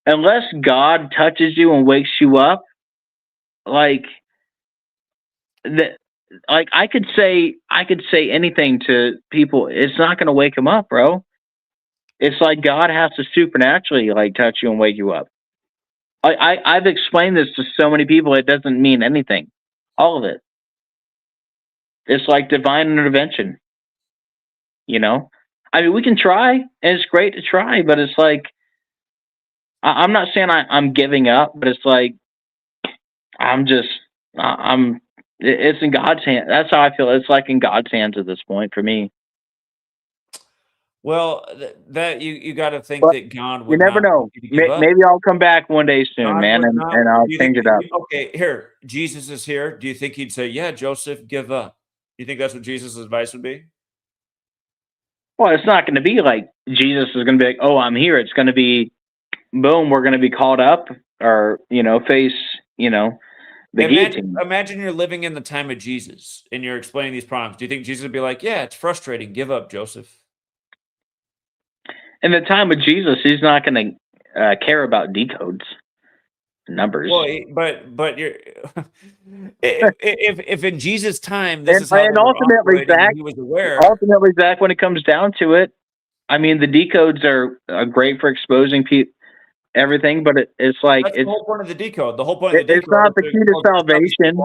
Unless God touches you and wakes you up, like I could say anything to people. It's not going to wake them up, bro. It's like God has to supernaturally touch you and wake you up. I've explained this to so many people. It doesn't mean anything. All of it. It's like divine intervention. I mean, we can try, and it's great to try, but it's like I'm not saying I'm giving up, but it's like it's in God's hands. That's how I feel. It's like in God's hands at this point for me. Well, that you got to think that God would. You never know. Maybe I'll come back one day soon, God man, and I'll change it up. Okay, here, Jesus is here. Do you think he'd say, "Yeah, Joseph, give up"? You think that's what Jesus' advice would be? Well, it's not going to be like Jesus is going to be like, "Oh, I'm here." It's going to be, boom, we're going to be called up, or face, the guillotine. Imagine you're living in the time of Jesus and you're explaining these problems. Do you think Jesus would be like, "Yeah, it's frustrating. Give up, Joseph"? In the time of Jesus, he's not going to care about decodes, numbers. Well, but you're if in Jesus' time this is how and ultimately, Zach, he was aware. Ultimately, Zach, when it comes down to it, I mean, the decodes are great for exposing everything, but it's like that's the whole point of the decode. The whole point of the decode. It's not the key to salvation.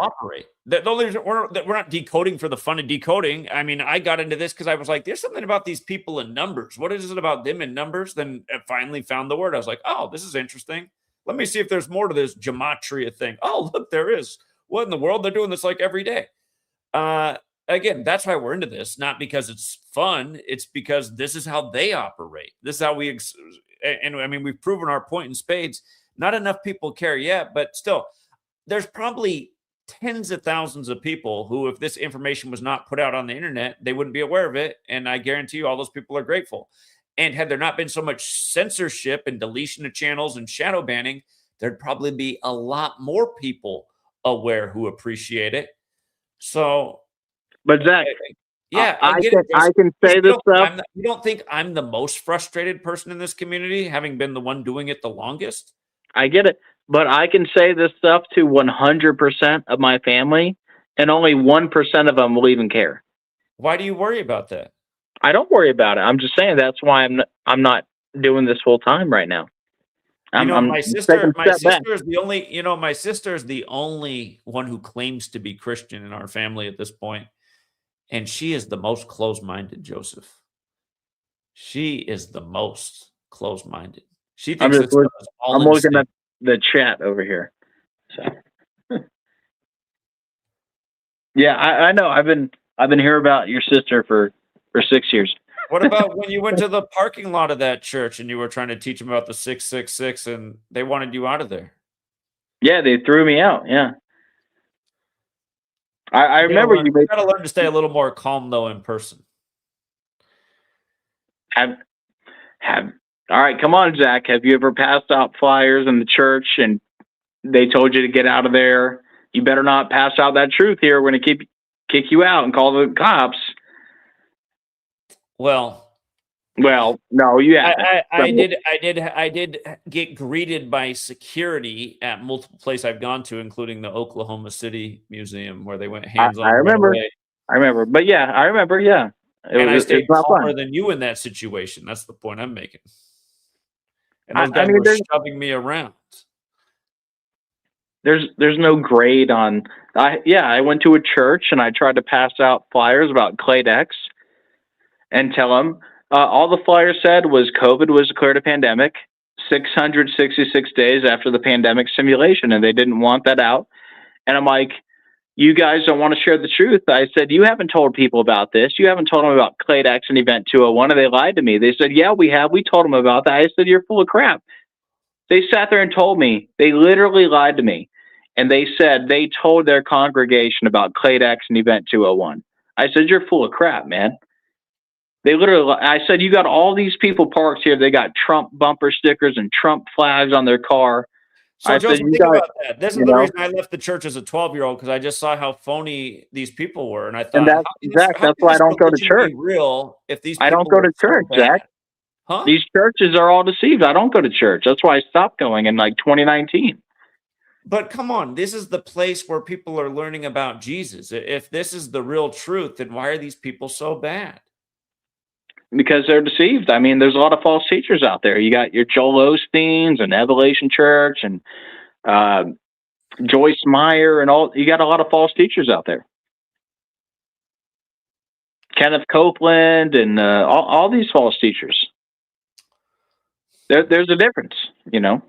We're not decoding for the fun of decoding. I mean, I got into this because I was like, there's something about these people in numbers. What is it about them in numbers? Then I finally found the word. I was like, oh, this is interesting. Let me see if there's more to this gematria thing. Oh, look, there is. What in the world? They're doing this like every day. Again, that's why we're into this, not because it's fun. It's because this is how they operate. This is how and I mean, we've proven our point in spades. Not enough people care yet, but still, there's probably tens of thousands of people who, if this information was not put out on the internet, they wouldn't be aware of it. And I guarantee you all those people are grateful. And had there not been so much censorship and deletion of channels and shadow banning, there'd probably be a lot more people aware who appreciate it. So, but Zach, yeah, I can say this stuff. You don't think I'm the most frustrated person in this community, having been the one doing it the longest? I get it, but I can say this stuff to 100% of my family, and only 1% of them will even care. Why do you worry about that? I don't worry about it. I'm just saying that's why I'm not doing this full time right now. I'm My taking a step back. sister is the only, my sister is the only one who claims to be Christian in our family at this point, and she is the most closed-minded, Joseph. She is the most closed-minded. She I'm thinks just this stuff is all I'm looking insane. at the chat over here. So yeah, I know. I've been hearing about your sister for 6 years. What about when you went to the parking lot of that church and you were trying to teach them about the 666 and they wanted you out of there? Yeah, they threw me out. Yeah. I You remember you made gotta learn to stay a little more calm though in person. have all right, come on, Zach. Have you ever passed out flyers in the church and they told you to get out of there? You better not pass out that truth here. We're gonna kick you out and call the cops. Well, no, you haven't. I did get greeted by security at multiple places I've gone to, including the Oklahoma City Museum, where they went hands on I right remember. away. I remember. But yeah, I remember. Yeah, And I stayed it's not calmer fun. than you in that situation. That's the point I'm making. And I those guys mean, were shoving me around. There's no grade on. I went to a church and I tried to pass out flyers about Cladex and tell them all the flyer said was COVID was declared a pandemic 666 days after the pandemic simulation, and they didn't want that out. And I'm like, you guys don't want to share the truth. I said, you haven't told people about this. You haven't told them about Cladex and Event 201, and they lied to me. They said, yeah, we have. We told them about that. I said, you're full of crap. They sat there and told me. They literally lied to me. And they said they told their congregation about Cladex and Event 201. I said, you're full of crap, man. They literally, I said, you got all these people parked here. They got Trump bumper stickers and Trump flags on their car. So, I Joseph, said, you think guys, about that. This is the reason I left the church as a 12-year-old, because I just saw how phony these people were. And I and thought, Zach, that's why I don't go to church. Be real if these I people don't go to were so church, bad? Zach. Huh? These churches are all deceived. I don't go to church. That's why I stopped going in like 2019. But come on, this is the place where people are learning about Jesus. If this is the real truth, then why are these people so bad? Because they're deceived. I mean, there's a lot of false teachers out there. You got your Joel Osteens and Evolution Church and Joyce Meyer and all. You got a lot of false teachers out there. Kenneth Copeland and all these false teachers. There's a difference, you know.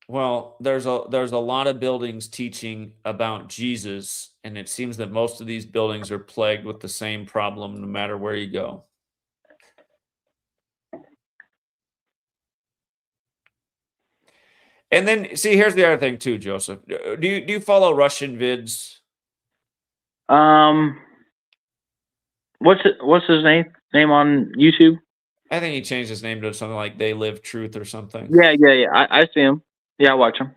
Well, there's a lot of buildings teaching about Jesus, and it seems that most of these buildings are plagued with the same problem no matter where you go. And then, see, here's the other thing too, Joseph. Do you follow Russian vids? What's his name on YouTube? I think he changed his name to something like They Live Truth or something. Yeah. I see him. Yeah, I watch him.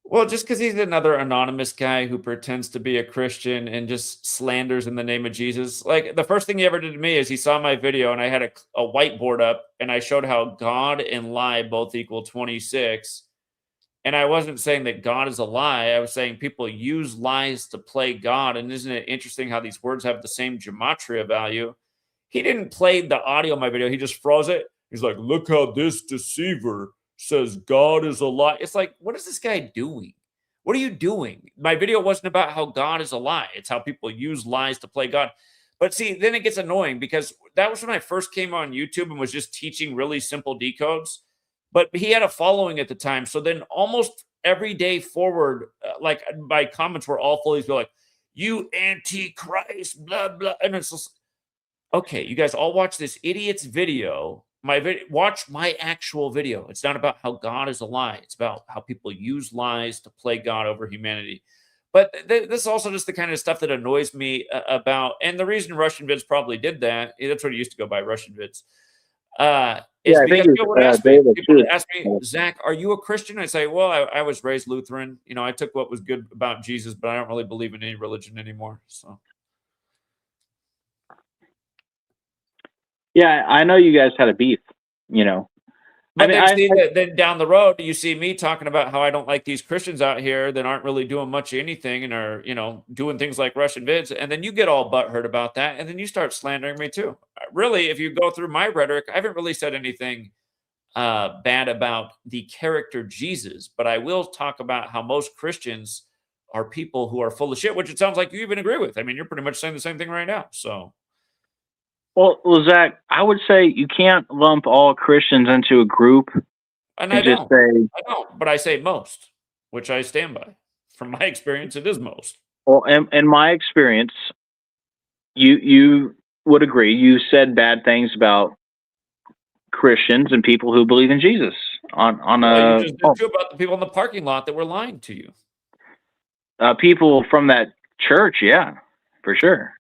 Well, just because he's another anonymous guy who pretends to be a Christian and just slanders in the name of Jesus. Like, the first thing he ever did to me is he saw my video and I had a whiteboard up and I showed how God and lie both equal 26. And I wasn't saying that God is a lie. I was saying people use lies to play God. And isn't it interesting how these words have the same gematria value? He didn't play the audio of my video. He just froze it. He's like, look how this deceiver says God is a lie. It's like, what is this guy doing? What are you doing? My video wasn't about how God is a lie. It's how people use lies to play God. But see, then it gets annoying because that was when I first came on YouTube and was just teaching really simple decodes. But he had a following at the time. So then almost every day forward, like my comments were all full of these people like, you antichrist, blah, blah. And it's just, okay, you guys all watch this idiot's video. Watch my actual video. It's not about how God is a lie. It's about how people use lies to play God over humanity. But this is also just the kind of stuff that annoys me about, and the reason Russian Vids probably did that, that's what it used to go by, Russian Vids, is because people would ask me, Zach, are you a Christian? I say, well, I was raised Lutheran. You know, I took what was good about Jesus, but I don't really believe in any religion anymore. So. Yeah, I know you guys had a beef, you know. But mean, then see that then down the road, you see me talking about how I don't like these Christians out here that aren't really doing much of anything and are, doing things like Russian vids. And then you get all butthurt about that. And then you start slandering me too. Really, if you go through my rhetoric, I haven't really said anything bad about the character Jesus, but I will talk about how most Christians are people who are full of shit, which it sounds like you even agree with. I mean, you're pretty much saying the same thing right now. So. Well, Zach, I would say you can't lump all Christians into a group And and I just don't. say, I don't, but I say most, which I stand by. From my experience, it is most. well, in my experience, you would agree. You said bad things about Christians and people who believe in Jesus Well, you just did too about the people in the parking lot that were lying to you. People from that church, yeah, for sure.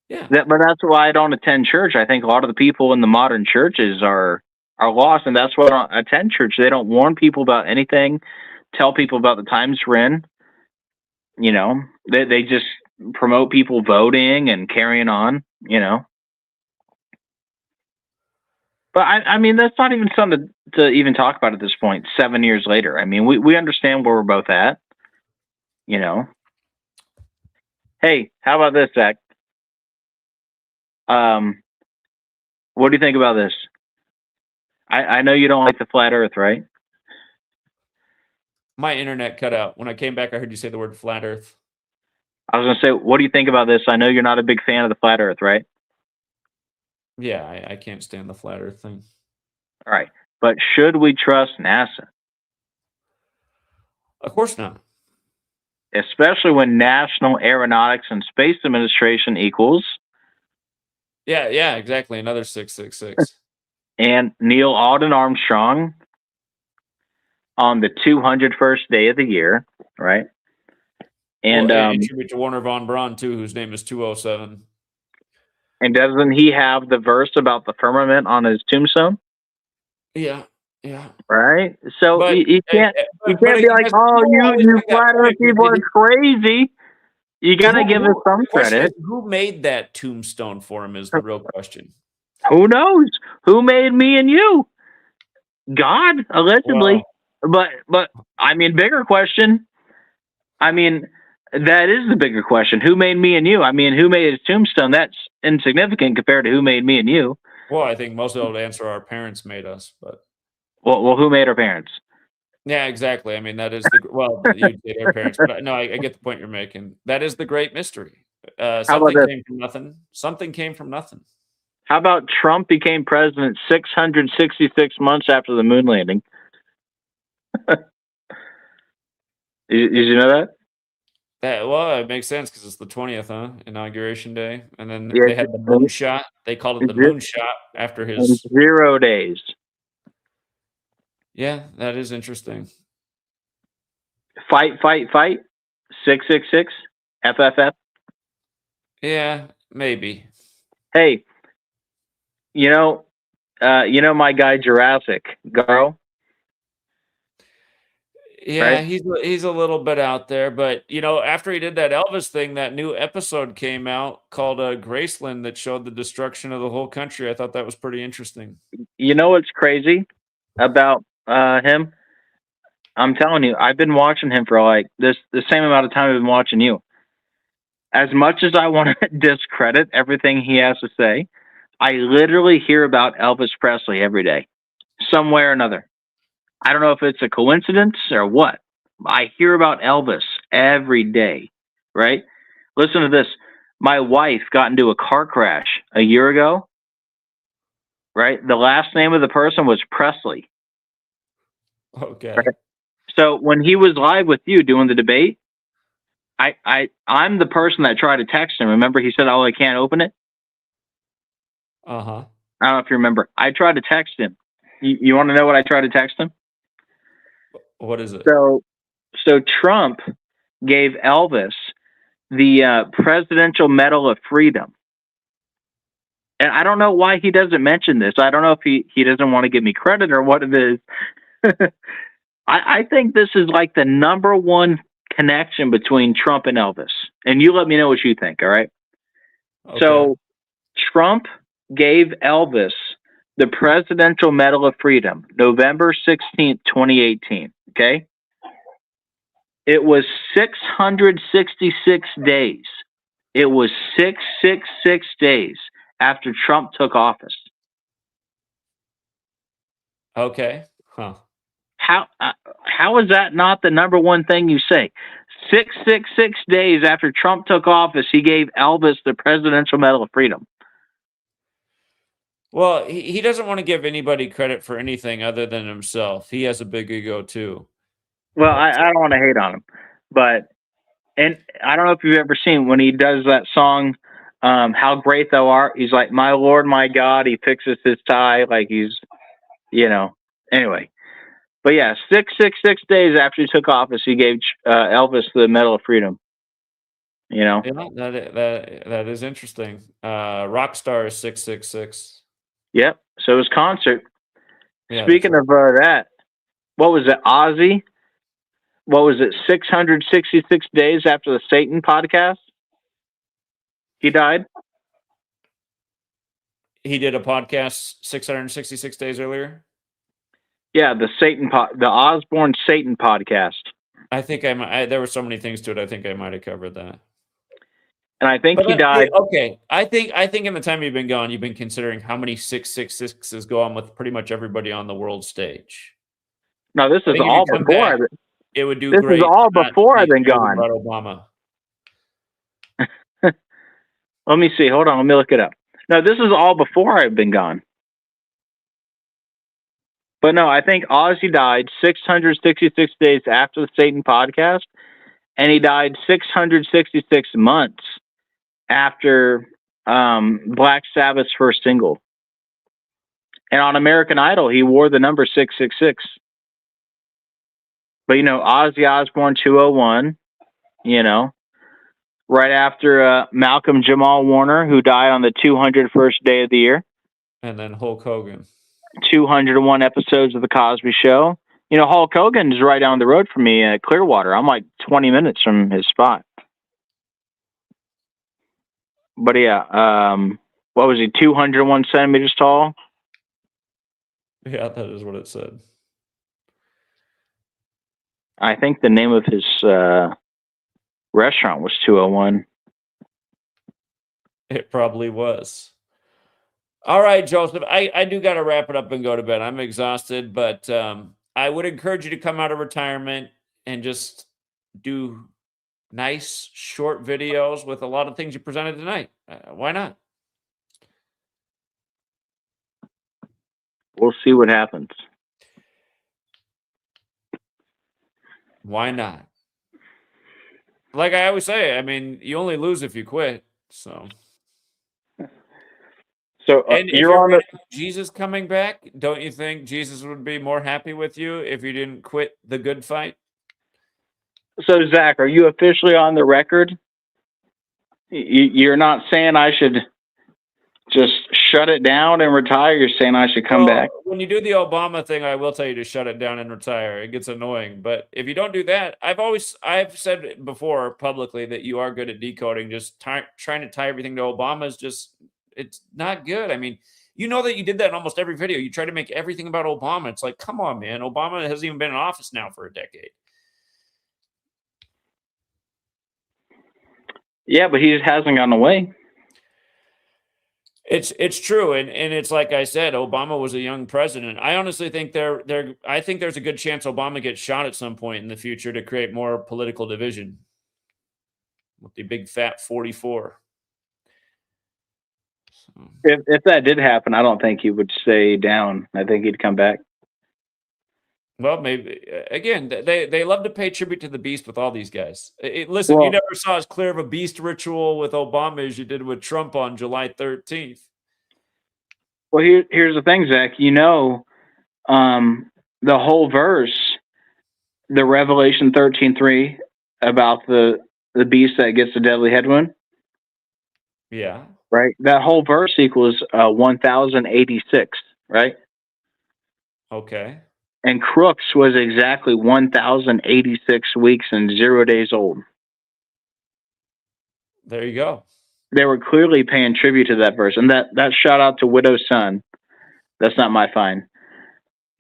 Yeah. But that's why I don't attend church. I think a lot of the people in the modern churches are lost, and that's why I don't attend church. They don't warn people about anything, tell people about the times we're in. They just promote people voting and carrying on. But I mean, that's not even something to even talk about at this point. 7 years later, I mean, we understand where we're both at. Hey, how about this, Zach? What do you think about this? I know you don't like the flat Earth, right? My internet cut out. When I came back, I heard you say the word flat Earth. I was going to say, what do you think about this? I know you're not a big fan of the flat Earth, right? Yeah, I can't stand the flat Earth thing. All right. But should we trust NASA? Of course not. Especially when National Aeronautics and Space Administration equals. Yeah, exactly. Another 666. And Neil Alden Armstrong on the 201st day of the year, right? And in tribute to Warner Von Braun, too, whose name is 207. And doesn't he have the verse about the firmament on his tombstone? Yeah. Right? So But- you can't but be like, guys, oh, people always you make that flat Earth point, people are crazy. You got to give us some the question credit. is, who made that tombstone for him is the real question. Who knows? Who made me and you? God, allegedly. But I mean, bigger question. I mean, that is the bigger question. Who made me and you? I mean, who made his tombstone? That's insignificant compared to who made me and you. Well, I think most of the answer our parents made us, but Well, who made our parents? yeah, exactly. I mean, that is you'd say their parents, but no, I get the point you're making. That is the great mystery. Something this? came from nothing. Something came from nothing. How about Trump became president 666 months after the moon landing? Did you know that? Well, it makes sense because it's the 20th, huh? Inauguration day. And then Yeah, they had the moonshot. They called it the moonshot after In his. 0 days. Yeah, that is interesting. Fight. 666. FFF. Yeah, maybe. Hey, you know my guy Jurassic Garo? Yeah, Right? he's a little bit out there, but after he did that Elvis thing, that new episode came out called Graceland that showed the destruction of the whole country. I thought that was pretty interesting. You know what's crazy about him? I'm telling you, I've been watching him for like the same amount of time I've been watching you. As much as I want to discredit everything he has to say, I literally hear about Elvis Presley every day, some way or another. I don't know if it's a coincidence or what. I hear about Elvis every day, right? Listen to this. My wife got into a car crash a year ago, right? The last name of the person was Presley. Okay. Right? So when he was live with you doing the debate, I'm the person that tried to text him. Remember, he said, "Oh, I can't open it." Uh-huh. I don't know if you remember. I tried to text him. You want to know what I tried to text him? What is it? So Trump gave Elvis the Presidential Medal of Freedom. And I don't know why he doesn't mention this. I don't know if he doesn't want to give me credit or what it is. I think this is like the number one connection between Trump and Elvis. And you let me know what you think, all right? Okay. So Trump gave Elvis the Presidential Medal of Freedom, November 16th, 2018. Okay. It was 666 days. It was 666 days after Trump took office. Okay. Huh. How is that not the number one thing you say? 666 days after Trump took office, he gave Elvis the Presidential Medal of Freedom. Well, he doesn't want to give anybody credit for anything other than himself. He has a big ego too. Well, I don't want to hate on him, but and I don't know if you've ever seen when he does that song, "How Great Thou Art." He's like, "My Lord, my God." He fixes his tie like he's, Anyway, but yeah, 666 days after he took office, he gave Elvis the Medal of Freedom. Yeah, that is interesting. Rockstar is 666. Yep. So his concert. Yeah, Speaking of that, what was it, Ozzy? What was it, 666 days after the Satan podcast? He died? He did a podcast 666 days earlier? Yeah, the Osborne Satan podcast. I think there were so many things to it. I think I might have covered that. And I think he died. Okay. I think in the time you've been gone, you've been considering how many 666s go on with pretty much everybody on the world stage. No, this is all before. It would do this great. This is all before I've been gone. About Obama. Let me see. Hold on. Let me look it up. No, this is all before I've been gone. But no, I think Ozzy died 666 days after the Satan podcast, and he died 666 months after Black Sabbath's first single. And on American Idol, he wore the number 666. But, Ozzy Osbourne 201, right after Malcolm Jamal Warner, who died on the 201st day of the year. And then Hulk Hogan. 201 episodes of The Cosby Show. Hulk Hogan is right down the road from me at Clearwater. I'm like 20 minutes from his spot. But yeah, what was he, 201 centimeters tall? Yeah, that is what it said. I think the name of his restaurant was 201. It probably was. All right, Joseph, I do got to wrap it up and go to bed. I'm exhausted, but I would encourage you to come out of retirement and just do nice, short videos with a lot of things you presented tonight. Why not? We'll see what happens. Why not? Like I always say, I mean, you only lose if you quit. So and if you're on Jesus coming back, don't you think Jesus would be more happy with you if you didn't quit the good fight? So, Zach, are you officially on the record? You're not saying I should just shut it down and retire. You're saying I should come back. When you do the Obama thing, I will tell you to shut it down and retire. It gets annoying. But if you don't do that, I've said before publicly that you are good at decoding. Just trying to tie everything to Obama is just, it's not good. I mean, you know that you did that in almost every video. You try to make everything about Obama. It's like, come on, man. Obama hasn't even been in office now for a decade. Yeah, but he just hasn't gotten away. It's true, and it's like I said, Obama was a young president. I honestly think I think there's a good chance Obama gets shot at some point in the future to create more political division with the big fat 44. So. If that did happen, I don't think he would stay down. I think he'd come back. Well, maybe again, they love to pay tribute to the beast with all these guys. Listen, you never saw as clear of a beast ritual with Obama as you did with Trump on July 13th. Well, here's the thing, Zach. The whole verse, the Revelation 13:3 about the beast that gets the deadly head wound. Yeah. Right. That whole verse equals 1,086. Right. Okay. And Crooks was exactly 1,086 weeks and 0 days old. There you go. They were clearly paying tribute to that verse. And that shout out to Widow's Son. That's not my fine.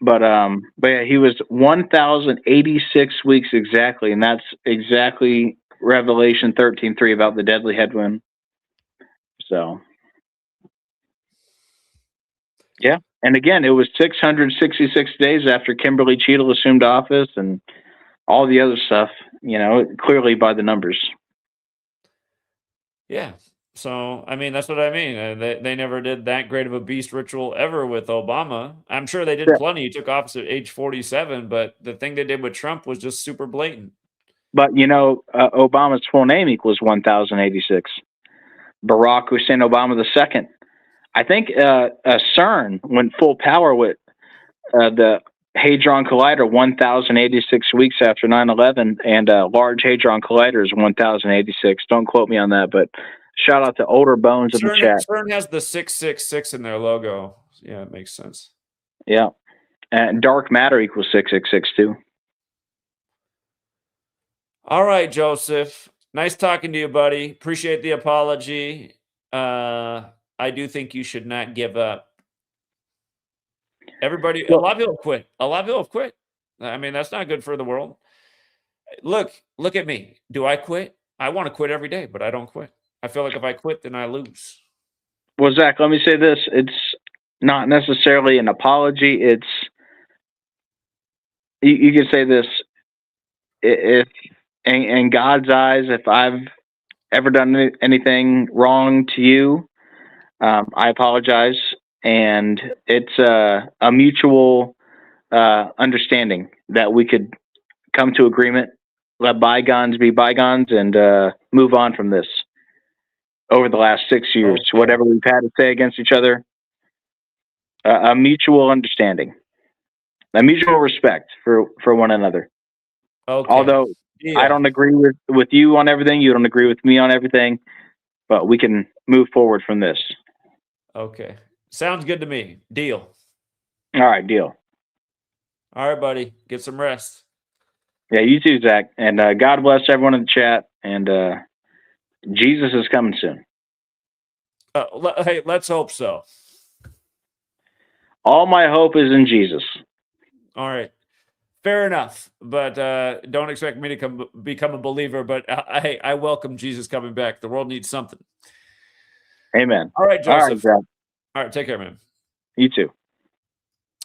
But yeah, he was 1,086 weeks exactly, and that's exactly Revelation 13:3 about the deadly headwind. So, yeah. And again, it was 666 days after Kimberly Cheadle assumed office and all the other stuff, clearly by the numbers. Yeah. So, I mean, that's what I mean. They never did that great of a beast ritual ever with Obama. I'm sure they did Yeah. plenty. He took office at age 47, but the thing they did with Trump was just super blatant. But, Obama's full name equals 1,086. Barack Hussein Obama II. I think CERN went full power with the Hadron Collider 1,086 weeks after 9/11, and Large Hadron Collider is 1,086. Don't quote me on that, but shout out to older bones in the chat. CERN has the 666 in their logo. Yeah, it makes sense. Yeah. And dark matter equals 666 too. All right, Joseph. Nice talking to you, buddy. Appreciate the apology. I do think you should not give up. Everybody, a lot of people have quit. A lot of people have quit. I mean, that's not good for the world. Look at me. Do I quit? I want to quit every day, but I don't quit. I feel like if I quit, then I lose. Well, Zach, let me say this. It's not necessarily an apology. It's, you can say this, if in God's eyes, if I've ever done anything wrong to you, I apologize. And it's a mutual understanding that we could come to agreement, let bygones be bygones, and move on from this. Over the last 6 years, whatever we've had to say against each other, a mutual understanding, a mutual respect for one another. Okay. Although I don't agree with you on everything, you don't agree with me on everything, but we can move forward from this. Okay. Sounds good to me. Deal. All right, deal. All right, buddy. Get some rest. Yeah, you too, Zach. And God bless everyone in the chat. And Jesus is coming soon. Hey, let's hope so. All my hope is in Jesus. All right. Fair enough. But don't expect me to become a believer. But I welcome Jesus coming back. The world needs something. Amen. All right, Joseph. All right, Zach. All right, take care, man. You too.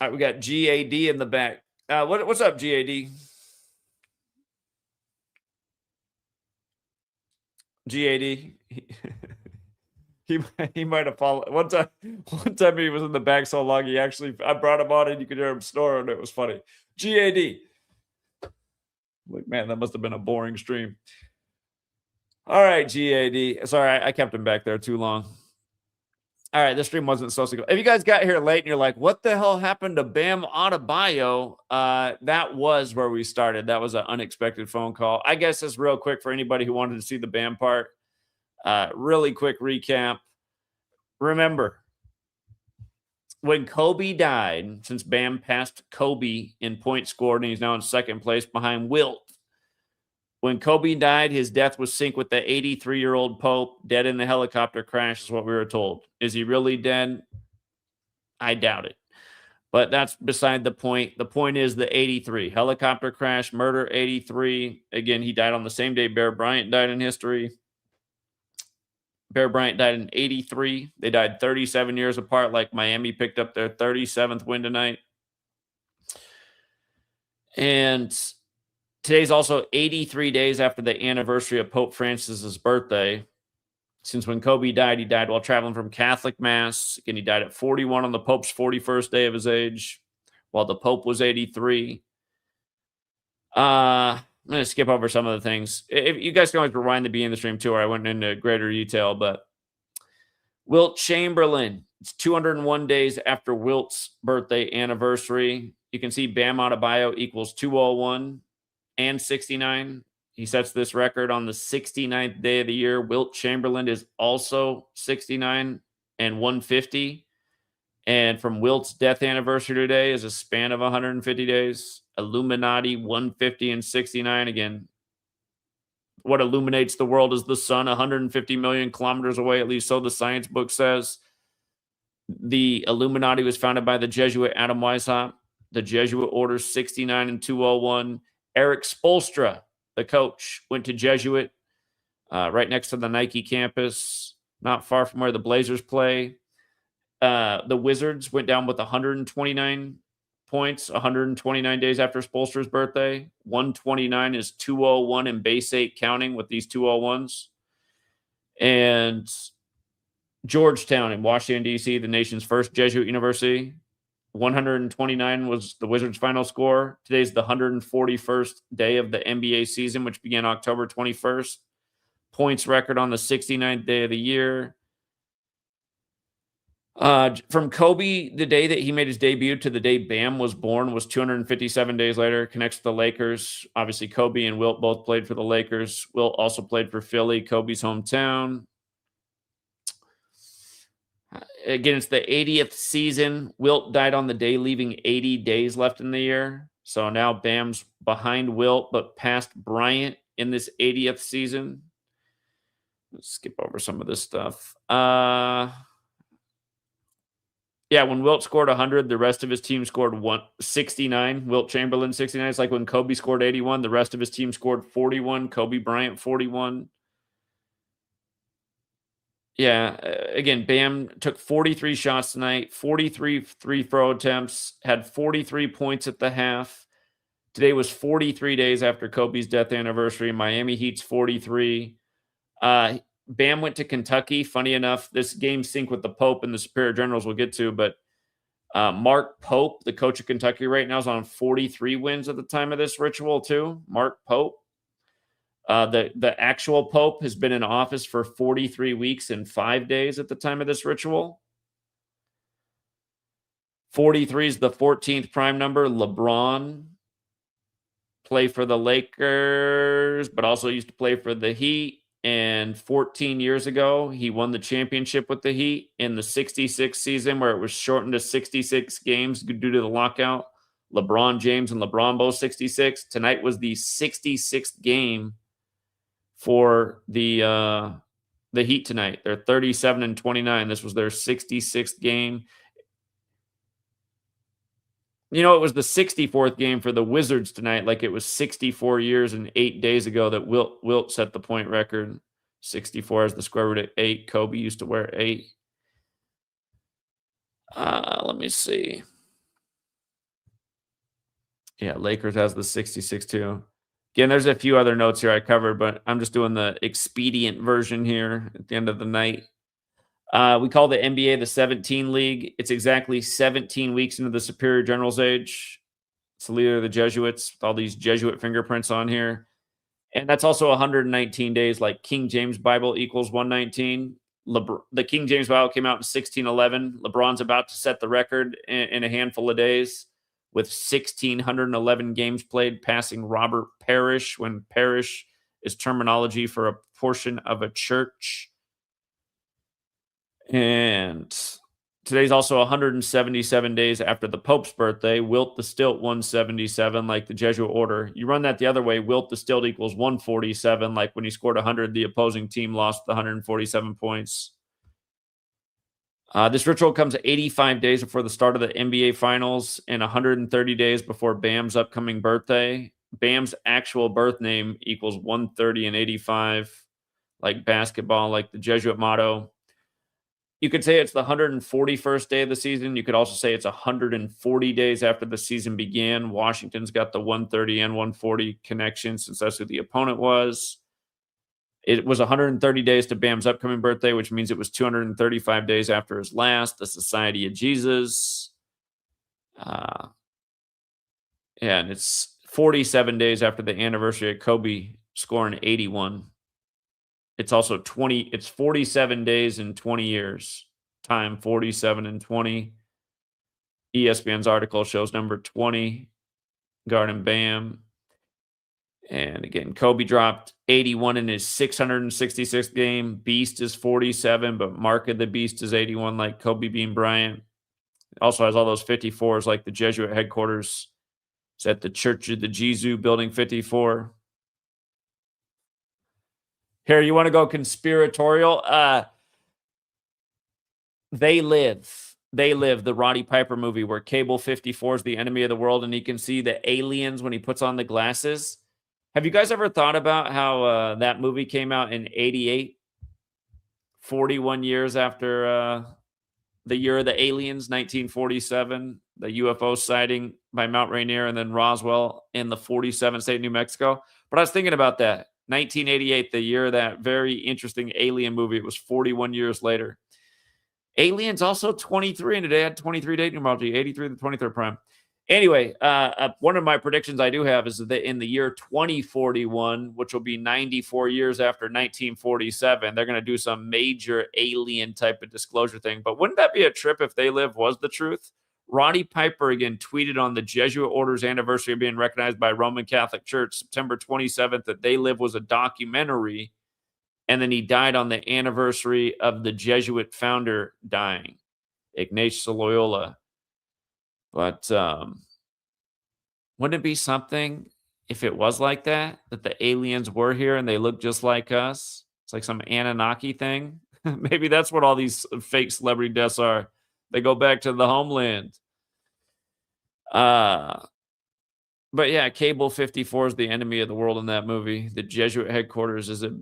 All right, we got GAD in the back. What's up, GAD? GAD. He might have fallen one time he was in the back so long I brought him on and you could hear him snore and it was funny. GAD. Like, man, that must have been a boring stream. All right, GAD. Sorry, I kept him back there too long. All right, this stream wasn't supposed to go. If you guys got here late and you're like, what the hell happened to Bam Adebayo? That was where we started. That was an unexpected phone call. I guess it's real quick for anybody who wanted to see the Bam part. Really quick recap. Remember, when Kobe died, since Bam passed Kobe in points scored and he's now in second place behind Wilt. When Kobe died, his death was synced with the 83-year-old Pope, dead in the helicopter crash, is what we were told. Is he really dead? I doubt it. But that's beside the point. The point is the 83. Helicopter crash, murder, 83. Again, he died on the same day Bear Bryant died in history. Bear Bryant died in 83. They died 37 years apart, like Miami picked up their 37th win tonight. And today's also 83 days after the anniversary of Pope Francis's birthday. Since when Kobe died, he died while traveling from Catholic Mass. Again, he died at 41 on the Pope's 41st day of his age, while the Pope was 83. I'm going to skip over some of the things. If you guys can always rewind the beginning of the stream, too, where I went into greater detail. But Wilt Chamberlain, it's 201 days after Wilt's birthday anniversary. You can see Bam Adebayo equals 201 and 69. He sets this record on the 69th day of the year. Wilt Chamberlain is also 69 and 150. And from Wilt's death anniversary today is a span of 150 days. Illuminati 150 and 69. Again, what illuminates the world is the sun 150 million kilometers away, at least so the science book says. The Illuminati was founded by the Jesuit Adam Weishaupt. The Jesuit Order 69 and 201. Eric Spoelstra, the coach, went to Jesuit right next to the Nike campus, not far from where the Blazers play. The Wizards went down with 129 points 129 days after Spoelstra's birthday. 129 is 201 in base 8 counting with these 201s. And Georgetown in Washington, D.C., the nation's first Jesuit university. 129 was the Wizards' final score. Today's the 141st day of the NBA season, which began October 21st. Points record on the 69th day of the year. From Kobe, the day that he made his debut to the day Bam was born was 257 days later. Connects to the Lakers. Obviously, Kobe and Wilt both played for the Lakers. Wilt also played for Philly, Kobe's hometown. Again, it's the 80th season. Wilt died on the day, leaving 80 days left in the year. So now Bam's behind Wilt, but past Bryant in this 80th season. Let's skip over some of this stuff. Yeah, when Wilt scored 100, the rest of his team scored 69. Wilt Chamberlain, 69. It's like when Kobe scored 81, the rest of his team scored 41. Kobe Bryant, 41. Yeah, again, Bam took 43 shots tonight, 43 free-throw attempts, had 43 points at the half. Today was 43 days after Kobe's death anniversary. Miami Heat's 43. Bam went to Kentucky. Funny enough, this game synced with the Pope and the Superior Generals we'll get to, but Mark Pope, the coach of Kentucky right now, is on 43 wins at the time of this ritual too. Mark Pope. The actual Pope has been in office for 43 weeks and 5 days at the time of this ritual. 43 is the 14th prime number. LeBron played for the Lakers, but also used to play for the Heat. And 14 years ago, he won the championship with the Heat in the 66 season, where it was shortened to 66 games due to the lockout. LeBron James and LeBron both 66. Tonight was the 66th game for the Heat tonight. They're 37 and 29. This was their 66th game. You know, it was the 64th game for the Wizards tonight, like it was 64 years and 8 days ago that Wilt set the point record. 64 is the square root of 8. Kobe used to wear 8. Let me see. Yeah, Lakers has the 66 too. Again, there's a few other notes here I covered, but I'm just doing the expedient version here at the end of the night. We call the NBA the 17 League. It's exactly 17 weeks into the Superior General's age. It's the leader of the Jesuits with all these Jesuit fingerprints on here. And that's also 119 days, like King James Bible equals 119. The King James Bible came out in 1611. LeBron's about to set the record in a handful of days with 1,611 games played, passing Robert Parrish, when parish is terminology for a portion of a church. And today's also 177 days after the Pope's birthday. Wilt the Stilt 177, like the Jesuit order. You run that the other way, Wilt the Stilt equals 147, like when he scored 100, the opposing team lost the 147 points. This ritual comes 85 days before the start of the NBA Finals and 130 days before Bam's upcoming birthday. Bam's actual birth name equals 130 and 85, like basketball, like the Jesuit motto. You could say it's the 141st day of the season. You could also say it's 140 days after the season began. Washington's got the 130 and 140 connection since that's who the opponent was. It was 130 days to Bam's upcoming birthday, which means it was 235 days after his last, the Society of Jesus. Yeah, and it's 47 days after the anniversary of Kobe scoring 81. It's also 47 days and 20 years. Time 47 and 20. ESPN's article shows number 20, guarding Bam. And again, Kobe dropped 81 in his 666th game. Beast is 47, but Mark of the Beast is 81, like Kobe Bean Bryant. Also has all those 54s, like the Jesuit headquarters. It's at the Church of the Jesu, Building 54. Here, you want to go conspiratorial? They live. They Live, the Roddy Piper movie where Cable 54 is the enemy of the world and you can see the aliens when he puts on the glasses. Have you guys ever thought about how that movie came out in 88, 41 years after the year of the aliens, 1947, the UFO sighting by Mount Rainier, and then Roswell in the 47th state of New Mexico? But I was thinking about that. 1988, the year of that very interesting alien movie. It was 41 years later. Aliens also 23, and today I had 23 date numerology, 83 to the 23rd prime. Anyway, one of my predictions I do have is that in the year 2041, which will be 94 years after 1947, they're going to do some major alien type of disclosure thing. But wouldn't that be a trip if They Live was the truth? Roddy Piper again tweeted on the Jesuit Order's anniversary of being recognized by Roman Catholic Church, September 27th, that They Live was a documentary. And then he died on the anniversary of the Jesuit founder dying, Ignatius Loyola. But wouldn't it be something if it was like that the aliens were here and they look just like us? It's like some Anunnaki thing. Maybe that's what all these fake celebrity deaths are. They go back to the homeland. But yeah, Cable 54 is the enemy of the world in that movie. The Jesuit headquarters is a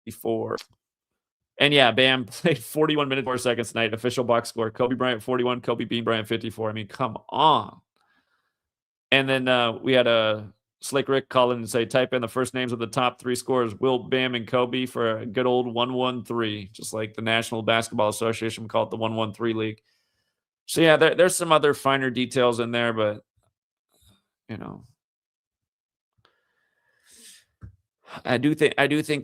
before. And yeah, Bam played 41 minutes 4 seconds tonight. Official box score: Kobe Bryant 41, Kobe Bean Bryant 54. I mean, come on. And then we had a Slick Rick call in and say, type in the first names of the top 3 scorers: Wilt, Bam, and Kobe, for a good old 1-1-3, just like the National Basketball Association would call it, the 1-1-3 league. So yeah, there's some other finer details in there, but you know, I do think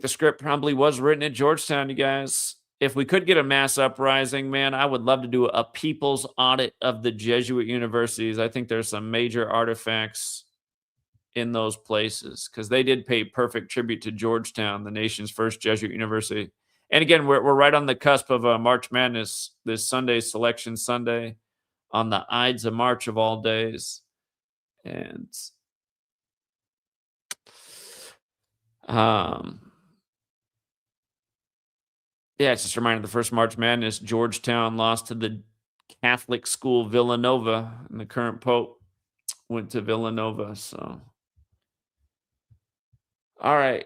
the script probably was written at Georgetown, you guys. If we could get a mass uprising, man, I would love to do a people's audit of the Jesuit universities. I think there's some major artifacts in those places because they did pay perfect tribute to Georgetown, the nation's first Jesuit university. And again, we're right on the cusp of March Madness this Sunday, Selection Sunday, on the Ides of March of all days. And yeah, it's just a reminder, the first March Madness, Georgetown lost to the Catholic school Villanova, and the current Pope went to Villanova. So, all right.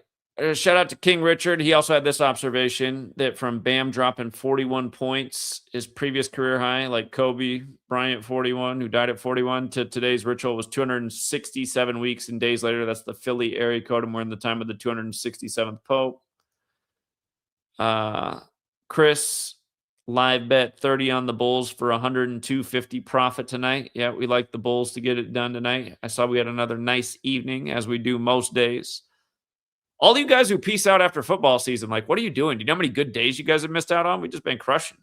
Shout out to King Richard. He also had this observation that from Bam dropping 41 points, his previous career high, like Kobe Bryant 41, who died at 41, to today's ritual was 267 weeks and days later. That's the Philly area code, and we're in the time of the 267th Pope. Chris, live bet 30 on the Bulls for 102.50 profit tonight. Yeah, we like the Bulls to get it done tonight. I saw we had another nice evening, as we do most days. All you guys who peace out after football season, like, what are you doing? Do you know how many good days you guys have missed out on? We've just been crushing.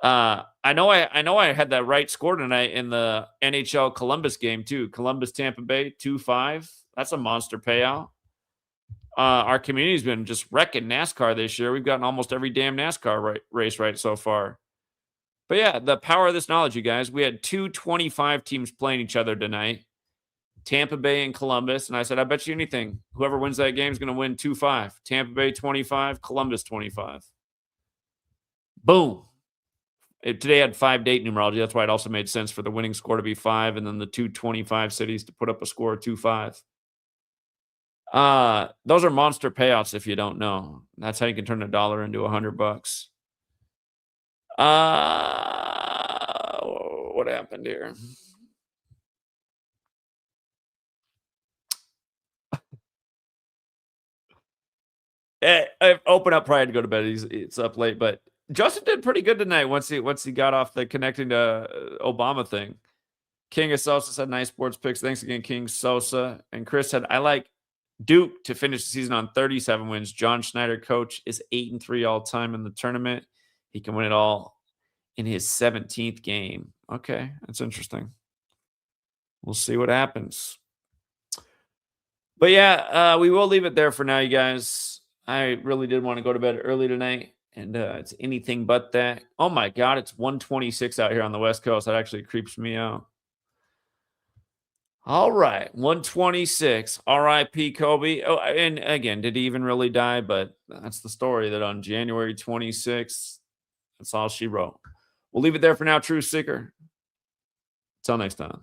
I know I had that right score tonight in the NHL Columbus game too. Columbus Tampa Bay 2-5. That's a monster payout. Our community's been just wrecking NASCAR this year. We've gotten almost every damn NASCAR race right so far. But yeah, the power of this knowledge, you guys. We had 225 teams playing each other tonight. Tampa Bay and Columbus. And I said, I bet you anything, whoever wins that game is going to win 2-5. Tampa Bay 25, Columbus 25. Boom. Today had 5 date numerology. That's why it also made sense for the winning score to be 5 and then the 225 cities to put up a score of 2-5. Those are monster payouts if you don't know. That's how you can turn $1 into $100. What happened here? I open up probably had to go to bed. It's up late, but Justin did pretty good tonight once he got off the connecting to Obama thing. King of Sosa said nice sports picks. Thanks again, King Sosa. And Chris said, I like Duke to finish the season on 37 wins. John Schneider, coach, is 8-3 all time in the tournament. He can win it all in his 17th game. Okay, that's interesting. We'll see what happens. But yeah, we will leave it there for now, you guys. I really did want to go to bed early tonight, and it's anything but that. Oh my God, it's 126 out here on the West Coast. That actually creeps me out. All right, 126. R.I.P. Kobe. Oh, and again, did he even really die? But that's the story, that on January 26th, that's all she wrote. We'll leave it there for now, Truth Seeker. Until next time.